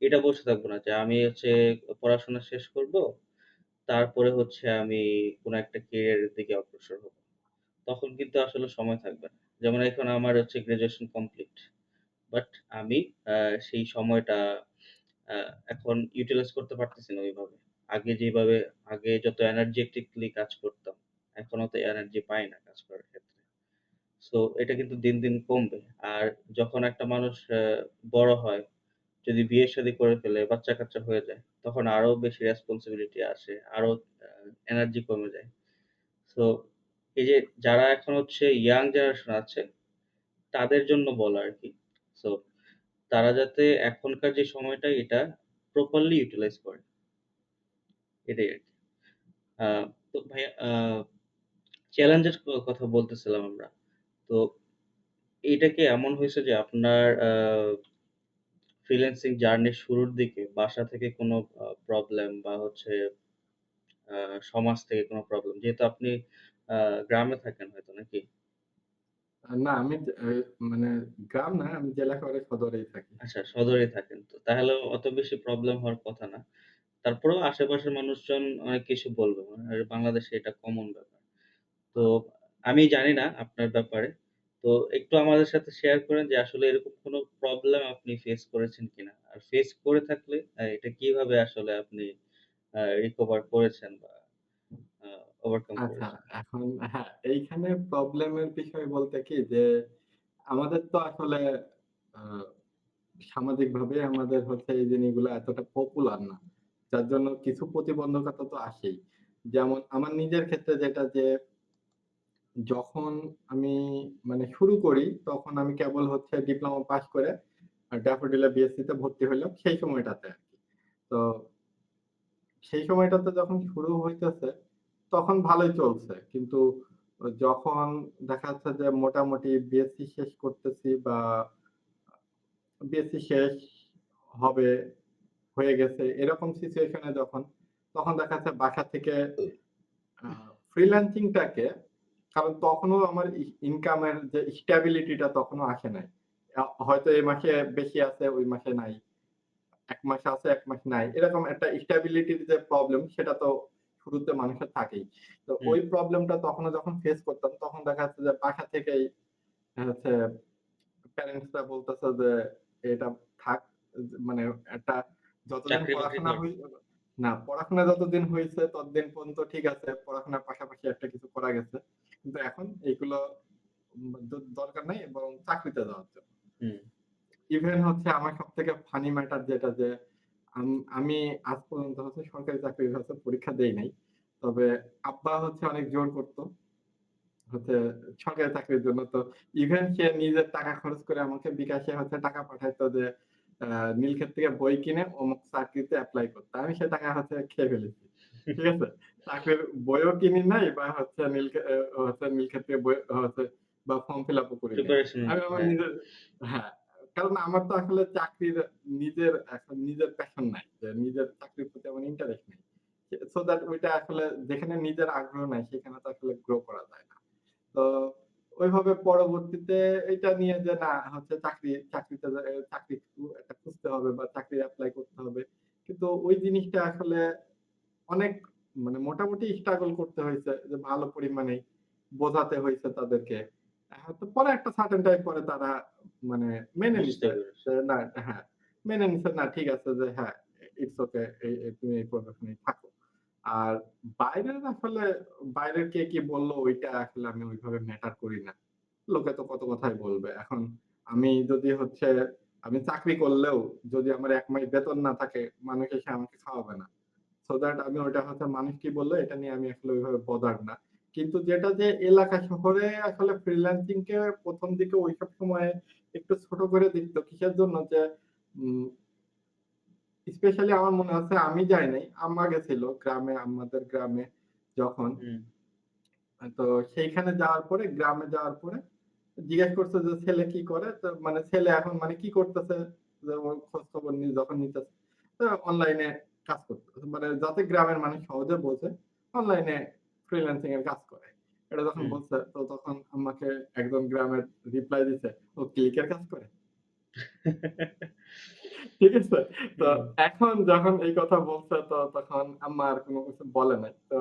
এটা বসে থাকবো না যে আমি হচ্ছে পড়াশোনা শেষ করব। তারপরে হচ্ছে আমি কোন একটা ক্যারিয়ারের দিকে অগ্রসর হব। তখন কিন্তু আসলে সময় থাকবে না। যেমন এখন আমার হচ্ছে গ্র্যাজুয়েশন কমপ্লিট। বাট আমি আ সেই সময়টা আ এখন ইউটিলাইজ করতে পারতেছি না ওইভাবে। আগে যেভাবে আগে যত এনার্জেটিকলি কাজ করতাম, এখন অত এনার্জি পাই না কাজ করার ক্ষেত্রে। সো এটা কিন্তু দিন, দিন কমবে। আর যখন একটা মানুষ বড় হয়, যদি বিয়ে-শাদী করে ফেলে, বাচ্চা-কাচ্চা হয়ে যায়, তখন আরো বেশি রেসপনসিবিলিটি আসে। আরো আ এনার্জি কমে যায়। সো এই যে যারা এখন হচ্ছে ইয়াং জেনারেশন আছে, তাদের জন্য বলা আরকি। সো তারা যাতে এখনকার যে সময়টা এটা প্রপারলি ইউটিলাইজ করে। এটাই আরকি। আ তো ভাইয়া চ্যালেঞ্জের কথা বলতেছিলাম আমরা। তো এইটা কি এমন হইছে যে আপনার ফ্রিল্যান্সিং জার্নির শুরুর দিকে বাসা থেকে কোনো প্রবলেম বা হচ্ছে আ সমাজ থেকে কোনো প্রবলেম? যেহেতু আপনি আ গ্রামে থাকেন হয়তো নাকি? না আমি মানে গ্রাম না, আমি জেলা শহরের সদরেই থাকি। আচ্ছা, শহরে থাকেন তো। তাহলে অত বেশি প্রবলেম হওয়ার কথা না। তারপরেও আশেপাশের মানুষজন অনেক কিছু বলবে। আর বাংলাদেশে এটা কমন ব্যাপার। তো আমি জানি না আপনার ব্যাপারে। তো একটু আমাদের সাথে শেয়ার করেন যে আসলে এরকম কোনো প্রবলেম আপনি ফেস করেছেন কিনা? আর ফেস করে থাকলে এটা কিভাবে আসলে আপনি রিকভার করেছেন বা আ ওভারকাম আচ্ছা, করেছেন? এখন হ্যাঁ, এইখানে প্রবলেমের বিষয় বলতে কি যে আমাদের তো আসলে আ সামাজিকভাবে আমাদের হচ্ছে এই জিনিসগুলো এতটা পপুলার না। যার জন্য কিছু প্রতিবন্ধকতা তো আসেই। যেমন আমার নিজের ক্ষেত্রে যেটা যে যখন আমি মানে শুরু করি তখন আমি কেবল হচ্ছে ডিপ্লোমা পাস করে ড্যাফোডিলে বিএসসি তে ভর্তি হইলাম সেই সময়টাতে আরকি। তো সেই সময়টাতে যখন শুরু হইতেছে তখন ভালোই চলছে। কিন্তু যখন দেখা যাচ্ছে যে মোটামুটি বিএসসি শেষ করতেছি বা বিএসসি শেষ হবে, হয়ে গেছে এরকম সিচুয়েশন এ তখন দেখা যাচ্ছে বাসা থেকে আ ফ্রিল্যান্সিং টাকে কারণ তখনও আমার ইনকামের যে স্টেবিলিটি টা তখনও আসে নাই। হয়তো এই মাসে বেশি আছে, ওই মাসে নাই। ১ মাস আছে, ১ মাস নাই। এরকম একটা স্টেবিলিটির যে প্রবলেম সেটা তো শুরুতে মানুষের থাকেই। তো হুম, ওই প্রবলেমটা তখনও যখন ফেস করতাম তখন দেখা যাচ্ছে যে বাসা থেকেই হচ্ছে প্যারেন্টসরা বলতেছে যে এটা থাক মানে একটা যতদিন চাকরি-বাকরি পড়াশোনা কর। না পড়াশোনা যতদিন হইছে ততদিন পর্যন্ত ঠিক আছে। পড়াশোনার পাশাপাশি একটা কিছু করা গেছে। কিন্তু এখন এইগুলো দরকার নাই বরং চাকরিতে যাওয়ার জন্য। হুম, ইভেন হচ্ছে আমার সবথেকে ফানি ম্যাটার যেটা যে আমি আজ পর্যন্ত হচ্ছে সরকারি চাকরির হচ্ছে পরীক্ষা দেই নাই। তবে আব্বা হচ্ছে অনেক জোর করত হচ্ছে সরকারি চাকরির জন্য। তো ইভেন সে নিজের টাকা খরচ করে আমাকে বিকাশে হচ্ছে টাকা পাঠাইতো যে আ নীলক্ষেত থেকে বই কিনে অমুক চাকরিতে এপ্লাই করতে। আমি সে টাকা হচ্ছে খেয়ে ফেলেছি। ঠিক আছে? চাকরির বইও কিনি নাই বা হচ্ছে নীলক্ষেত থেকে বই হচ্ছে বা ফর্ম ফিল আপ ও করি নাই। প্রিপারেশন আমি আমার হ্যাঁ, নিজের হ্যাঁ, কারণ আমার তো আসলে চাকরির নিজের প্যাশন নাই। যে নিজের চাকরির প্রতি আমার ইন্টারেস্ট নেই। সো দ্যাট ওইটা আসলে যেখানে নিজের আগ্রহ নাই সেখানে তো আসলে গ্রো করা যায় না। তো ওইভাবে পরবর্তীতে এটা নিয়ে যে না হচ্ছে চাকরিতে চাকরি একটা খুঁজতে হবে বা চাকরি এপ্লাই করতে হবে। কিন্তু ওই জিনিসটা আসলে অনেক মানে মোটামুটি স্ট্রাগল করতে হয়েছে যে ভালো পরিমাণেই বোঝাতে হয়েছে তাদেরকে। তো পরে একটা সার্টেন টাইম পরে তারা মানে মেনে বুঝতে নিছে পেরেছি। যে না হ্যাঁ, মেনে নিছে না ঠিক আছে যে হ্যাঁ, ইটস ওকে তুমি এই প্রফেশনেই থাকো। আর বাইরের আসলে বাইরের কে কি বললো ওইটা আসলে আমি ওইভাবে ম্যাটার করি না। লোকে তো কত কথাই বলবে। এখন আমি যদি হচ্ছে আমি চাকরি করলেও যদি আমার ১ মাস বেতন না থাকে, মানুষ এসে আমাকে খাওয়াবে না। সো দ্যাট আমি ওইটা হচ্ছে মানুষ কি বললো এটা নিয়ে আমি আসলে ওইভাবে বদার্ড না। কিন্তু যেটা যে এলাকা শহরে আসলে ফ্রিল্যান্সিং কে ১ম দিকে ওইসব সময়ে একটু ছোট করে দেখতো কিসের জন্য যে উম স্পেশালি আমার মনে আছে আমি যাই নাই। আম্মা গেছিল গ্রামে আমাদের গ্রামে যখন হুম, তো সেইখানে যাওয়ার পরে গ্রামে যাওয়ার পরে জিজ্ঞেস করছে যে ছেলে কি করে? তো মানে ছেলে এখন মানে কি করতেছে? যে ওর খোঁজ খবর যখন নিতেছে। তো অনলাইনে কাজ করতেছে। মানে যাতে গ্রামের মানুষ সহজে বোঝে অনলাইনে ফ্রিল্যান্সিং এর কাজ করে। এটা যখন হুম। বলছে তো তখন আমাকে একজন গ্রামের রিপ্লাই দিছে, "ও ক্লিকের কাজ করে?" ঠিক আছে? তো হুম, এখন যখন এই কথা বলছে তো তখন আম্মা আর কোন কিছু বলে নাই। তো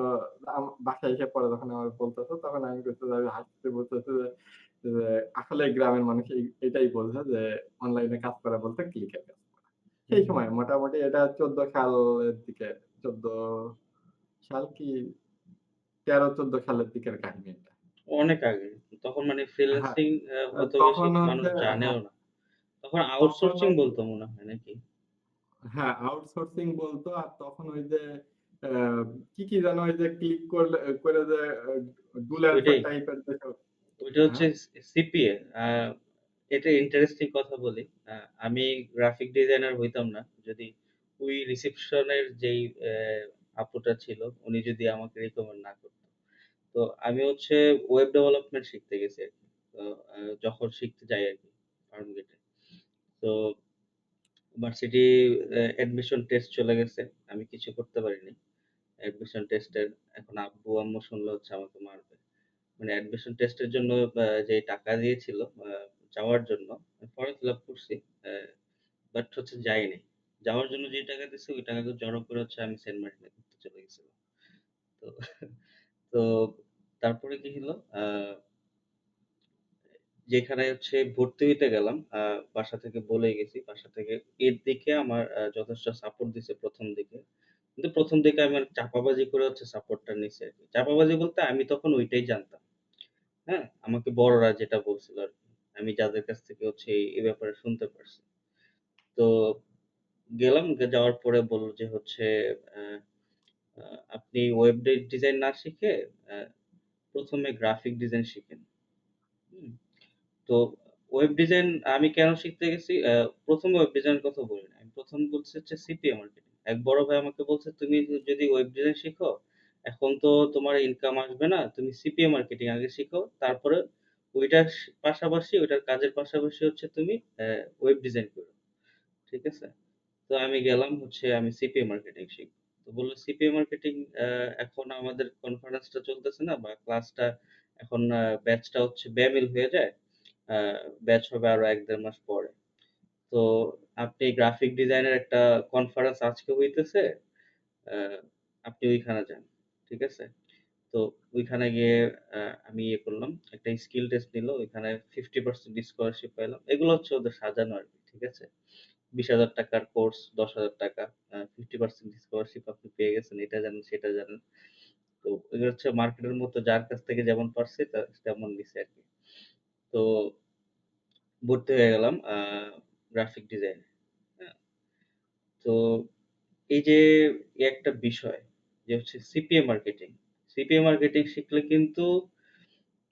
বাসায় এসে পরে যখন আমার বলতেছে তখন আমি কইছি যে আমি হাসতে বলতেছি যে আসলে গ্রামের মানুষ এটাই বোঝে যে অনলাইনে কাজ করা বলতে ক্লিকের কাজ করা। সেই হুম, হুম। সময় মোটামুটি এটা ১৪ সালের দিকে ১৪ সাল কি ১৩-১৪ সালের দিকের কাহিনী এটা। অনেক আগে। তখন মানে হ্যাঁ, ফ্রিল্যান্সিং অত বেশি তখন মানুষ হচ্ছে জানেও হ্যাঁ, না। তখন তখন আউটসোর্সিং বলতো মনে হয় নাকি? হ্যাঁ, আউটসোর্সিং বলতো আর তখন ওই যে অ্যা কি যেন ওই যে ক্লিক করলে করে যে ডুল অ্যান্সার ওইটাই। টাইপের যেসব ওইটা হচ্ছে হ্যাঁ? সিপিএ। এটা ইন্টারেস্টিং কথা বলি। আ আমি গ্রাফিক ডিজাইনার হইতাম না যদি ওই রিসেপশনের যেই আপুটা ছিল উনি যদি আমাকে রিকমেন্ড না করত। তো আমি হচ্ছে ওয়েব ডেভেলপমেন্ট শিখতে গেছি আরকি। তো যখন শিখতে যাই আরকি ফার্মগেটে। তো ভার্সিটি অ্যাডমিশন টেস্ট চলে গেছে। আমি কিছু করতে পারিনি। অ্যাডমিশন টেস্টের এখন আব্বু-আম্মু শুনলে হচ্ছে আমাকে মারবে। মানে অ্যাডমিশন টেস্টের জন্য যে টাকা দিয়েছিল আ যাওয়ার জন্য ফর্ম ফিল আপ করছি। অ্যা বাট হচ্ছে যাইনি। যাওয়ার জন্য যে টাকা দিছে ওই টাকাগুলো জড়ো করে হচ্ছে আমি সেন্ট মার্টিনে ঘুরতে চলে গেছিলাম। তো তো তারপরে কি হলো? যেখানে হচ্ছে ভর্তি হইতে গেলাম, বাসা থেকে বলেই গেছি। বাসা থেকে এর দিকে আমার যথেষ্ট সাপোর্ট দিছে ১ম দিকে। কিন্তু ১ম দিকে আমি অনেক চাপাবাজি করে হচ্ছে সাপোর্টটা নিছি আরকি। চাপাবাজি বলতে আমি তখন ওইটাই জানতাম। হ্যাঁ? আমাকে বড়রা যেটা বলছিল আরকি। আমি যাদের কাছ থেকে হচ্ছে এই ব্যাপারে শুনতে পারছি। তো গেলাম, যাওয়ার পরে বলল যে হচ্ছে আ আ আপনি ওয়েব ডিজাইন না শিখে আ ১ম এ গ্রাফিক ডিজাইন শিখেন। হুম? তো ওয়েব ডিজাইন আমি কেন শিখতে গেছি? ১ম ওয়েব ডিজাইনের কথা বলি নাই। আমি ১ম বলছি হচ্ছে সিপিএ মার্কেটিং। এক বড় ভাই আমাকে বলছে, "তুমি যদি ওয়েব ডিজাইন শিখো, এখন তো তোমার ইনকাম আসবে না। তুমি সিপিএ মার্কেটিং আগে শিখো। তারপরে ওইটার পাশাপাশি ওইটার কাজের পাশাপাশি হচ্ছে তুমি ওয়েব ডিজাইন করো।" ঠিক আছে? তো আমি গেলাম হচ্ছে আমি সিপিএ মার্কেটিং শিখব। তো বলল সিপিএ মার্কেটিং এখন আমাদের কনফারেন্সটা চলতেছে না বা ক্লাসটা এখন ব্যাচটা হচ্ছে বেমিল হয়ে যায়। আ ব্যাচ হবে আরো ১-১.৫ মাস পরে। তো আপনি গ্রাফিক ডিজাইনের একটা কনফারেন্স আজকে হইতেছে। আ আপনি ওইখানে যান। ঠিক আছে? তো ওইখানে গিয়ে আ আমি ইয়ে করলাম। একটা স্কিল টেস্ট নিল। ওইখানে 50% স্কলারশিপ পাইলাম। এগুলো হচ্ছে ওদের সাজানো আরকি। ঠিক আছে? ৳২০,০০০ র কোর্স, ৳১০,০০০ 50% স্কলারশিপ আপনি পেয়ে গেছেন। এটা জানেন, সেটা জানেন। তো এগুলো হচ্ছে মার্কেটের মতো যার কাছ থেকে যেমন পারছে তেমন নিছে আরকি। তো ভর্তি হয়ে গেলাম গ্রাফিক ডিজাইনে। হ্যাঁ? তো এই যে একটা বিষয় যে হচ্ছে সিপিএ মার্কেটিং। সিপিএ মার্কেটিং শিখলে কিন্তু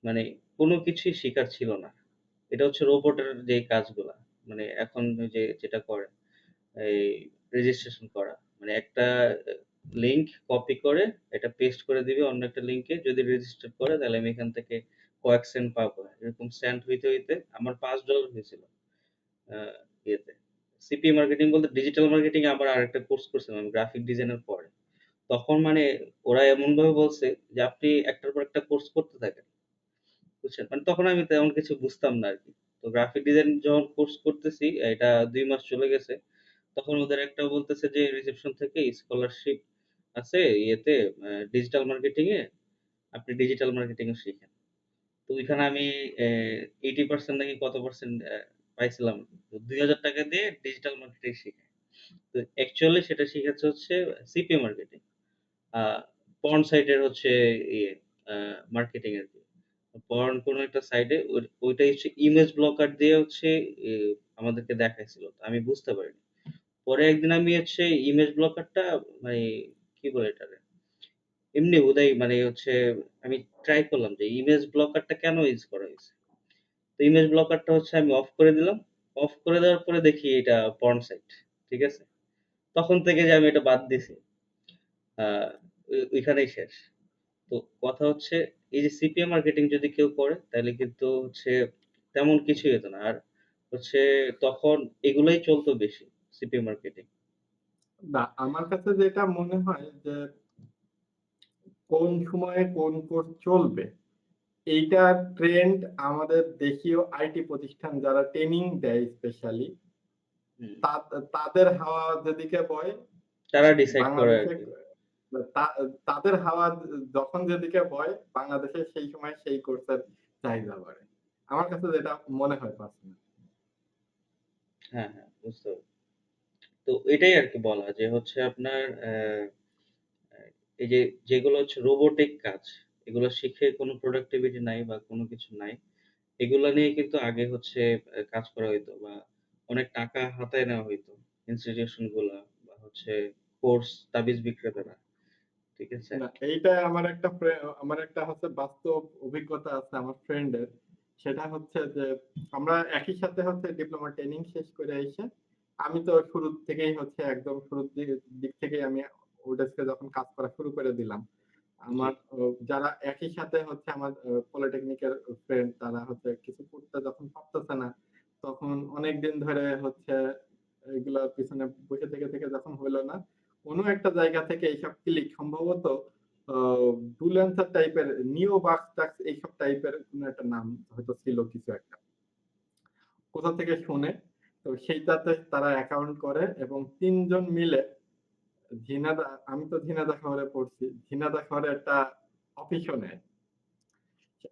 মানে কোন কিছুই শিখার ছিল না। এটা হচ্ছে রোবটের যে কাজগুলা। মানে এখন ওই যে যেটা করে এই রেজিস্ট্রেশন করা। মানে একটা লিঙ্ক কপি করে এটা পেস্ট করে দিবে অন্য একটা লিঙ্কে। যদি রেজিস্টার করে তাহলে আমি এখান থেকে কয়েক সেন্ট পাবো। এরকম সেন্ট হইতে আমার $৫ হয়েছিল। আ ইয়েতে। সিপিএ মার্কেটিং বলতে ডিজিটাল মার্কেটিং এ আবার আরেকটা কোর্স করছিলাম আমি গ্রাফিক ডিজাইনের পরে। তখন মানে ওরা এমনভাবে বলছে যে আপনি একটার পর একটা কোর্স করতে থাকেন। বুঝছেন? মানে তখন আমি তেমন কিছু বুঝতাম না আরকি। তো গ্রাফিক ডিজাইন যখন কোর্স করতেছি এটা ২ মাস চলে গেছে। তখন ওদের একটা বলতেছে যে রিসেপশন থেকে স্কলারশিপ আছে ইয়েতে ডিজিটাল মার্কেটিং এ আপনি ডিজিটাল মার্কেটিং ও শিখেন। তো ওইখানে আমি 80% নাকি কত পার্সেন্ট পাইছিলাম। তো ৳২,০০০ দিয়ে ডিজিটাল মার্কেটিং শিখে। তো অ্যাকচুয়ালি সেটা শিখেছে হচ্ছে সিপিএ মার্কেটিং। পর্ন সাইটের হচ্ছে ইয়ে মার্কেটিং আর কি। পর্ন কোনো একটা সাইটে ওইটা হচ্ছে ইমেজ ব্লকার দিয়ে হচ্ছে এ আমাদেরকে দেখাইছিল। তো আমি বুঝতে পারিনি। পরে একদিন আমি হচ্ছে ইমেজ ব্লকারটা মানে কি বলে এটারে? এমনি উদাই মানে হচ্ছে আমি ট্রাই করলাম যে ইমেজ ব্লকারটা কেন ইউজ করা হইছে? তো ইমেজ ব্লকারটা হচ্ছে আমি অফ করে দিলাম। অফ করে দেওয়ার পরে দেখি এটা পর্ন সাইট। ঠিক আছে? তখন থেকে যে আমি এটা বাদ দিছি। আ ওইখানেই শেষ। তো কথা হচ্ছে এই যে সিপিএ মার্কেটিং যদি কেউ করে তাইলে কিন্তু হচ্ছে তেমন কিছুই হতো না। আর হচ্ছে তখন এগুলাই চলতো বেশি সিপিএ মার্কেটিং। না, আমার কাছে যেটা মনে হয় যে কোন সময়ে কোন কোর্স চলবে এইটার ট্রেন্ড আমাদের দেশীয় আইটি প্রতিষ্ঠান যারা ট্রেনিং দেয় স্পেশালি হুম। তাদের হাওয়া যেদিকে বয় তারা ডিসাইড করে বাংলাদেশে আরকি। তাদের হাওয়া যখন যেদিকে বয় বাংলাদেশে সেই সময় সেই কোর্সের চাহিদা বাড়ে। আমার কাছে যেটা মনে হয় পার্সোনালি। হ্যাঁ, হ্যাঁ বুঝতে পারছি। তো এটাই আরকি বলা যে হচ্ছে আপনার এই যে যেগুলো হচ্ছে রোবোটিক কাজ, এগুলো শিখে কোনো প্রোডাক্টিভিটি নাই বা কোনো কিছু নাই। এগুলা নিয়ে কিন্তু আগে হচ্ছে কাজ করা হইতো বা অনেক টাকা হাতায় নেওয়া হইতো। ইনস্টিটিউশন গুলা বা হচ্ছে কোর্স তাবিজ বিক্রেতারা। ঠিক আছে? না, এইটা আমার একটা হচ্ছে বাস্তব অভিজ্ঞতা আছে আমার ফ্রেন্ডের। সেটা হচ্ছে যে আমরা একই সাথে হচ্ছে ডিপ্লোমা ট্রেনিং শেষ করে এসে আমি তো শুরু থেকেই হচ্ছে একদম শুরুর দিক থেকেই আমি ওডেস্কে যখন কাজ করা শুরু করে দিলাম। জি। আমার যারা একই সাথে হচ্ছে আমার পলিটেকনিকের ফ্রেন্ড তারা হচ্ছে কিছু করতে যখন পারতেছে না, তখন অনেকদিন ধরে হচ্ছে এগুলার পিছনে বসে থেকে যখন হইলো না, কোনো একটা জায়গা থেকে এইসব ক্লিক সম্ভবত আ ডুলেন্সার টাইপের নিও বাক্স-টাক্স এইসব টাইপের কোনো একটা নাম হয়তো ছিল কিছু একটা। কোথা থেকে শুনে তো সেইটাতে তারা অ্যাকাউন্ট করে এবং ৩ জন মিলে আমি তো ঝিনাইদহ শহরে পড়ছি। ঝিনাইদহ শহরে একটা অফিসও নেয়।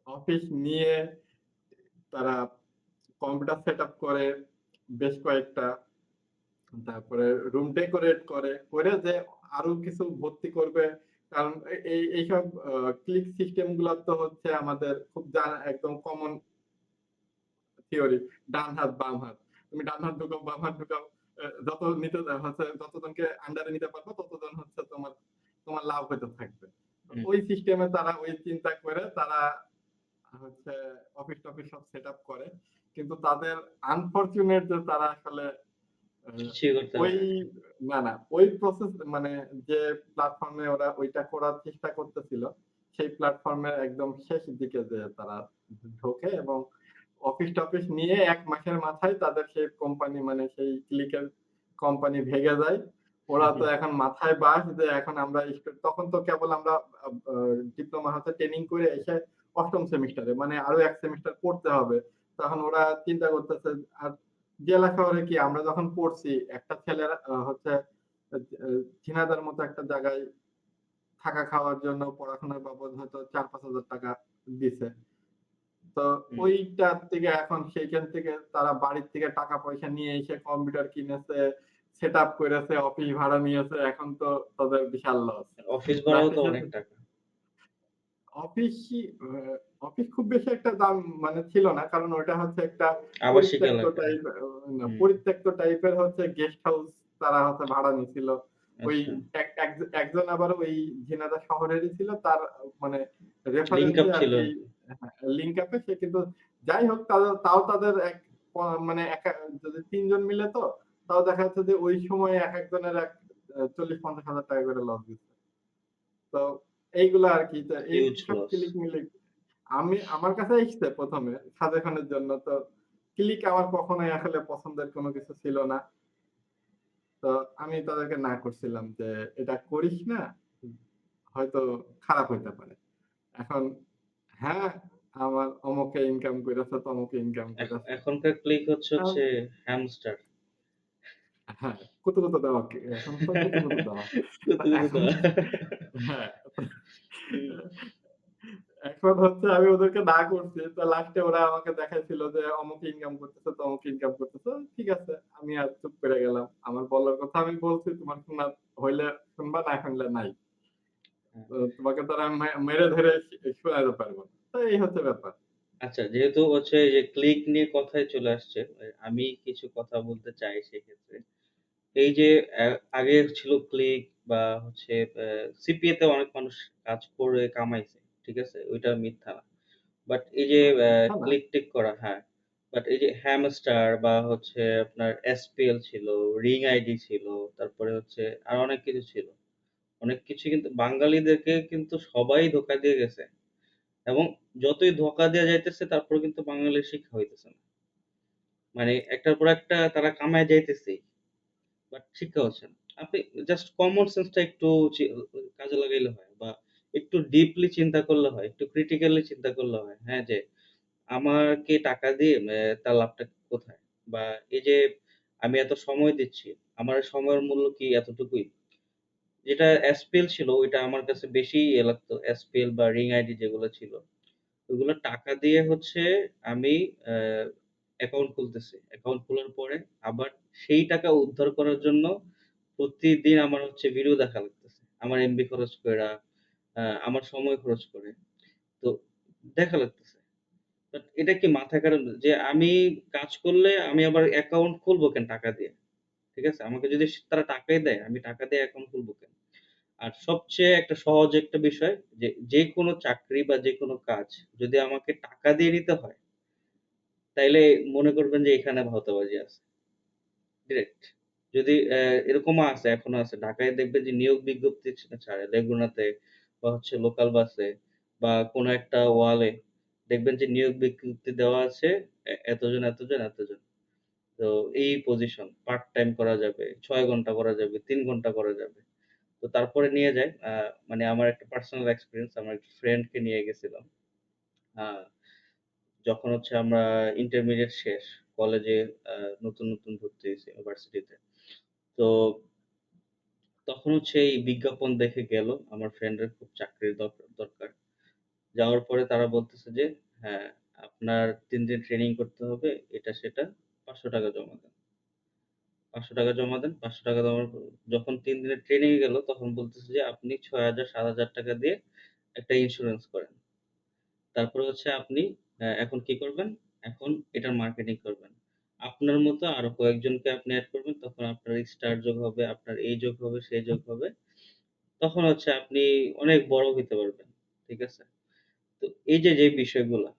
অফিস নিয়ে তারা কম্পিউটার সেটআপ করে বেশ কয়েকটা। তারপরে রুম ডেকোরেট করে যে আরো কিছু ভর্তি করবে। কারণ এইসব ক্লিক সিস্টেম গুলা তো হচ্ছে আমাদের খুব জানা একদম কমন থিওরি। ডান হাত, বাম হাত। তুমি ডান হাত ঢুকাও, বাম হাত ঢুকাও। যত নিতে হচ্ছে যতজনকে আন্ডারে নিতে পারবে ততজন হচ্ছে তোমার তোমার লাভ হইতে থাকবে। হুম। ওই সিস্টেমে তারা ওই চিন্তা করে তারা হচ্ছে অফিস-টফিস সব সেটআপ করে। কিন্তু তাদের আনফরচুনেট যে তারা আসলে আ কিছুই করতে ওই পারে না। না, ওই প্রসেস মানে যে প্ল্যাটফর্মে ওরা ওইটা করার চেষ্টা করতেছিল, সেই প্ল্যাটফর্মের একদম শেষ দিকে যেয়ে তারা ঢোকে এবং অফিস-টফিস নিয়ে ১ মাসের মাথায় তাদের সেই কোম্পানি মানে সেই ক্লিকের কোম্পানি ভেঙে যায়। ওরা তো এখন মাথায় বাস যে এখন আমরা তখন তো কেবল আমরা আ আ ডিপ্লোমা হচ্ছে ট্রেনিং করে এসে ৮ম সেমিস্টারে মানে আরো ১ সেমিস্টার পড়তে হবে। তখন ওরা চিন্তা করতেছে আর জেলা শহরে কি আমরা যখন পড়ছি একটা ছেলের হচ্ছে আ আ ঝিনাইদহের মতো একটা জায়গায় থাকা খাওয়ার জন্য পড়াশোনার বাবদ হয়তো ৪-৫ হাজার টাকা দিছে। তো হুম। ওইটার থেকে এখন সেইখান থেকে তারা বাড়ির থেকে টাকা পয়সা নিয়ে এসে কম্পিউটার কিনেছে, সেটআপ করেছে, অফিস ভাড়া নিয়েছে। এখন তো তাদের বিশাল লস। অফিস লাস্ট ভাড়াও তো এসে অনেক টাকা। অফিসই অফিস খুব বেশি একটা দাম মানে ছিল না। কারণ ওটা হচ্ছে একটা আবাসিক পরিত্যক্ত এলাকা। টাইপ না হুম। পরিত্যক্ত টাইপের হচ্ছে গেস্ট হাউস তারা হচ্ছে ভাড়া নিছিল। ওই আচ্ছা। একজন আবার ওই ঝিনাইদহ শহরেরই ছিল। তার মানে লিঙ্ক রেফারেন্স আপ এ ছিল আরকি আরকি। হ্যাঁ, লিঙ্ক আপে সে কিন্তু যাই হোক তাও তাদের মানে যদি ৩ জন মিলে তো তাও দেখা যাচ্ছে যে ওই সময়ে একেকজনের ৪০-৫০ হাজার টাকা করে লস দিচ্ছে। তো এইগুলা আরকি। তো হিউজ এইসব লস। ক্লিক মিলে আমার কাছে এসছে ১ম এ সাজেশনের জন্য। তো ক্লিক আমার কখনোই আসলে পছন্দের কোনো কিছু ছিল না। তো আমি তাদেরকে না করছিলাম যে, "এটা করিস না। হয়তো খারাপ হইতে পারে।" এখন হ্যাঁ, আমার অমুকে ইনকাম কইরাছে, তমুকে ইনকাম কইরাছে। এখনকার ক্লিক আম হচ্ছে হ্যামস্টার। হ্যাঁ, কুতু দেওয়া এখন তো কুতু দেওয়া। কুতু, কুতু এখন দেওয়া। হ্যাঁ। হুম। এখন হচ্ছে আমি ওদেরকে না করছি। তো লাস্টে ওরা আমাকে দেখাইছিল যে অমুক ইনকাম করতেছে, তমুক ইনকাম করতেছে। ঠিক আছে। আমি আর চুপ করে গেলাম। আমার বলার কথা আমি বলছি, তোমার শোনা হইলে শুনবা, না শুনলে নাই। হ্যাঁ। তোমাকে তো আর আমি মেরে ধরে শোনাতে পারবো না। তো এই হচ্ছে ব্যাপার। আচ্ছা, যেহেতু হচ্ছে এই যে ক্লিক নিয়ে কথায় চলে আসছে, আমি কিছু কথা বলতে চাই সেক্ষেত্রে। এই যে আগে ছিল ক্লিক বা হচ্ছে সিপিএ তে অনেক মানুষ কাজ করে কামাইছে। ঠিক আছে? ওইটা মিথ্যা না। বাট এই যে না, মিথ্যা না। ক্লিক টিক করা, হ্যাঁ। বাট এই যে হ্যামস্টার বা হচ্ছে আপনার এসপিএল ছিল, রিং আইডি ছিল, তারপরে হচ্ছে আর অনেক কিছু ছিল। অনেক কিছু কিন্তু বাঙালিদেরকে কিন্তু সবাই ধোঁকা দিয়ে গেছে। এবং যতই ধোঁকা দেয়া যাইতেছে তারপরেও কিন্তু বাঙালির শিক্ষা হইতেছে না। মানে একটার পর একটা তারা কামায় যাইতেছেই। বাট শিক্ষা হচ্ছে না। আপনি জাস্ট কমন সেন্সটা একটু কাজে লাগাইলে হয় বা একটু ডিপলি চিন্তা করলে হয়, একটু ক্রিটিক্যালি চিন্তা করলে হয়। হ্যাঁ, যে আমাকে টাকা দিয়ে তার লাভটা কোথায়? বা এই যে আমি এত সময় দিচ্ছি, আমার সময়ের মূল্য কি এতটুকুই? যেটা এসপিএল ছিল ওইটা আমার কাছে বেশি লাগতো। এসপিএল বা রিং আইডি যেগুলো ছিল। ওগুলো টাকা দিয়ে হচ্ছে আমি আ অ্যাকাউন্ট খুলতেছি। অ্যাকাউন্ট খোলার পরে আবার সেই টাকা উদ্ধার করার জন্য প্রতিদিন আমার হচ্ছে ভিডিও দেখা লাগতেছে। আমার এমবি খরচ কইরা, আমার সময় খরচ করে। তো দেখা লাগতেছে। বাট এটা কি মাথায় কারণ যে আমি কাজ করলে আমি আবার অ্যাকাউন্ট খুলবো কেন টাকা দিয়ে? ঠিক আছে? আমাকে যদি তারা টাকাই দেয়, আমি টাকা দিয়ে অ্যাকাউন্ট খুলবো কেন? আর সবচেয়ে একটা সহজ একটা বিষয় যে, যেকোনো চাকরি বা যেকোনো কাজ যদি আমাকে টাকা দিয়ে নিতে হয়, তাইলে মনে করবেন যে এখানে ভাওতাবাজি আছে। ডিরেক্ট। যদি এরকমও আছে, এখনো আছে। ঢাকায় দেখবেন যে নিয়োগ বিজ্ঞপ্তি ছাড়ে লেগুনাতে বা হচ্ছে লোকাল বাসে বা কোনো একটা ওয়ালে দেখবেন যে নিয়োগ বিজ্ঞপ্তি দেওয়া আছে এতজন, এতজন, এতজন। তো এই পজিশন পার্ট টাইম করা যাবে, ৬ ঘন্টা করা যাবে, ৩ ঘন্টা করা যাবে। তো তারপরে নিয়ে যায় মানে আমার একটা পার্সোনাল এক্সপেরিয়েন্স আমার একটা ফ্রেন্ডকে নিয়ে গেছিলাম। আ যখন হচ্ছে আমরা ইন্টারমিডিয়েট শেষ, কলেজে নতুন ভর্তি হইছি ইউনিভার্সিটিতে। তো তখন হচ্ছে এই বিজ্ঞাপন দেখে গেল। আমার ফ্রেন্ডের খুব চাকরির দরকার। যাওয়ার পরে তারা বলতেছে যে, "হ্যাঁ, আপনার ৩ দিন ট্রেনিং করতে হবে। এটা সেটা। ৳৫০০ জমা দেন।" ৳৫০০ জমা দেন। ৳৫০০ দেওয়ার পর যখন ৩ দিনের ট্রেনিং এ গেল তখন বলতেছে যে, "আপনি ৳৬,০০০ ৳৭,০০০ দিয়ে একটা ইন্সুরেন্স করেন।" তারপরে হচ্ছে আপনি এখন কি করবেন? এখন এটার মার্কেটিং করবেন। আপনার মতো আরো কয়েকজনকে আপনি এড করবেন। তখন আপনার স্টার যোগ হবে, আপনার এই যোগ হবে, সেই যোগ হবে। তখন হচ্ছে আপনি অনেক বড় হইতে পারবেন। ঠিক আছে? তো এই যে বিষয়গুলা,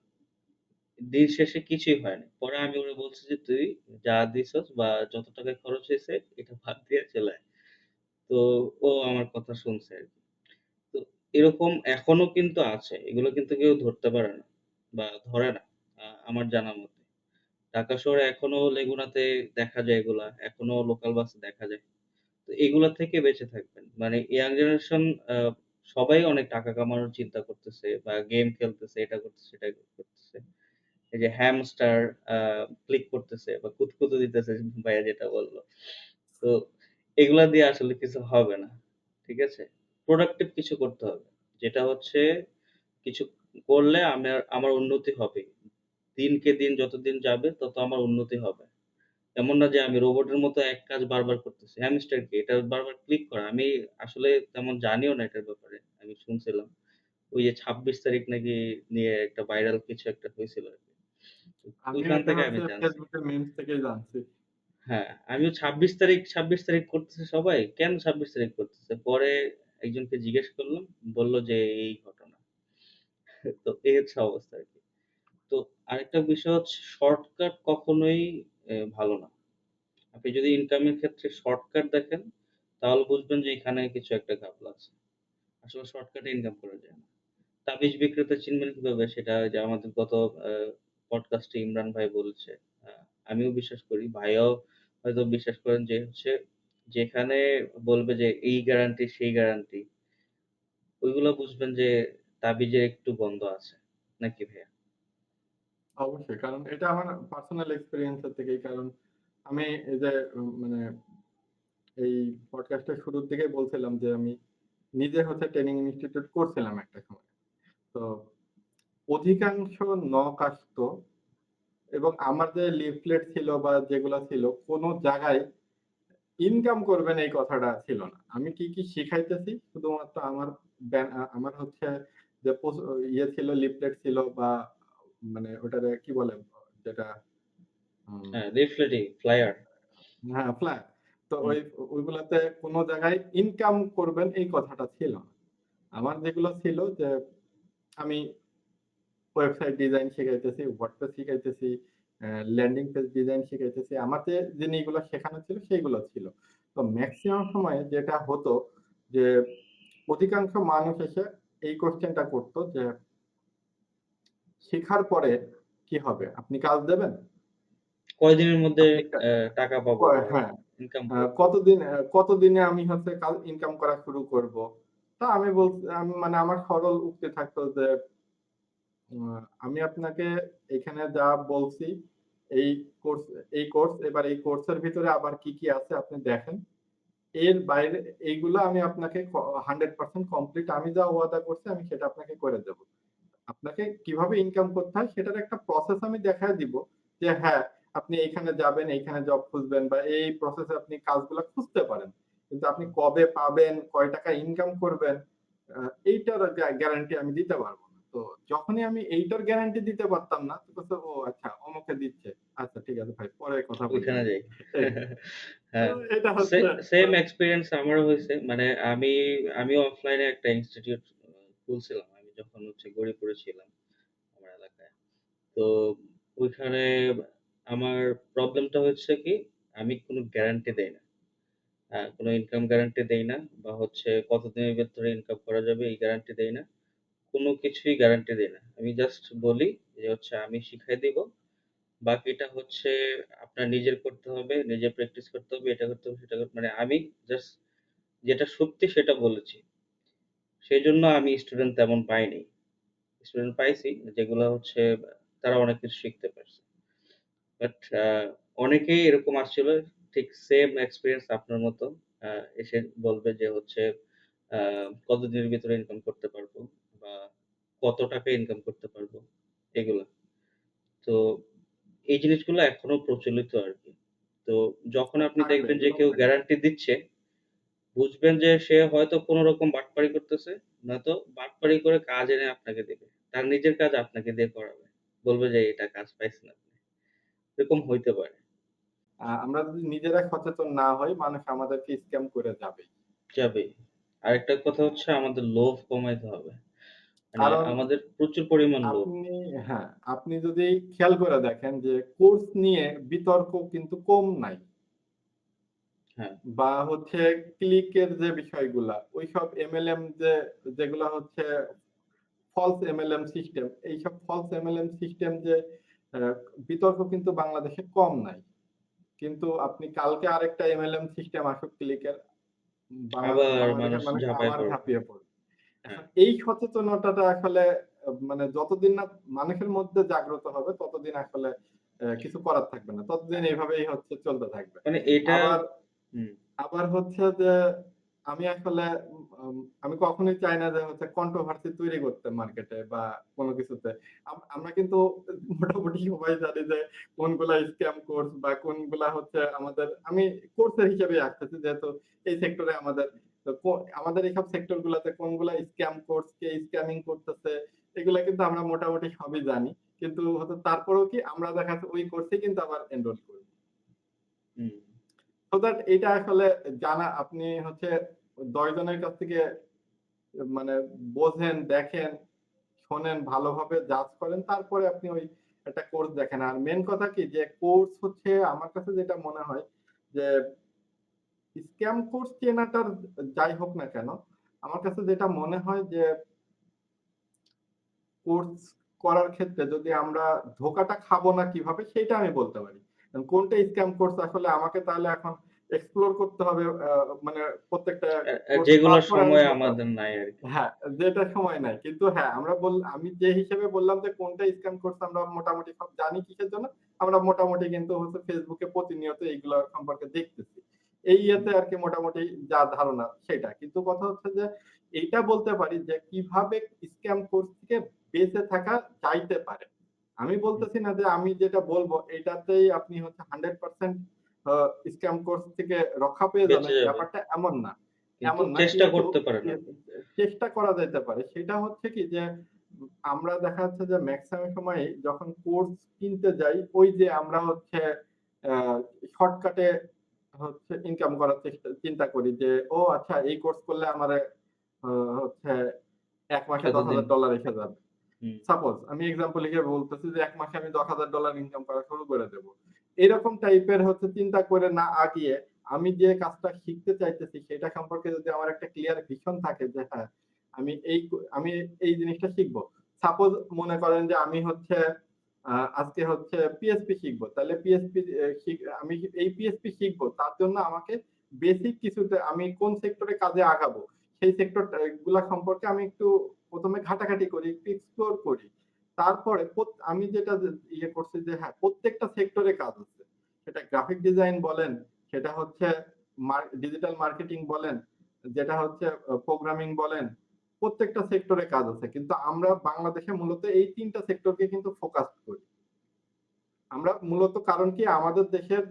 দিন শেষে কিছুই হয় না। পরে আমি ওরে বলছি যে, "তুই যা দিছস বা যত টাকা খরচ হইছে এটা বাদ দিয়ে চলে আয়।" তো ও আমার কথা শুনছে আরকি। তো এরকম এখনো কিন্তু আছে। এগুলো কিন্তু কেউ ধরতে পারে না বা ধরে না। আমার জানা মতে। ঢাকা শহরে এখনো লেগুনাতে দেখা যায় এগুলা। এখনো লোকাল বাসে দেখা যায়। তো এগুলা থেকে বেঁচে থাকবেন। মানে ইয়াং জেনারেশন আ সবাই অনেক টাকা কামানোর চিন্তা করতেছে বা গেম খেলতেছে, এটা করতেছে, সেটা করতেছে। এই যে হ্যামস্টার আ ক্লিক করতেছে বা কুতকুতু দিতেছে ভাইয়া যেটা বলল। তো এগুলা দিয়ে আসলে কিছু হবে না। ঠিক আছে? প্রোডাক্টিভ কিছু করতে হবে। যেটা হচ্ছে কিছু করলে আমার উন্নতি হবে। দিনকে দিন যতদিন যাবে তত আমার উন্নতি হবে। এমন না যে আমি রোবটের মতো এক কাজ বারবার করতেছি। হ্যামস্টার কি? এটা বারবার ক্লিক করা। আমি আসলে তেমন জানিও না এটার ব্যাপারে। আমি শুনছিলাম। ওই যে ২৬ তারিখ নাকি নিয়ে একটা ভাইরাল কিছু একটা হইছিল আরকি। আমিও ওইখান এটা থেকে আমি হচ্ছে জানছি। Facebook এর মিমস থেকেই জানছি। হ্যাঁ, আমিও ২৬ তারিখ করতেছে সবাই। কেন ২৬ তারিখ করতেছে? পরে একজনকে জিজ্ঞেস করলাম। বলল যে এই ঘটনা। তো এই হচ্ছে অবস্থা আরকি। তো আরেকটা বিষয় হচ্ছে শর্টকাট কখনোই ভালো না। আপনি যদি ইনকামের ক্ষেত্রে শর্টকাট দেখেন, তাহলে বুঝবেন যে এখানে কিছু একটা ঘাপলা আছে। আসলে শর্টকাটে ইনকাম করা যায় না। তাবিজ বিক্রেতা চিনবেন কিভাবে? সেটা ওই যে আমাদের গত আ পডকাস্টে ইমরান ভাই বলেছে। আ আমিও বিশ্বাস করি। ভাইয়াও হয়তো বিশ্বাস করেন যে হচ্ছে যেখানে বলবে যে এই গ্যারান্টি, সেই গ্যারান্টি, ওইগুলা বুঝবেন যে তাবিজের একটু গন্ধ আছে। নাকি ভাইয়া? অবশ্যই। কারণ এটা আমার পার্সোনাল এক্সপেরিয়েন্স এর থেকেই। কারণ আমি এই যে মানে এই পডকাস্টের শুরুর দিকেই বলছিলাম যে আমি নিজে হচ্ছে ট্রেনিং ইনস্টিটিউট করছিলাম একটা সময়। তো অধিকাংশ নক আসতো এবং আমার যে লিফলেট ছিল বা যেগুলা ছিল কোন জায়গায় ইনকাম করবেন এই কথাটা ছিল না। আমি কি শিখাইতেছি শুধুমাত্র আমার আমার হচ্ছে যে ইয়ে ছিল, লিফলেট ছিল বা মানে ওটারে কি বলে? যেটা হুম, হ্যাঁ, লিফলেটিং, ফ্লায়ার। হ্যাঁ, ফ্ল্যাট। তো হুম, ওইগুলাতে কোন জায়গায় ইনকাম করবেন এই কথাটা ছিল না। আমার যেগুলো ছিল যে আমি ওয়েবসাইট ডিজাইন শিখাইতেছি, WordPress শিখাইতেছি, ল্যান্ডিং পেজ ডিজাইন শিখাইতেছি। আমার যে জিনিসগুলো শেখানো ছিল সেইগুলো ছিল। তো মেক্সিমাম সময়ে যেটা হতো যে অধিকাংশ মানুষ এসে এই কোয়েশ্চেনটা করত যে, "শেখার পরে কি হবে? আপনি কাজ দেবেন? কয়দিনের মধ্যে আপনি কা টাকা পাবো বা হ্যাঁ, ইনকাম করব? কতদিনে আমি হচ্ছে ইনকাম করা শুরু করব?" তো আমি মানে আমার সরল উক্তি থাকতো যে আমি আপনাকে এখানে যা বলছি এই কোর্স এবার এই কোর্সের ভিতরে আবার কি, কি আছে আপনি দেখেন। এর বাইরে এইগুলা আমি আপনাকে 100% কমপ্লিট আমি যা ওয়াদা করছি আমি সেটা আপনাকে করে দেব। আপনাকে কিভাবে ইনকাম করতে হয় সেটার একটা প্রসেস আমি দেখায় দিব যে হ্যাঁ, আপনি এইখানে যাবেন, এইখানে জব খুঁজবেন বা এই প্রসেসে আপনি কাজগুলা খুঁজতে পারেন। কিন্তু আপনি কবে পাবেন, কয় টাকা ইনকাম করবেন আ এইটার গ্যারান্টি আমি দিতে পারব না। তো যখনই আমি এইটার গ্যারান্টি দিতে পারতাম না, তো বলছে, "ও আচ্ছা অমুকে দিচ্ছে। আচ্ছা ঠিক আছে ভাই পরে কথা ওইখানে বলবেন।" যাই। এই। তো হ্যাঁ, এটা হচ্ছে সেম এক্সপেরিয়েন্স আমারও হইছে। মানে আমি অফলাইনে একটা ইনস্টিটিউট খুলছিলাম। আমি যখন হচ্ছে গড়িপুরে ছিলাম আমার এলাকায়। তো ওইখানে আমার প্রবলেমটা হচ্ছে কি, আমি কোনো গ্যারান্টি দেই না। কোনো ইনকাম গ্যারান্টি দেই না বা হচ্ছে কতদিনের ভেতরে ইনকাম করা যাবে এই গ্যারান্টি দেই না। কোনো কিছুই গ্যারান্টি দেই না। আমি জাস্ট বলি যে হচ্ছে আমি শিখাই দিব। বাকিটা হচ্ছে আপনার নিজের করতে হবে, নিজে প্র্যাকটিস করতে হবে, এটা করতে হবে, সেটা করতে মানে আমি জাস্ট যেটা সত্যি সেটা বলেছি। সেজন্য আমি স্টুডেন্ট তেমন পাইনি। স্টুডেন্ট পাইছি যেগুলা হচ্ছে তারা অনেক কিছু শিখতে পারছে। বাট অনেকেই এরকম আসছিল ঠিক সেম এক্সপেরিয়েন্স আপনার মতো। এসে বলবে যে হচ্ছে কতদিনের ভিতরে ইনকাম করতে পারবো বা কত টাকা ইনকাম করতে পারবো এগুলা। তো এই জিনিসগুলো এখনো প্রচলিত আরকি। তো যখন আপনি থাকবে, দেখবেন যে এগুলো কেউ থাকবে। গ্যারান্টি দিচ্ছে, বুঝবেন যে সে হয়তো কোন রকম বাটপারি করতেছে, নয়তো বাটপারি করে কাজ এনে আপনাকে দিবে। তার নিজের কাজ আপনাকে দিয়ে করাবে। বলবে যে এটা কাজ পাইছেন আপনি। এরকম হইতে পারে। আমরা যদি নিজেরা সচেতন না হই মানুষ আমাদেরকে স্ক্যাম করে যাবে। যাবেই। আরেকটা কথা হচ্ছে আমাদের লোভ কমাইতে হবে। মানে কারণ আমাদের প্রচুর পরিমাণ লোভ। আপনি হ্যাঁ, আপনি যদি খেয়াল করে দেখেন যে কোর্স নিয়ে বিতর্ক কিন্তু কম নাই। হ্যাঁ, বা হচ্ছে ক্লিকের যে বিষয়গুলা, ওইসব এমএলএম যেগুলা হচ্ছে ফলস এমএলএম সিস্টেম, এইসব ফলস এমএলএম সিস্টেম যে আ বিতর্ক কিন্তু বাংলাদেশে কম নাই। কিন্তু আপনি কালকে আরেকটা এমএলএম সিস্টেম আসুক ক্লিকের আবার মানুষ বাংলাদেশের মানুষ ঝাঁপায় আবার পড়বে। ঝাঁপিয়ে পড়বে। হ্যাঁ, এখন এই সচেতনতাটা আসলে মানে যতদিন না মানুষের মধ্যে জাগ্রত হবে ততদিন আসলে কিছু করার থাকবে না। ততদিন এভাবেই হচ্ছে চলতে থাকবে। মানে এটা আবার হুম, আবার হচ্ছে যে আমি আসলে আমি কখনোই চাই না যে হচ্ছে কন্ট্রোভার্সি তৈরি করতে মার্কেটে বা কোনো কিছুতে। আমরা কিন্তু মোটামুটি সবাই জানি যে কোনগুলা স্ক্যাম কোর্স বা কোনগুলা হচ্ছে আমি কোর্সের হিসেবেই আসতেছি যেহেতু এই সেক্টরে তো আমাদের এইসব সেক্টর গুলাতে কোনগুলা স্ক্যাম কোর্স, কে স্ক্যামিং করতেছে এগুলা কিন্তু আমরা মোটামুটি সবই জানি। কিন্তু হচ্ছে তারপরেও কি আমরা দেখা যাচ্ছে ওই কোর্সেই কিন্তু আবার এনরোল করি। হুম, সো দ্যাট এটা আসলে জানা আপনি হচ্ছে ১০ জনের কাছ থেকে মানে বোঝেন, দেখেন, শোনেন, ভালোভাবে জাজ করেন। তারপরে আপনি ওই একটা কোর্স দেখেন। আর মেইন কথা কি যে কোর্স হচ্ছে আমার কাছে যেটা মনে হয় যে স্ক্যাম কোর্স কেনাটার যাই হোক না কেন, আমার কাছে যেটা মনে হয় যে কোর্স করার ক্ষেত্রে যদি আমরা ধোঁকাটা খাবো না কিভাবে সেইটা আমি বলতে পারি। কোনটা স্ক্যাম কোর্স আসলে আমাকে তাহলে এখন এক্সপ্লোর করতে হবে মানে প্রত্যেকটা কোর্স যেগুলোর তারপরে আমি সময় বলতে আমাদের পারবো। নাই আরকি। হ্যাঁ, যেটা সময় নাই। কিন্তু হ্যাঁ, আমি যে হিসেবে বললাম যে কোনটা স্ক্যাম কোর্স আমরা মোটামুটি সব জানি কিসের জন্য? আমরা মোটামুটি কিন্তু হচ্ছে Facebook এ প্রতিনিয়ত এইগুলা সম্পর্কে দেখতেছি। এই হুম, ইয়েতে আরকি মোটামুটি যা ধারণা সেটা। কিন্তু কথা হচ্ছে যে এইটা বলতে পারি যে কিভাবে স্ক্যাম কোর্স থেকে বেঁচে থাকা যাইতে পারে। আমি হুম, বলতেছি না যে আমি যেটা বলব এটাতেই আপনি হচ্ছে 100% আ স্ক্যাম কোর্স থেকে রক্ষা পেয়ে বেঁচে যাবেন। যাবে। ব্যাপারটা এমন না। কিন্তু এমন না, চেষ্টা কিন্তু করতে পারেন আপনি। চেষ্টা করা যাইতে পারে। সেটা হচ্ছে কি যে আমরা দেখা যাচ্ছে যে মেক্সিমাম সময়ই যখন কোর্স কিনতে যাই, ওই যে আমরা হচ্ছে আ শর্টকাটে হচ্ছে ইনকাম করার চিন্তা করি যে, ও আচ্ছা এই কোর্স করলে আমারে আ হচ্ছে ১ মাসে এতদিন $১০,০০০ এসে যাবে। হুম, সাপোজ আমি এক্সাম্পল হিসেবে বলতেছি যে ১ মাসে আমি $১০,০০০ ইনকাম করা শুরু করে দেব। এরকম টাইপের হচ্ছে চিন্তা করে না আগিয়ে আমি যে কাজটা শিখতে চাইতেছি সেটা সম্পর্কে যদি আমার একটা ক্লিয়ার ভিশন থাকে যে হ্যাঁ, আমি এই জিনিসটা শিখবো। সাপোজ মনে করেন যে আমি হচ্ছে আজকে হচ্ছে পিএইচপি শিখবো। তাহলে পিএইচপি আমি এই পিএইচপি শিখবো। তার জন্য আমাকে বেসিক কিছুতে আমি কোন সেক্টরে কাজে আগাবো সেই সেক্টর গুলা সম্পর্কে আমি একটু ১ম এ ঘাটাঘাটি করি, একটু এক্সপ্লোর করি। তারপরে আমি যেটা ইয়ে করছি যে হ্যাঁ, প্রত্যেকটা সেক্টরে কাজ আছে। সেটা গ্রাফিক ডিজাইন বলেন, সেটা হচ্ছে ডিজিটাল মার্কেটিং বলেন, যেটা হচ্ছে প্রোগ্রামিং বলেন, প্রত্যেকটা সেক্টরে কাজ আছে। কিন্তু আমরা বাংলাদেশে মূলত এই ৩ টা সেক্টরকে কিন্তু ফোকাস করি। আমরা মূলত কারণ কি আমাদের দেশের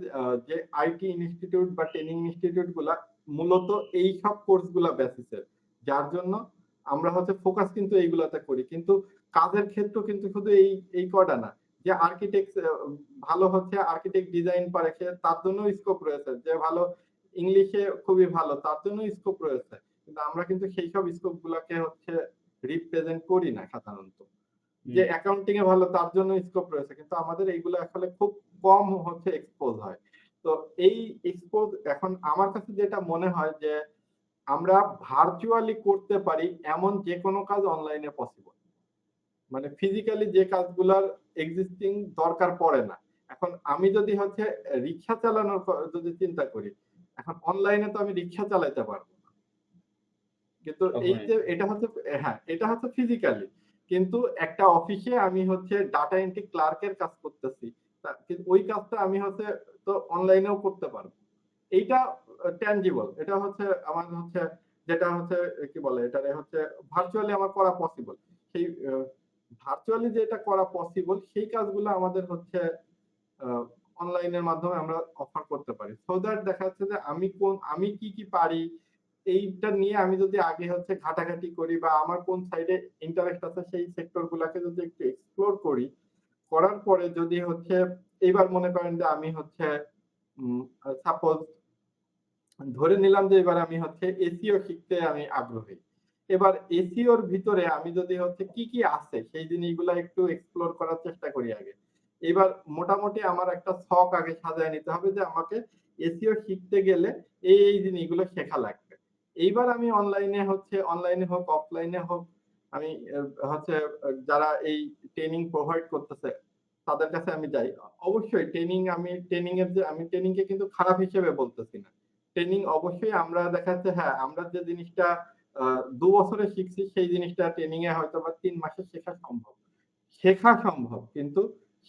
যে আইটি ইনস্টিটিউট বা ট্রেনিং ইনস্টিটিউট গুলা মূলত এইসব কোর্স গুলা বেসিসের। যার জন্য আমরা হচ্ছে ফোকাস কিন্তু এইগুলাতে করি। কিন্তু কাজের ক্ষেত্র কিন্তু শুধু এই কয়টা না। যে আর্কিটেক্ট ভালো হচ্ছে আর্কিটেক্ট ডিজাইন পারে সে তার জন্যও স্কোপ রয়েছে। যে ভালো ইংলিশে খুবই ভালো তার জন্যও স্কোপ রয়েছে। কিন্তু আমরা কিন্তু সেইসব স্কোপ গুলাকে হচ্ছে রিপ্রেজেন্ট করি না সাধারণত। যে হুম। অ্যাকাউন্টিং এ ভালো তার জন্য স্কোপ রয়েছে। কিন্তু আমাদের এইগুলো আসলে খুব কম হচ্ছে এক্সপোজ হয়। তো এই এক্সপোজ এখন আমার কাছে যেটা মনে হয় যে আমরা ভার্চুয়ালি করতে পারি এমন যেকোনো কাজ অনলাইনে পসিবল। মানে ফিজিক্যালি যে কাজগুলার এক্সিস্টিং দরকার পড়ে না। এখন আমি যদি হচ্ছে রিক্সা চালানোর যদি চিন্তা করি, এখন অনলাইনে তো আমি রিক্সা চালাইতে পারব না। কিন্তু এই কখনোই যে না। এটা হচ্ছে হ্যাঁ, এটা হচ্ছে ফিজিক্যালি। কিন্তু একটা অফিসে আমি হচ্ছে ডাটা এন্ট্রি ক্লার্ক এর কাজ করতেছি। কিন্তু ওই কাজটা আমি হচ্ছে তো অনলাইনেও করতে পারব। এইটা ট্যানজিবল। এটা হচ্ছে আমার হচ্ছে যেটা হচ্ছে কি বলে এটারে হচ্ছে ভার্চুয়ালি আমার করা পসিবল। সেই ভার্চুয়ালি যেটা করা পসিবল সেই কাজগুলো আমাদের হচ্ছে আ অনলাইনের মাধ্যমে আমরা অফার করতে পারি। সো দ্যাট দেখা যাচ্ছে যে আমি কি পারি এইটা নিয়ে আমি যদি আগে হচ্ছে ঘাটাঘাটি করি বা আমার কোন সাইডে ইন্টারেস্ট আছে সেই সেক্টর গুলাকে যদি একটু এক্সপ্লোর করি, করার পরে যদি হচ্ছে এইবার মনে করেন যে আমি হচ্ছে সাপোজ ধরে নিলাম যে এবার আমি হচ্ছে এসইও শিখতে আমি আগ্রহী। এবার এসইওর ভিতরে আমি যদি হচ্ছে কি আছে সেই জিনিসগুলা একটু এক্সপ্লোর করার চেষ্টা করি আগে। এবার মোটামুটি আমার একটা ছক আগে সাজায় নিতে হবে যে আমাকে এসইও শিখতে গেলে এই জিনিসগুলো শেখা লাগবে। এইবার আমি অনলাইনে হোক, অফলাইনে হোক আমি হচ্ছে যারা এই ট্রেনিং প্রোভাইড করতেছে তাদের কাছে আমি যাই। অবশ্যই আমি ট্রেনিং কে কিন্তু খারাপ হিসেবে বলতেছি না। ট্রেনিং অবশ্যই আমরা দেখা যাচ্ছে হ্যাঁ, আমরা যে জিনিসটা আ ২ বছরে শিখছি সেই জিনিসটা ট্রেনিং এ হয়তোবা ৩ মাসে শেখা সম্ভব। শেখা সম্ভব। কিন্তু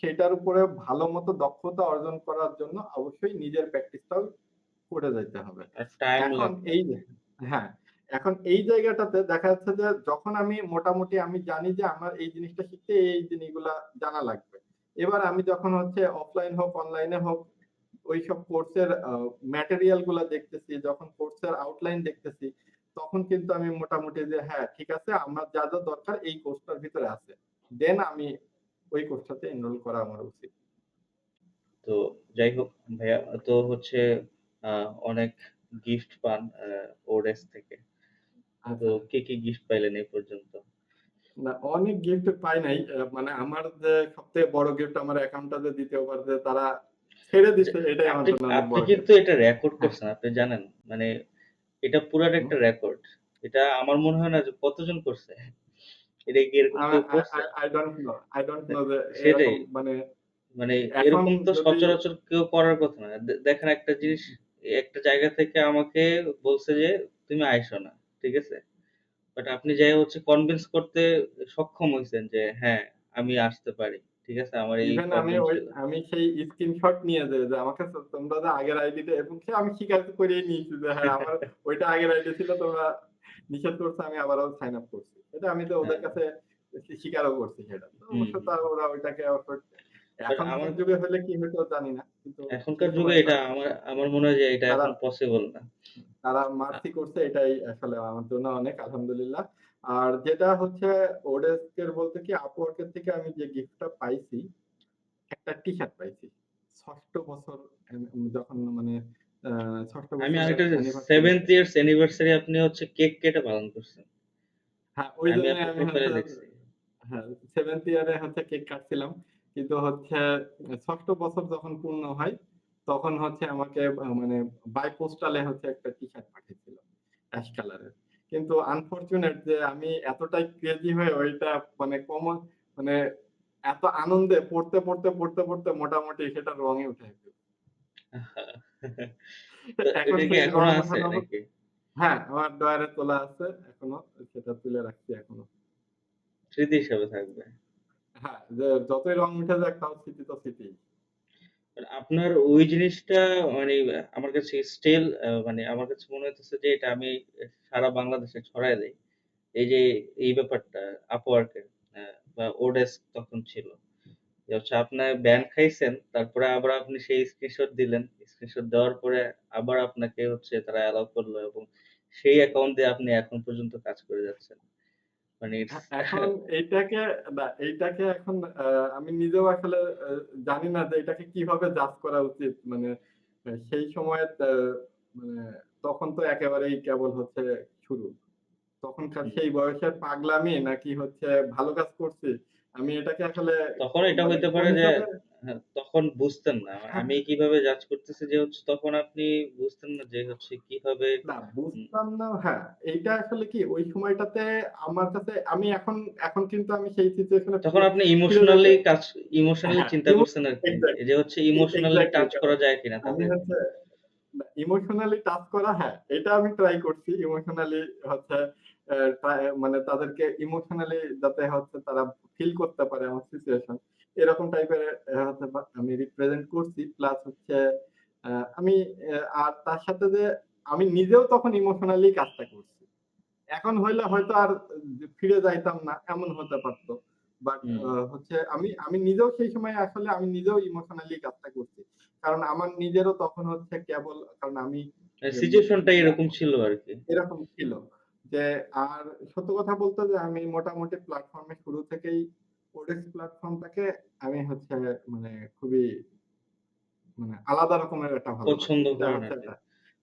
সেটার উপরে ভালোমতো দক্ষতা অর্জন করার জন্য অবশ্যই নিজের প্র্যাকটিসটাও করে যাইতে হবে। আর টাইম এখন লাগবে। এই যে হ্যাঁ, এখন এই জায়গাটাতে দেখা যাচ্ছে যে যখন আমি মোটামুটি আমি জানি যে আমার এই জিনিসটা শিখতে এই জিনিসগুলা জানা লাগবে। এবার আমি যখন হচ্ছে অফলাইন হোক, অনলাইনে হোক ওইসব কোর্সের ম্যাটেরিয়াল গুলা দেখতেছি, যখন কোর্সের আউটলাইন দেখতেছি, তখন কিন্তু আমি মোটামুটি যে হ্যাঁ, ঠিক আছে আমার যা দরকার এই কোর্সটার ভিতরে আছে। দেন আমি ওই কোর্সটাতে এনরোল করা আমার উচিত। তো যাই হোক ভাইয়া তো হচ্ছে অনেক গিফট পান ওডেস থেকে। তো আচ্ছা। কি গিফট পাইলেন এই পর্যন্ত? না অনেক গিফট পাই নাই। মানে আমার যে সবথেকে বড় গিফট আমার অ্যাকাউন্টটা যে ২য় বার যে তারা ছেড়ে আচ্ছা, দিচ্ছে এটাই আমার আপনি জন্য অনেক আপনি বড় কিন্তু গিফট। এটা রেকর্ড হ্যাঁ। করছেন, আপনি জানেন? মানে এটা পুরাটা হুম। একটা রেকর্ড। এটা আমার মনে হয় না যে কতজন করছে। এটা কি এরকম আ কেউ আ করছে? আ I don't know. I don't know যে সেটাই। এরকম মানে মানে এখন এরকম তো যদি সচরাচর কেউ করার কথা না। দেখেন একটা জিনিস একটা জায়গা থেকে আমাকে বলছে যে, "তুমি আইসো না।" ঠিক আছে? বাট আপনি যাইয়া হচ্ছে কনভিন্স করতে সক্ষম হইছেন যে, "হ্যাঁ, আমি আসতে পারি।" ঠিক আছে? আমার এই ইভেন প্রবলেম ছিল। আমি সেই স্ক্রিনশট নিয়ে যে আমাকে তোমরা যে আগের আইডিটা এবং সে আমি স্বীকার করেই নিয়েছি যে হ্যাঁ, আমার ওইটা আগের আইডি ছিল তোমরা নিষেধ করছো আমি আবারও সাইন আপ করছি। এটা আমি তো ওদের হ্যাঁ। কাছে স্বীকারও করছি সেটা। তো হুম, অবশ্য হুম। তা ওরা ওইটাকে আমার এখনকার যুগে হলে কি হতো জানি না। কিন্তু সেই এখনকার যুগে এটা সময়কার আমার আমার মনে হয় যে এটা তারা এখন পসিবল না। তারা আ মার্সি করছে, এটাই আসলে আমার জন্য অনেক আলহামদুলিল্লাহ। আর যেটা হচ্ছে ওডেস্কের বলতে কি আপওয়ার্ক এর থেকে আমি যে গিফটটা পাইছি, একটা টি-শার্ট পাইছি। ৬ষ্ঠ বছর যখন মানে আ ৬ষ্ঠ আমি বছরের আরেকটা অ্যানিভার্সারি। 7th ইয়ার্স অ্যানিভার্সারি আপনি হচ্ছে কেক কেটে পালন করছেন। হ্যাঁ, আমি ওইজন্যই আপনার আমি প্রোফাইলে হচ্ছে দেখছি। হ্যাঁ, 7th ইয়ারে হচ্ছে কেক কাটছিলাম। কিন্তু হচ্ছে ৬ষ্ঠ বছর যখন পূর্ণ হয়, তখন হচ্ছে আমাকে মানে বাই পোস্টালে হচ্ছে একটা টি-শার্ট পাঠিয়েছিল অ্যাশ কালারের। কিন্তু আনফরচুনেট যে আমি এতটাই ক্রেজি হয়ে ওইটা মানে মানে এত আনন্দে পড়তে মোটামুটি সেটার রঙই উঠে গেছে। আহা! তো এখন এটা কি সেই এখনো রং আছে ওঠানো নাকি? হ্যাঁ, আমার ড্রয়ারে তোলা আছে এখনো। সেটা তুলে রাখছি এখনো। স্মৃতি হিসাবে থাকবে। হ্যাঁ, যে যতই রং উঠে যাক তাও স্মৃতি তো স্মৃতিই। আর আপনার ওই জিনিসটা মানে আমার কাছে স্টিল মানে আমার কাছে মনে হইতেছে যে এটা আমি সারা বাংলাদেশে ছড়ায় দেই। এই যে এই ব্যাপারটা Upwork এর বা ওডেস্ক তখন ছিল। যে হচ্ছে আপনার ব্যান খাইছেন, তারপরে আবার আপনি সেই স্ক্রিনশট দিলেন। স্ক্রিনশট দেওয়ার পরে আবার আপনাকে হচ্ছে তারা অ্যালাউ করলো এবং সেই অ্যাকাউন্ট দিয়ে আপনি এখন পর্যন্ত কাজ করে যাচ্ছেন। মানে ইটস এখন এইটাকে এইটাকে এখন আমি নিজেও আসলে আ জানি না যে এটাকে কিভাবে জাজ করা উচিত। মানে সেই সময়ে মানে তখন তো একেবারেই কেবল হচ্ছে শুরু। তখনকার সেই বয়সের পাগলামি নাকি হচ্ছে ভালো কাজ করছি। আমি এটাকে আসলে তখন এটা মানে হইতে কোন পারে যে হিসাবে তখন বুঝতেন না। হ্যাঁ, আমি কিভাবে জাজ করতেছি যে হচ্ছে তখন আপনি বুঝতেন না যে হচ্ছে কিভাবে না উম বুঝতাম না। হ্যাঁ, এইটা আসলে কি ওই সময়টাতে আমার কাছে আমি এখন এখন কিন্তু আমি সেই সিচুয়েশন এ তখন আপনি ফিরে যেতে ইমোশনালি হ্যাঁ, চিন্তা করছেন আরকি। এক্সাক্ট এই যে হচ্ছে ইমোশনালি এক্সাক্টলি টাচ করা যায় কিনা আমি তাদেরকে। হচ্ছে ইমোশনালি টাচ করা হ্যাঁ, এটা আমি ট্রাই করছি। ইমোশনালি হচ্ছে মানে তাদেরকে ইমোশনালি যাতে হচ্ছে তারা ফিল করতে পারে আমার সিচুয়েশন। এরকম টাইপের হচ্ছে আমি রিপ্রেজেন্ট করছি। প্লাস হচ্ছে আ আমি আর তার সাথে যে আমি নিজেও তখন ইমোশনালি কাজটা করছি। এখন হইলে হয়তো আর ফিরে যাইতাম না, এমন হতে পারত। বাট হুম। হচ্ছে আমি আমি নিজেও সেই সময় আসলে আমি নিজেও ইমোশনালি কাজটা করছি। কারণ আমার নিজেরও তখন হচ্ছে কেবল কারণ আমি এম সিচুয়েশনটা ব্যাক এরকম ছিল আরকি। এরকম ছিল। যে আর সত্য কথা বলতে যে আমি মোটামুটি প্ল্যাটফর্মে শুরু থেকেই ওডেক্স প্ল্যাটফর্মটাকে আমি হচ্ছে মানে খুবই মানে আলাদা রকমের একটা ভালোবাসি। পছন্দ এটা করেন হচ্ছে আরকি। একটা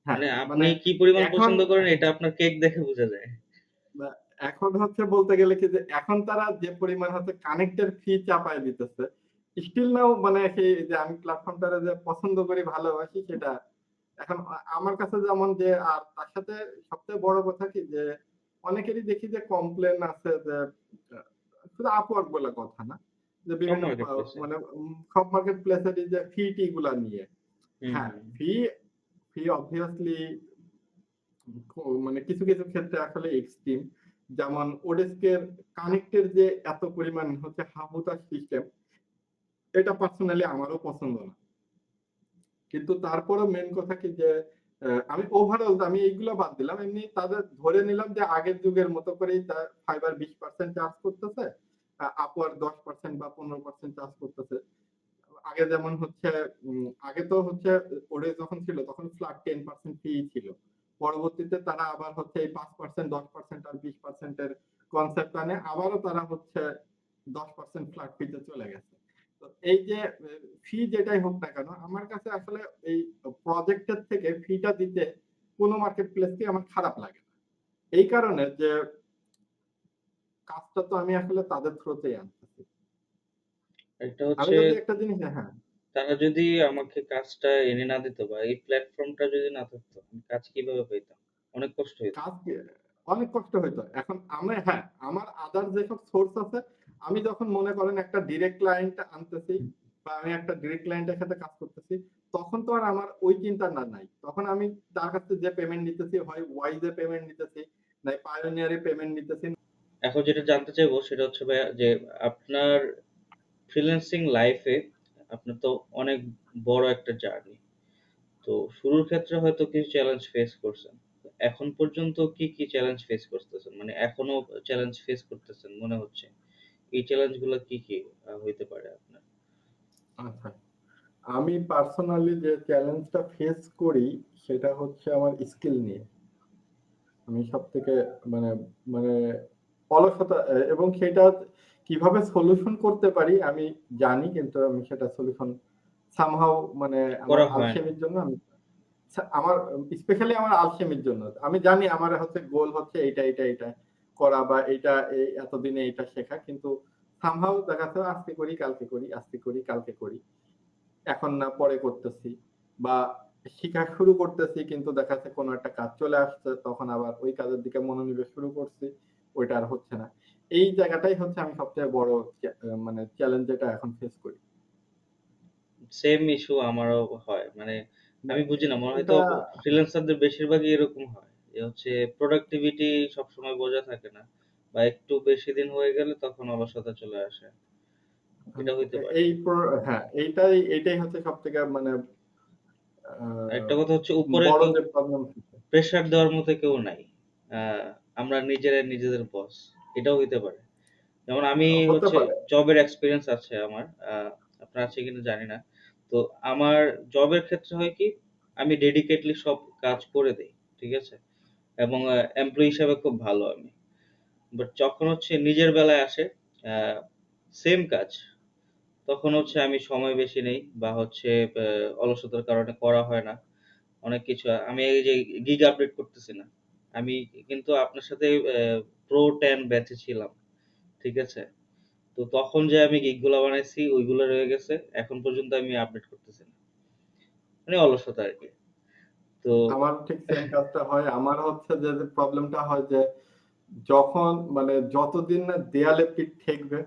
হ্যাঁ, মানে মানে আপনি কি পরিমাণ এখন পছন্দ করেন এটা আপনার কেক দেখে বোঝা যায়। না, এখন হচ্ছে বলতে গেলে কি যে এখন তারা যে পরিমাণ হচ্ছে কানেক্টের ফি চাপায় দিতেছে। স্টিল নাও মানে সেই যে আমি প্ল্যাটফর্মটারে যে পছন্দ করি, ভালোবাসি সেটা এখন আমার কাছে যেমন যে আর তার সাথে সবচেয়ে বড় কথা কি যে অনেকেরই দেখি যে কমপ্লেইন আছে যে আ শুধু Upwork বলে কথা না। যে সব বিভিন্ন মার্কেট প্লেসে। মানে সব মার্কেট প্লেসেরই যে ফি-টি গুলা নিয়ে। হুম, হ্যাঁ, হুম। ফি অবভিয়াসলি মানে কিছু ক্ষেত্রে আসলে এক্সট্রিম। যেমন ওডেস্কের কানেক্টের যে এত পরিমাণ হচ্ছে হাহুতাশ সিস্টেম, এটা পার্সোনালি আমারও পছন্দ না। কিন্তু তারপরেও মেইন কথা কি যে আমি ওভারঅল আমি এইগুলা বাদ দিলাম। এমনি তাদের ধরে নিলাম যে আগের যুগের মতো করেই ফাইবার 20% চার্জ করতেছে। Upwork 10% বা 15% চার্জ করতেছে। আগে যেমন হচ্ছে আগে তো হচ্ছে ওরে যখন ছিল তখন ফ্ল্যাট 10% ফি ছিল। পরবর্তীতে তারা আবার হচ্ছে এই 5% 10% আর 20% এর কনসেপ্ট আনে আবারও তারা হচ্ছে 10% ফ্ল্যাট ফিতে চলে গেছে। তো এই যে ফি যেটাই হোক না কেন আমার কাছে আসলে এই প্রজেক্টের থেকে ফিটা দিতে কোন মার্কেট প্লেসকেই আমার খারাপ লাগে না। এই কারণে যে কাজটা তো আমি আসলে তাদের থ্রুতেই আনতেছি। একটা আমি হচ্ছে যদি একটা জিনিস হ্যাঁ। তারা যদি আমাকে কাজটা এনে না দিত বা এই প্ল্যাটফর্মটা যদি না থাকতো, আমি কাজ কিভাবে পাইতাম? অনেক কষ্ট হইতো। কাজ কি অনেক কষ্ট হইতো। এখন হ্যাঁ, আমার আদার যেসব সোর্স আছে, আমি যখন মনে করেন একটা ডিরেক্ট ক্লায়েন্ট আনতেছি বা আমি একটা ডিরেক্ট ক্লায়েন্টের সাথে কাজ করতেছি, তখন তো আর আমার ওই চিন্তা নাই। তখন আমি তার কাছ থেকে যে পেমেন্ট নিতেছি হয় ওয়াইজ এ পেমেন্ট নিতেছি, নাই পায়োনিয়ার এ পেমেন্ট নিতেছি। এখন যেটা জানতে চাইবো সেটা হচ্ছে ভাইয়া যে আপনার ফ্রিল্যান্সিং লাইফে আপনার তো অনেক বড় একটা জার্নি। তো শুরুর ক্ষেত্রে হয়তো কিছু চ্যালেঞ্জ ফেস করছেন। এখন পর্যন্ত কি চ্যালেঞ্জ ফেস করতেছেন? মানে এখনো চ্যালেঞ্জ ফেস করতেছেন মনে হচ্ছে। এই চ্যালেঞ্জ গুলা কি হইতে পারে আপনার? আচ্ছা। আমি পার্সোনালি যে চ্যালেঞ্জটা ফেস করি সেটা হচ্ছে আমার স্কিল নিয়ে। আমি সবথেকে মানে মানে অলসতা এবং সেটা কিভাবে সলিউশন করতে পারি আমি জানি, কিন্তু আমি সেটা সলিউশন সামহাউ মানে আমার করা হয় না। আলসেমির জন্য আমি আমার স্পেশালি আমার আলসেমির জন্য। আমি জানি আমার হচ্ছে গোল হচ্ছে এইটা করা বা এইটা এতদিনে এইটা শেখা। কিন্তু সামহাউ দেখা যাচ্ছে আজকে করি, কালকে করি, আজকে করি, কালকে করি। এখন না পরে করতেছি বা শিখা শুরু করতেছি, কিন্তু দেখা যাচ্ছে কোনো একটা কাজ চলে আসছে, তখন আবার ওই কাজের দিকে মনোনিবেশ শুরু করছি, ওইটা আর হচ্ছে না। এই জায়গাটাই হচ্ছে আমি সবথেকে বড় মানে চ্যালেঞ্জ যেটা এখন ফেস করি। সেম ইস্যু আমারও হয়। মানে না আমি বুঝি না, মনে হয় তো এটা ফ্রিল্যান্সারদের বেশিরভাগই এরকম হয়। যে হচ্ছে প্রোডাক্টিভিটি সবসময় বজায় থাকে না। বা একটু বেশি দিন হয়ে গেলে তখন অলসতা চলে আসে। এটা হইতে পারে। এই হ্যাঁ, এইটাই হচ্ছে সবথেকে মানে আরেকটা কথা হচ্ছে আ উপরে বড় কেউ যে প্রবলেম। প্রেশার দেওয়ার মতো কেউ নাই। আ আমরা নিজেরাই নিজেদের বস। এটাও হইতে পারে। যেমন আমি হতে হচ্ছে পারে। জবের এক্সপেরিয়েন্স আছে আমার। আপনার আছে কিনা জানি না। তো আমার জবের ক্ষেত্রে হয় কি, আমি ডেডিকেটলি সব কাজ করে দেই। ঠিক আছে? এবং এমপ্লয়ি হিসাবে খুব ভালো আমি। বাট যখন হচ্ছে নিজের বেলায় আসে, আ সেম কাজ, তখন হচ্ছে আমি সময় বেশি নেই বা হচ্ছে অলসতার কারণে করা হয় না। অনেক কিছু আমি এই যে গিগ আপডেট করতেছি না। আমি কিন্তু আপনার সাথে প্রো 10 ব্যাচে ছিলাম। ঠিক আছে? তো তখন যে আমি গিগ গুলা বানাইছি ওইগুলা রয়ে গেছে। এখন পর্যন্ত আমি আপডেট করতেছি না। মানে অলসতা আরকি। তো আমার ঠিক সেম কাজটা হয়। আমার হচ্ছে যে প্রবলেমটা হয় যে যখন মানে যতদিন না দেয়ালে পিঠ ঠেকবে,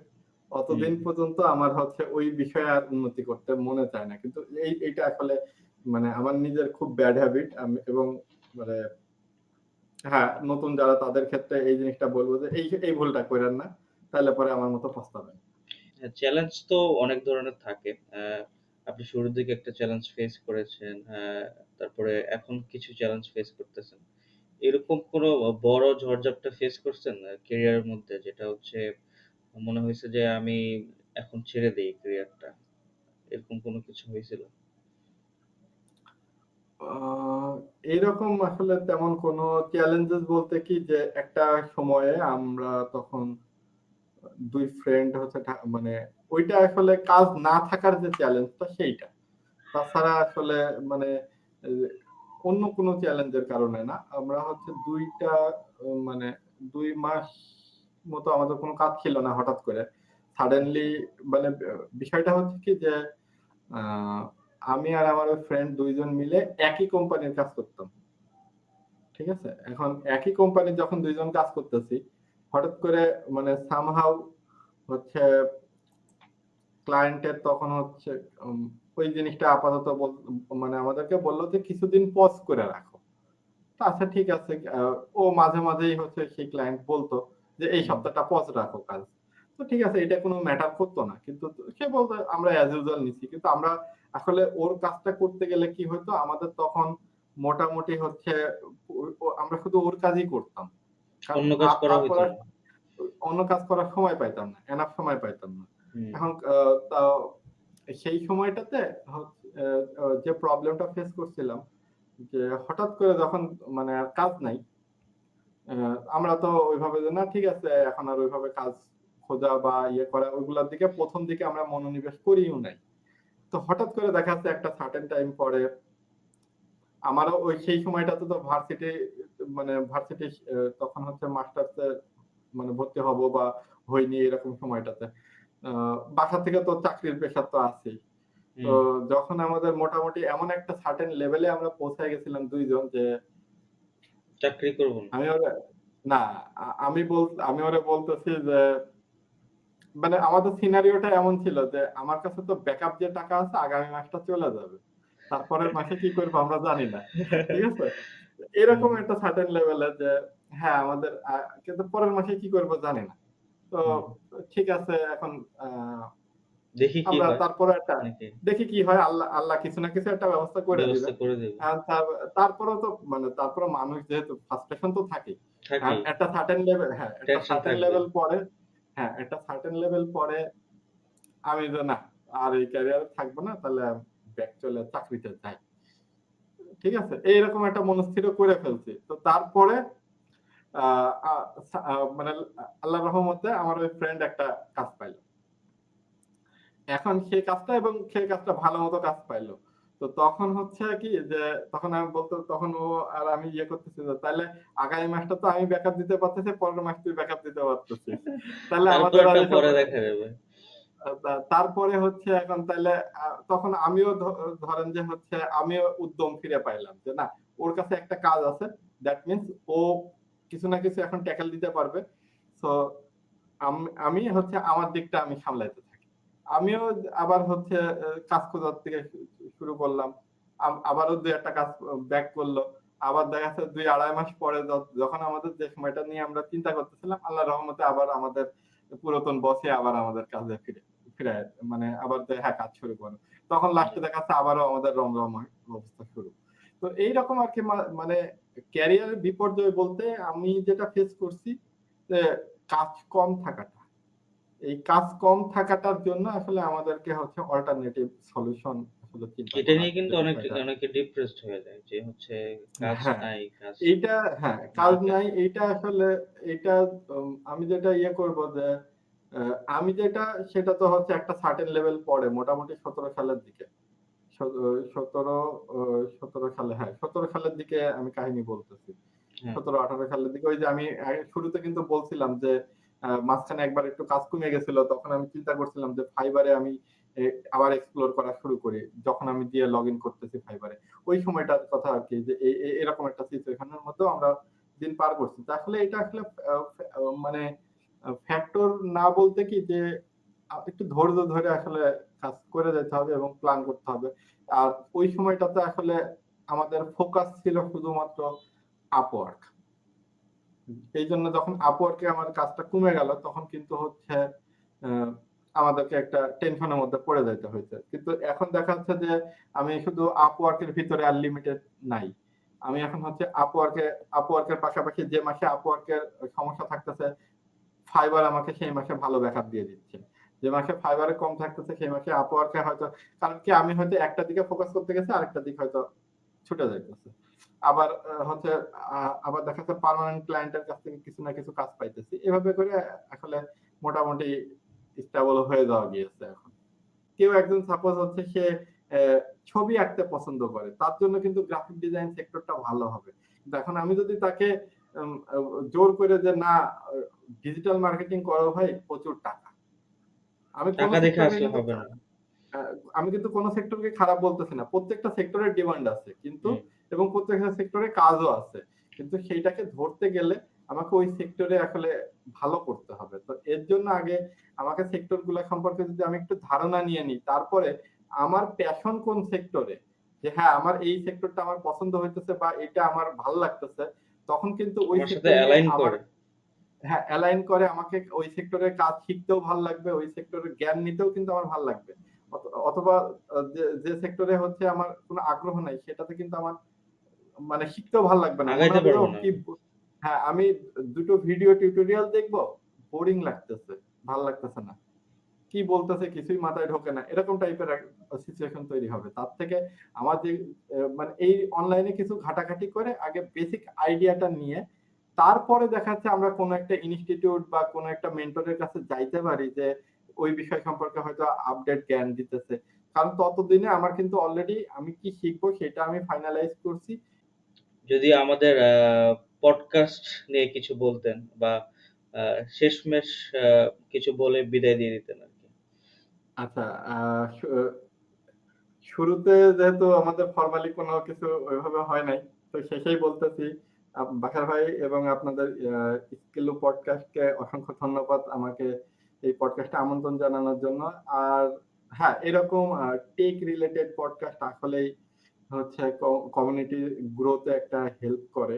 হুম, অতদিন পর্যন্ত আমার হচ্ছে ওই বিষয়ে আর উন্নতি করতে মনে চায় না। কিন্তু এইটা আসলে মানে আমার নিজের খুব ব্যাড হ্যাবিট। এবং মানে হ্যাঁ, নতুন যারা তাদের ক্ষেত্রে এই জিনিসটা বলব যে এই ভুলটা কইরেন না। তাইলে পরে আমার মতো পস্তাবেন। চ্যালেঞ্জ তো অনেক ধরনের থাকে। আপনি শুরুর দিকে একটা চ্যালেঞ্জ ফেস করেছেন। তারপরে এখন কিছু চ্যালেঞ্জ ফেস করতেছেন। এরকম কোনো বড় ঝড়-ঝাপটা ফেস করছেন ক্যারিয়ারের মধ্যে, যেটা হচ্ছে মনে হইছে যে আমি এখন ছেড়ে দেই ক্যারিয়ারটা। এরকম কোনো কিছু হয়েছিল? আ এরকম আসলে তেমন কোনো চ্যালেঞ্জেস বলতে কি যে একটা সময়ে আমরা তখন ২ ফ্রেন্ড হচ্ছে মানে ওইটা আসলে কাজ না থাকার যে চ্যালেঞ্জটা সেইটা। তাছাড়া আসলে মানে এ অন্য কোনো চ্যালেঞ্জের কারণে না। আমরা হচ্ছে ২ টা মানে ২ মাস মতো আমাদের কোনো কাজ ছিল না হঠাৎ করে। সাডেনলি মানে বিষয়টা হচ্ছে কি যে আ আমি আর আমার ওই ফ্রেন্ড ২ জন মিলে একই কোম্পানির কাজ করতাম। ঠিক আছে? এখন একই কোম্পানির যখন ২ জন কাজ করতেছি, হঠাৎ করে মানে সামহাউ হচ্ছে ক্লায়েন্টের তখন হচ্ছে উম ওই জিনিসটা আপাতত মানে আমাদেরকে বলল যে কিছুদিন পজ করে রাখো। তো আচ্ছা ঠিক আছে। ও মাঝেই হচ্ছে সেই ক্লায়েন্ট বলতো যে এই হুম, সপ্তাহটা পজ রাখো কাজ। তো ঠিক আছে, এটা কোনো ম্যাটার করতো না। কিন্তু সে বলতো আমরা অ্যাজ ইউজুয়াল নিচ্ছি। কিন্তু আমরা আসলে ওর কাজটা করতে গেলে কি হতো আমাদের তখন মোটামুটি হচ্ছে আমরা শুধু ওর কাজই করতাম। কারণ অন্য কাজ করা তারপর হইতো আর না। অন্য কাজ করার সময় পাইতাম না। এনাফ সময় পাইতাম না। হুম, এখন তাও সেই সময়টাতে যে প্রবলেমটা ফেস করছিলাম যে হঠাৎ করে যখন মানে আর কাজ নাই, আ আমরা তো ওইভাবে যে না ঠিক আছে এখন আর ওইভাবে কাজ খোঁজা বা ইয়ে করা ওইগুলার দিকে ১ম দিকে আমরা মনোনিবেশ করিও নাই। তো হঠাৎ করে দেখা যাচ্ছে একটা সার্টেন টাইম পরে আমারও ওই সেই সময়টাতে তো ভার্সিটি তখন হচ্ছে মাস্টার্সে মানে ভর্তি হব বা হইনি এরকম সময়টাতে। আ বাসা থেকে তো চাকরির প্রেশার তো আছেই। তো হুম। যখন আমাদের মোটামুটি এমন একটা সার্টেন লেভেলে আমরা পৌঁছায় গেছিলাম ২ জন যে চাকরি করব না। আমি ওরে না আমি ওরে বলতেছি যে মানে আমাদের সিনারিওটা এমন ছিল যে আমার কাছে তো ব্যাকআপ যে টাকা আছে আগামী মাসটা চলে যাবে। তারপরের মাসে কি করব আমরা জানি না। ঠিক আছে? এরকম হুম, একটা সার্টেন লেভেলে যে হ্যাঁ, আমাদের কিন্তু পরের মাসে কি করব জানি না। তো হুম। ঠিক আছে এখন আ দেখি কি আমরা হয় তারপরে একটা নাকি দেখি কি হয়। আল্লাহ কিছু না কিছু একটা ব্যবস্থা করে ব্যবস্থা দিবেন। করে দেবে। তারপরেও তো মানে তারপরে মানুষ যেহেতু frustration তো থাকেই। থাকেই। একটা সার্টেন লেভেল টেনশন থাকবে। একটা সার্টেন লেভেল পরে আমি যে না আর এই ক্যারিয়ারে থাকবো না, তাহলে ব্যাক চলে চাকরিতে যাই। ঠিক আছে? এইরকম একটা মনস্থির করে ফেলছি। তো তারপরে আ আ মানে আল্লাহর রহমতে আমার ওই ফ্রেন্ড একটা কাজ পাইল। এখন সেই কাজটা এবং সেই কাজটা ভালোমতো কাজ পাইলো। তো তখন হচ্ছে কি যে তখন আমি তখন ও আর আমি করতেছি যে তাইলে আগামী মাসটা তো আমি ব্যাকআপ দিতে পারতেছি, পরের মাস তুই ব্যাকআপ দিতে পারতেছিস। তাহলে আমাদের আর তারপরেরটা এসব পরে দেখা যাবে। তারপরে হচ্ছে এখন তাইলে তখন আমিও ধরেন যে হচ্ছে আমিও উদ্যম ফিরে পাইলাম যে না, ওর কাছে একটা কাজ আছে। দ্যাট মিনস ও কিছু না কিছু এখন ট্যাকল দিতে পারবে। সো আমি হচ্ছে আমার দিকটা আমি সামলাইতে থাকি। আমিও আবার হচ্ছে কাজ খোঁজার থেকে শুরু করলাম। আবারও ২-১ টা কাজ ব্যাক করলো। আবার দেখা যাচ্ছে ২-২.৫ মাস পরে যখন আমাদের যে সময়টা নিয়ে আমরা চিন্তা করতেছিলাম, আল্লাহর রহমতে আবার আমাদের পুরাতন বসই আবার আমাদের কাজে ফিরায় মানে আবার যে হ্যাঁ, কাজ শুরু করো। তখন লাস্টে দেখা যাচ্ছে আবারও আমাদের রমরমা অবস্থা শুরু। তো এইরকম আরকি মানে ক্যারিয়ারের বিপর্যয় বলতে আমি যেটা ফেস করছি যে কাজ কম থাকাটা। এই কাজ কম থাকাটার জন্য আসলে আমাদেরকে হচ্ছে অল্টারনেটিভ সলিউশন আসলে চিন্তা এটা করার নিয়ে কিন্তু যে বিষয়টা। অনেকে ডিপ্রেসড হয়ে যায় যে হচ্ছে কাজ হ্যাঁ, নাই, কাজ এইটা হ্যাঁ, কাজ নাই কেন? নাই এইটা আসলে এইটা আমি যেটা করব যে আ আমি যেটা সেটা তো হচ্ছে একটা সার্টেন লেভেল পরে মোটামুটি ১৭ সালের দিকে। স ১৭ ১৭ সালে হ্যাঁ, ১৭ সালের দিকে আমি কাহিনী বলতেছি। হ্যাঁ, ১৭-১৮ সালের দিকে ওই যে আমি শুরুতে কিন্তু বলছিলাম যে মাঝখানে একবার একটু কাজ কমে গেছিল। তখন আমি চিন্তা করছিলাম যে Fiverr এ আমি এ আবার এক্সপ্লোর করা শুরু করি। যখন আমি দিয়ে লগইন করতেছি Fiverr এ। ওই সময়টার কথা আরকি যে এরকম একটা সিচুয়েশন এর মধ্যেও আমরা দিন পার করছি। তো আসলে এটা আসলে মানে ফ্যাক্টর না বলতে কি যে একটু ধৈর্য ধরে আসলে কাজ করে যেতে হবে এবং প্ল্যান করতে হবে। আর ওই সময়টাতে আসলে আমাদের ফোকাস ছিল শুধুমাত্র Upwork। এইজন্য যখন Upwork এ আমার কাজটা কমে গেল তখন কিন্তু হচ্ছে আ আমাদেরকে একটা টেনশনের মধ্যে পড়ে যাইতে হইছে। কিন্তু এখন দেখা যাচ্ছে যে আমি শুধু Upwork এর ভিতরে আর লিমিটেড নাই। আমি এখন হচ্ছে Upwork এর পাশাপাশি যে মাসে Upwork এর সমস্যা থাকতেছে, Fiverr আমাকে সেই মাসে ভালো ব্যাকআপ দিয়ে দিচ্ছে। যে মাসে Fiverr এ কম থাকতেছে সেই মাসে Upwork এ হয়তো কারণ কি আমি হয়তো একটা দিকে ফোকাস করতে গেছি আরেকটা দিক হয়তো ছুটে যাইতেছে। আবার হচ্ছে আবার দেখা যাচ্ছে পার্মানেন্ট ক্লায়েন্ট এর কাছ থেকে কিছু না কিছু কাজ পাইতেছি। এভাবে করে আসলে মোটামুটি স্টেবল হয়ে যাওয়া গিয়েছে এখন। কেউ একজন সাপোজ হচ্ছে সে ছবি আঁকতে পছন্দ করে। তার জন্য কিন্তু গ্রাফিক ডিজাইন সেক্টরটা ভালো হবে। কিন্তু এখন আমি যদি তাকে উম আ জোর করে যে না ডিজিটাল মার্কেটিং করো ভাই প্রচুর টাকা। আমি কোন টাকা দেখে সেক্টরকে আসলে কিন্তু হবে না। আ আমি কিন্তু কোন সেক্টরকে খারাপ বলতেছি না। প্রত্যেকটা সেক্টরের ডিমান্ড আছে। কিন্তু হুম। এবং প্রত্যেকটা সেক্টরে কাজও আছে। কিন্তু সেইটাকে ধরতে গেলে আমাকে ওই সেক্টরে আসলে ভালো করতে হবে। তো এর জন্য আগে আমাকে সেক্টর গুলা সম্পর্কে যদি আমি একটু ধারণা নিয়ে নিই, তারপরে আমার প্যাশন কোন সেক্টরে, যে হ্যাঁ, আমার এই সেক্টরটা আমার পছন্দ হইতেছে বা এটা আমার ভাল লাগতেছে, তখন কিন্তু ওই আমার সাথে সেক্টর নিয়ে অ্যালাইন আমার করে। হ্যাঁ, অ্যালাইন করে আমাকে ওই সেক্টরের কাজ শিখতেও ভাল লাগবে, ওই সেক্টরের জ্ঞান নিতেও কিন্তু আমার ভাল লাগবে। অথবা যে সেক্টরে হচ্ছে আমার কোনো আগ্রহ নাই সেটাতে কিন্তু আমার মানে শিখতেও ভাল লাগবে না। মনে আগাইতে হবে যে পারবো ওহ না। কি হ্যাঁ, আমি ২ টো ভিডিও টিউটোরিয়াল দেখবো, বোরিং লাগতেছে, ভাল লাগতেছে না। কি বলতেছে কিছুই মাথায় ঢোকে না। এরকম টাইপের সিচুয়েশন তৈরি হবে। তার থেকে আমার যে মানে এই অনলাইনে কিছু ঘাটাঘাটি করে আগে বেসিক আইডিয়াটা নিয়ে তারপরে দেখা যাচ্ছে আমরা কোন একটা ইনস্টিটিউট বা কোন একটা মেন্টরের কাছে যাইতে পারি যে ওই বিষয় সম্পর্কে হয়তো আপডেট জ্ঞান দিতেছে। কারণ ততদিনে আমার কিন্তু অলরেডি আমি কি শিখবো সেটা আমি ফাইনালাইজ করছি। যদি আমাদের পডকাস্ট নিয়ে কিছু বলতেন বা আ শেষমেষ আ কিছু বলে বিদায় দিয়ে দিতেন আরকি। আচ্ছা, আ শু শুরুতে যেহেতু আমাদের ফরমালি কোনো কিছু ওইভাবে হয় নাই। তো শেষেই বলতেছি বাশার ভাই এবং আপনাদের স্কিলু পডকাস্টকে অসংখ্য ধন্যবাদ আমাকে এই পডকাস্টে আমন্ত্রণ জানানোর জন্য। আর হ্যাঁ, এরকম টেক রিলেটেড পডকাস্ট আসলেই হচ্ছে কমিউনিটি গ্রোথ এ একটা হেল্প করে।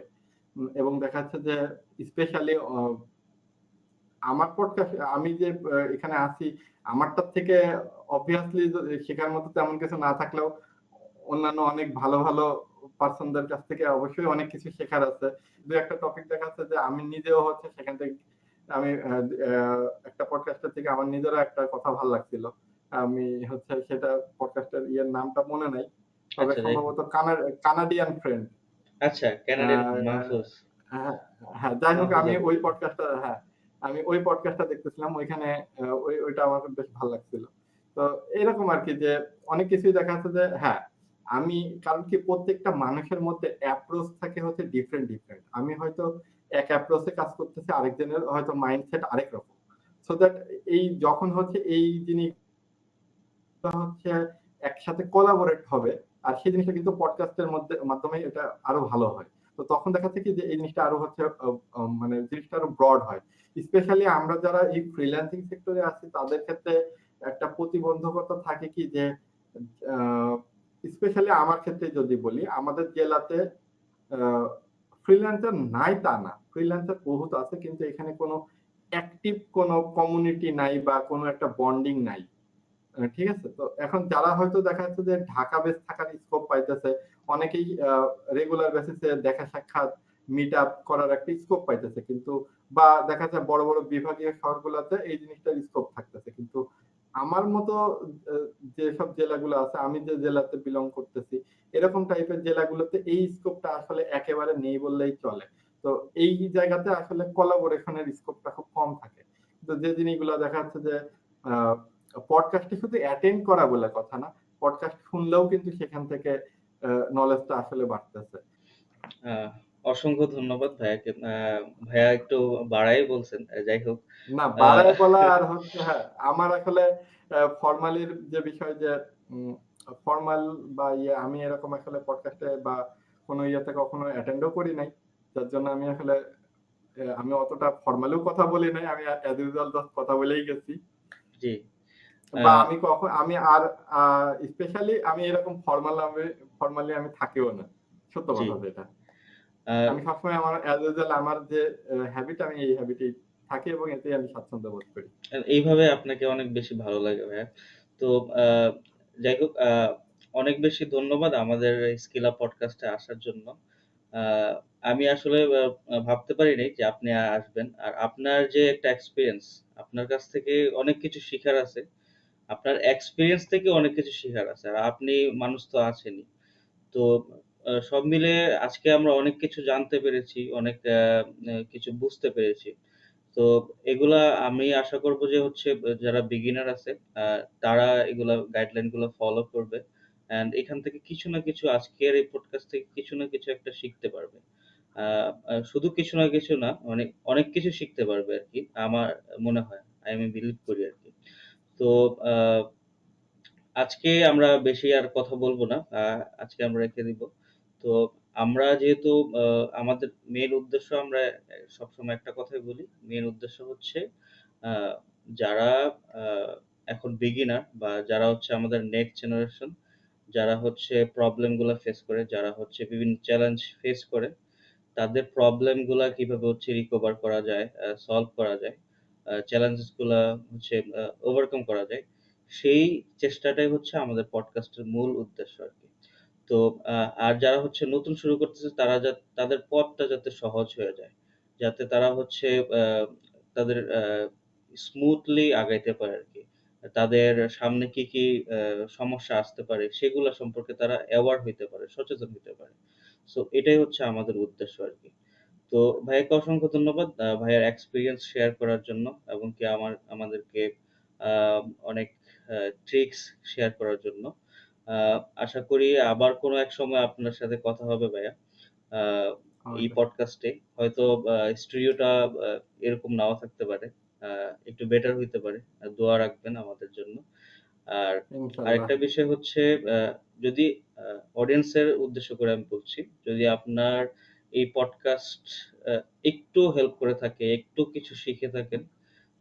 এবং দেখা যাচ্ছে যে স্পেশালি আমার পডকাস্ট আমি যে এখানে আছি আমারটার থেকে obviously শেখার মতো তেমন কিছু না থাকলেও অন্যান্য অনেক ভালো পারসনদের কাছ থেকে অবশ্যই অনেক কিছু শেখার আছে। ২-১ টা টপিক দেখা যাচ্ছে যে আমি নিজেও হচ্ছে সেখান থেকে আমি একটা পডকাস্টের থেকে আমার নিজেরও একটা কথা ভাল লাগছিল। আমি হচ্ছে সেটা পডকাস্টের নামটা মনে নাই। তবে আচ্ছা যাই হোক। সম্ভবত কানাডিয়ান ফ্রেন্ড। আচ্ছা, আ কানাডিয়ান মাহফুজ। হ্যাঁ, হ্যাঁ, যাই হোক মাহফুজ আমি আপু। ওই পডকাস্টটা আমি ওই পডকাস্টটা দেখতেছিলাম। ওইখানে ওইটা আমার বেশ ভাল লাগছিল। তো এরকম আরকি যে অনেক কিছুই দেখা যাচ্ছে যে আমি কারণ কি প্রত্যেকটা মানুষের মধ্যে অ্যাপ্রোচ থাকে হচ্ছে ডিফারেন্ট। আমি হয়তো এক অ্যাপ্রোচ এ কাজ করতেছি, আরেকজনের হয়তো মাইন্ডসেট আরেক রকম। সো দ্যাট যখন হচ্ছে এই জিনিসটা হচ্ছে একসাথে কোলাবোরেট হবে আর সেই জিনিসটা কিন্তু পডকাস্টের মাধ্যমে এটা আরো ভালো হয়। তো তখন দেখা যাচ্ছে কি যে এই জিনিসটা আরো হচ্ছে মানে জিনিসটা আরো ব্রড হয়। স্পেশালি আমরা যারা এই ফ্রিল্যান্সিং সেক্টরে আছি তাদের ক্ষেত্রে একটা প্রতিবন্ধকতা থাকে কি যে আ স্পেশালি আমার ক্ষেত্রে যদি বলি, আমাদের জেলাতে আ ফ্রিল্যান্সার নাই তা না। ফ্রিল্যান্সার বহুত আছে কিন্তু এখানে কোনো অ্যাক্টিভ কোনো কমিউনিটি নাই বা কোনো একটা বন্ডিং নাই। ঠিক আছে? তো এখন যারা হয়তো দেখা যাচ্ছে যে ঢাকা বেস থাকার স্কোপ পাইতেছে, অনেকেই রেগুলার বেসিস এ দেখা সাক্ষাৎ, মিট আপ করার একটা স্কোপ পাইতেছে। কিন্তু বা দেখা যায় বড় বিভাগীয় শহরগুলোতে এই জিনিসটার স্কোপ থাকতেছে। কিন্তু আমার মতো আ যেসব জেলাগুলো আছে, আমি যে জেলাতে বিলং করতেছি, এরকম টাইপের জেলাগুলোতে এই স্কোপটা আসলে একেবারে নেই বললেই চলে। তো এই জায়গাতে আসলে কোলাবোরেশন এর স্কোপটা খুব কম থাকে। তো যে জিনিসগুলো দেখা যাচ্ছে যে আ পডকাস্টে শুধু অ্যাটেন্ড করা বলে কথা না। পডকাস্ট শুনলেও কিন্তু সেখান থেকে নলেজটা আসলে বাড়তেছে। আ অসংখ্য ধন্যবাদ ভাইয়াকে। ভাইয়া একটু বাড়াই বলছেন। যাই হোক। না আ বাড়ায় বলা আর হচ্ছে আমার আসলে ফরমালির যে বিষয় যে উম ফরমাল বা আমি এরকম আসলে পডকাস্টে বা কোন ইয়েতে কখনো অ্যাটেন্ড ও করি নাই। যার জন্য আমি আসলে আমি অতটা ফরমালিও কথা বলি নাই। আমি এস ইউজুয়াল জাস্ট কথা বলেই গেছি। জি। আ বা আমি আর আ স্পেশালি আমি এরকম ফরমালি আমি থাকিও না। সত্য জি। কথা যেটা। আ আমি সবসময় আমার এস ইউজুয়াল আমার যে হ্যাবিট আমি এই হ্যাবিটেই থাকি এবং এতেই আমি স্বাচ্ছন্দ্য বোধ করি। এইভাবে আপনাকে অনেক বেশি ভালো লাগে ভাইয়া। তো আ যাই হোক, অনেক বেশি ধন্যবাদ আমাদের স্কিল আপ পডকাস্টে আসার জন্য। আ আমি আসলে ভাবতে পারিনি যে আপনি আসবেন। আর আপনার যে একটা এক্সপেরিয়েন্স, আপনার কাছ থেকে অনেক কিছু শিখার আছে। আপনার এক্সপেরিয়েন্স থেকে অনেক কিছু শিখার আছে। আর আপনি মানুষ তো আছেনই। তো সব মিলে আজকে আমরা অনেক কিছু জানতে পেরেছি, অনেক কিছু বুঝতে পেরেছি। তো এগুলা আমি আশা করব যে হচ্ছে যারা বিগিনার আছে আ তারা এগুলা গাইডলাইন গুলো ফলো করবে। অ্যান্ড এখান থেকে কিছু না কিছু আজকের এই পডকাস্ট থেকে কিছু না কিছু একটা শিখতে পারবে। আ আ শুধু কিছু না কিছু না, অনেক কিছু শিখতে পারবে আরকি। আমার মনে হয়। আমি বিলিভ করি আরকি। তো আ আজকে আমরা বেশি আর কথা বলব না। আজকে আমরা রেখে দিব। তো আমরা যেহেতু আ আমাদের মেইন উদ্দেশ্য আমরা সবসময় একটা কথাই বলি। মেইন উদ্দেশ্য হচ্ছে আ যারা আ এখন বিগিনার বা যারা হচ্ছে আমাদের নেক্সট জেনারেশন, যারা হচ্ছে প্রবলেম গুলা ফেস করে, যারা হচ্ছে বিভিন্ন চ্যালেঞ্জ ফেস করে, তাদের প্রবলেম গুলা কিভাবে হচ্ছে রিকভার করা যায়, সলভ করা যায়, চ্যালেঞ্জেস গুলা হচ্ছে ওভারকাম করা যায়। সেই চেষ্টাটাই হচ্ছে আমাদের পডকাস্টের মূল উদ্দেশ্য আরকি। তো আ আর যারা হচ্ছে নতুন শুরু করতেছে তারা তাদের পথটা যাতে সহজ হয়ে যায়। যাতে তারা হচ্ছে আ তাদের স্মুথলি আগাইতে পারে আরকি। তাদের সামনে কি সমস্যা আসতে পারে সেগুলা সম্পর্কে তারা অ্যাওয়ার হইতে পারে, সচেতন হইতে পারে। সো এটাই হচ্ছে আমাদের উদ্দেশ্য আরকি। তো ভাইয়াকে অসংখ্য ধন্যবাদ ভাইয়ার এক্সপেরিয়েন্স শেয়ার করার জন্য এবং কি আমাদেরকে আ অনেক ট্রিকস শেয়ার করার জন্য। আ আশা করি আবার কোনো এক সময় আপনার সাথে কথা হবে ভাইয়া। আ এই ওকে, পডকাস্টে হয়তো স্টুডিওটা আ এরকম নাও থাকতে পারে। আ একটু বেটার হইতে পারে। দোয়া রাখবেন আমাদের জন্য। আর ইনশাআল্লাহ। আরেকটা বিষয় হচ্ছে আ যদি আ অডিয়েন্স এর উদ্দেশ্য করে আমি বলছি। যদি আপনার এই পডকাস্ট আ একটু হেল্প করে থাকে, একটু কিছু শিখে থাকেন,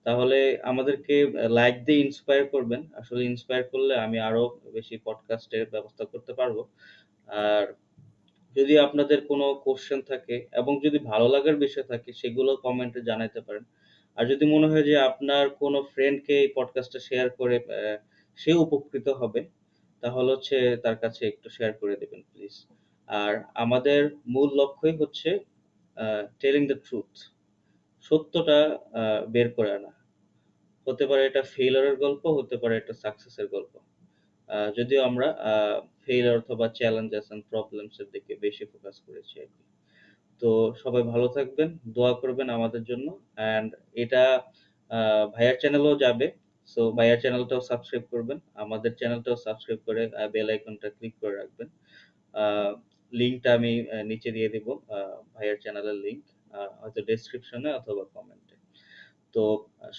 তাহলে আমাদেরকে লাইক দিয়ে ইন্সপায়ার করবেন। আসলে ইন্সপায়ার করলে আমি আরো বেশি পডকাস্টের ব্যবস্থা করতে পারবো। আর যদি আপনাদের কোনো কোয়েশ্চেন থাকে এবং যদি ভালো লাগার বিষয় থাকে সেগুলো কমেন্টে জানাইতে পারেন। আর যদি মনে হয় যে আপনার কোনো ফ্রেন্ডকে এই পডকাস্টটা শেয়ার করে সে উপকৃত হবে, তাহলে হচ্ছে তার কাছে একটু শেয়ার করে দিবেন প্লিজ। আর আমাদের মূল লক্ষ্যই হচ্ছে টেলিং দ্য ট্রুথ। সত্যটা আ বের করে আনা। হতে পারে এটা ফেইলিউরের গল্প, হতে পারে এটা সাকসেসের গল্প। যদিও আমরা ফেইলিউর অথবা চ্যালেঞ্জেস এন্ড প্রবলেমস এর দিকে বেশি ফোকাস করেছি আরকি। তো সবাই ভালো থাকবেন, দোয়া করবেন আমাদের জন্য। অ্যান্ড এটা ভাইয়ার চ্যানেলেও যাবে। সো ভাইয়ার চ্যানেলটাও সাবস্ক্রাইব করবেন। আমাদের চ্যানেলটাও সাবস্ক্রাইব করে বেল আইকনটা ক্লিক করে রাখবেন। আ লিংকটা আমি নিচে দিয়ে দিব। ভাইয়ার চ্যানেলের লিংক হয়তো ডেসক্রিপশনে অথবা কমেন্টে। তো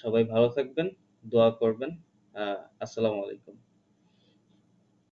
সবাই ভালো থাকবেন, দোয়া করবেন। আসসালামু আলাইকুম।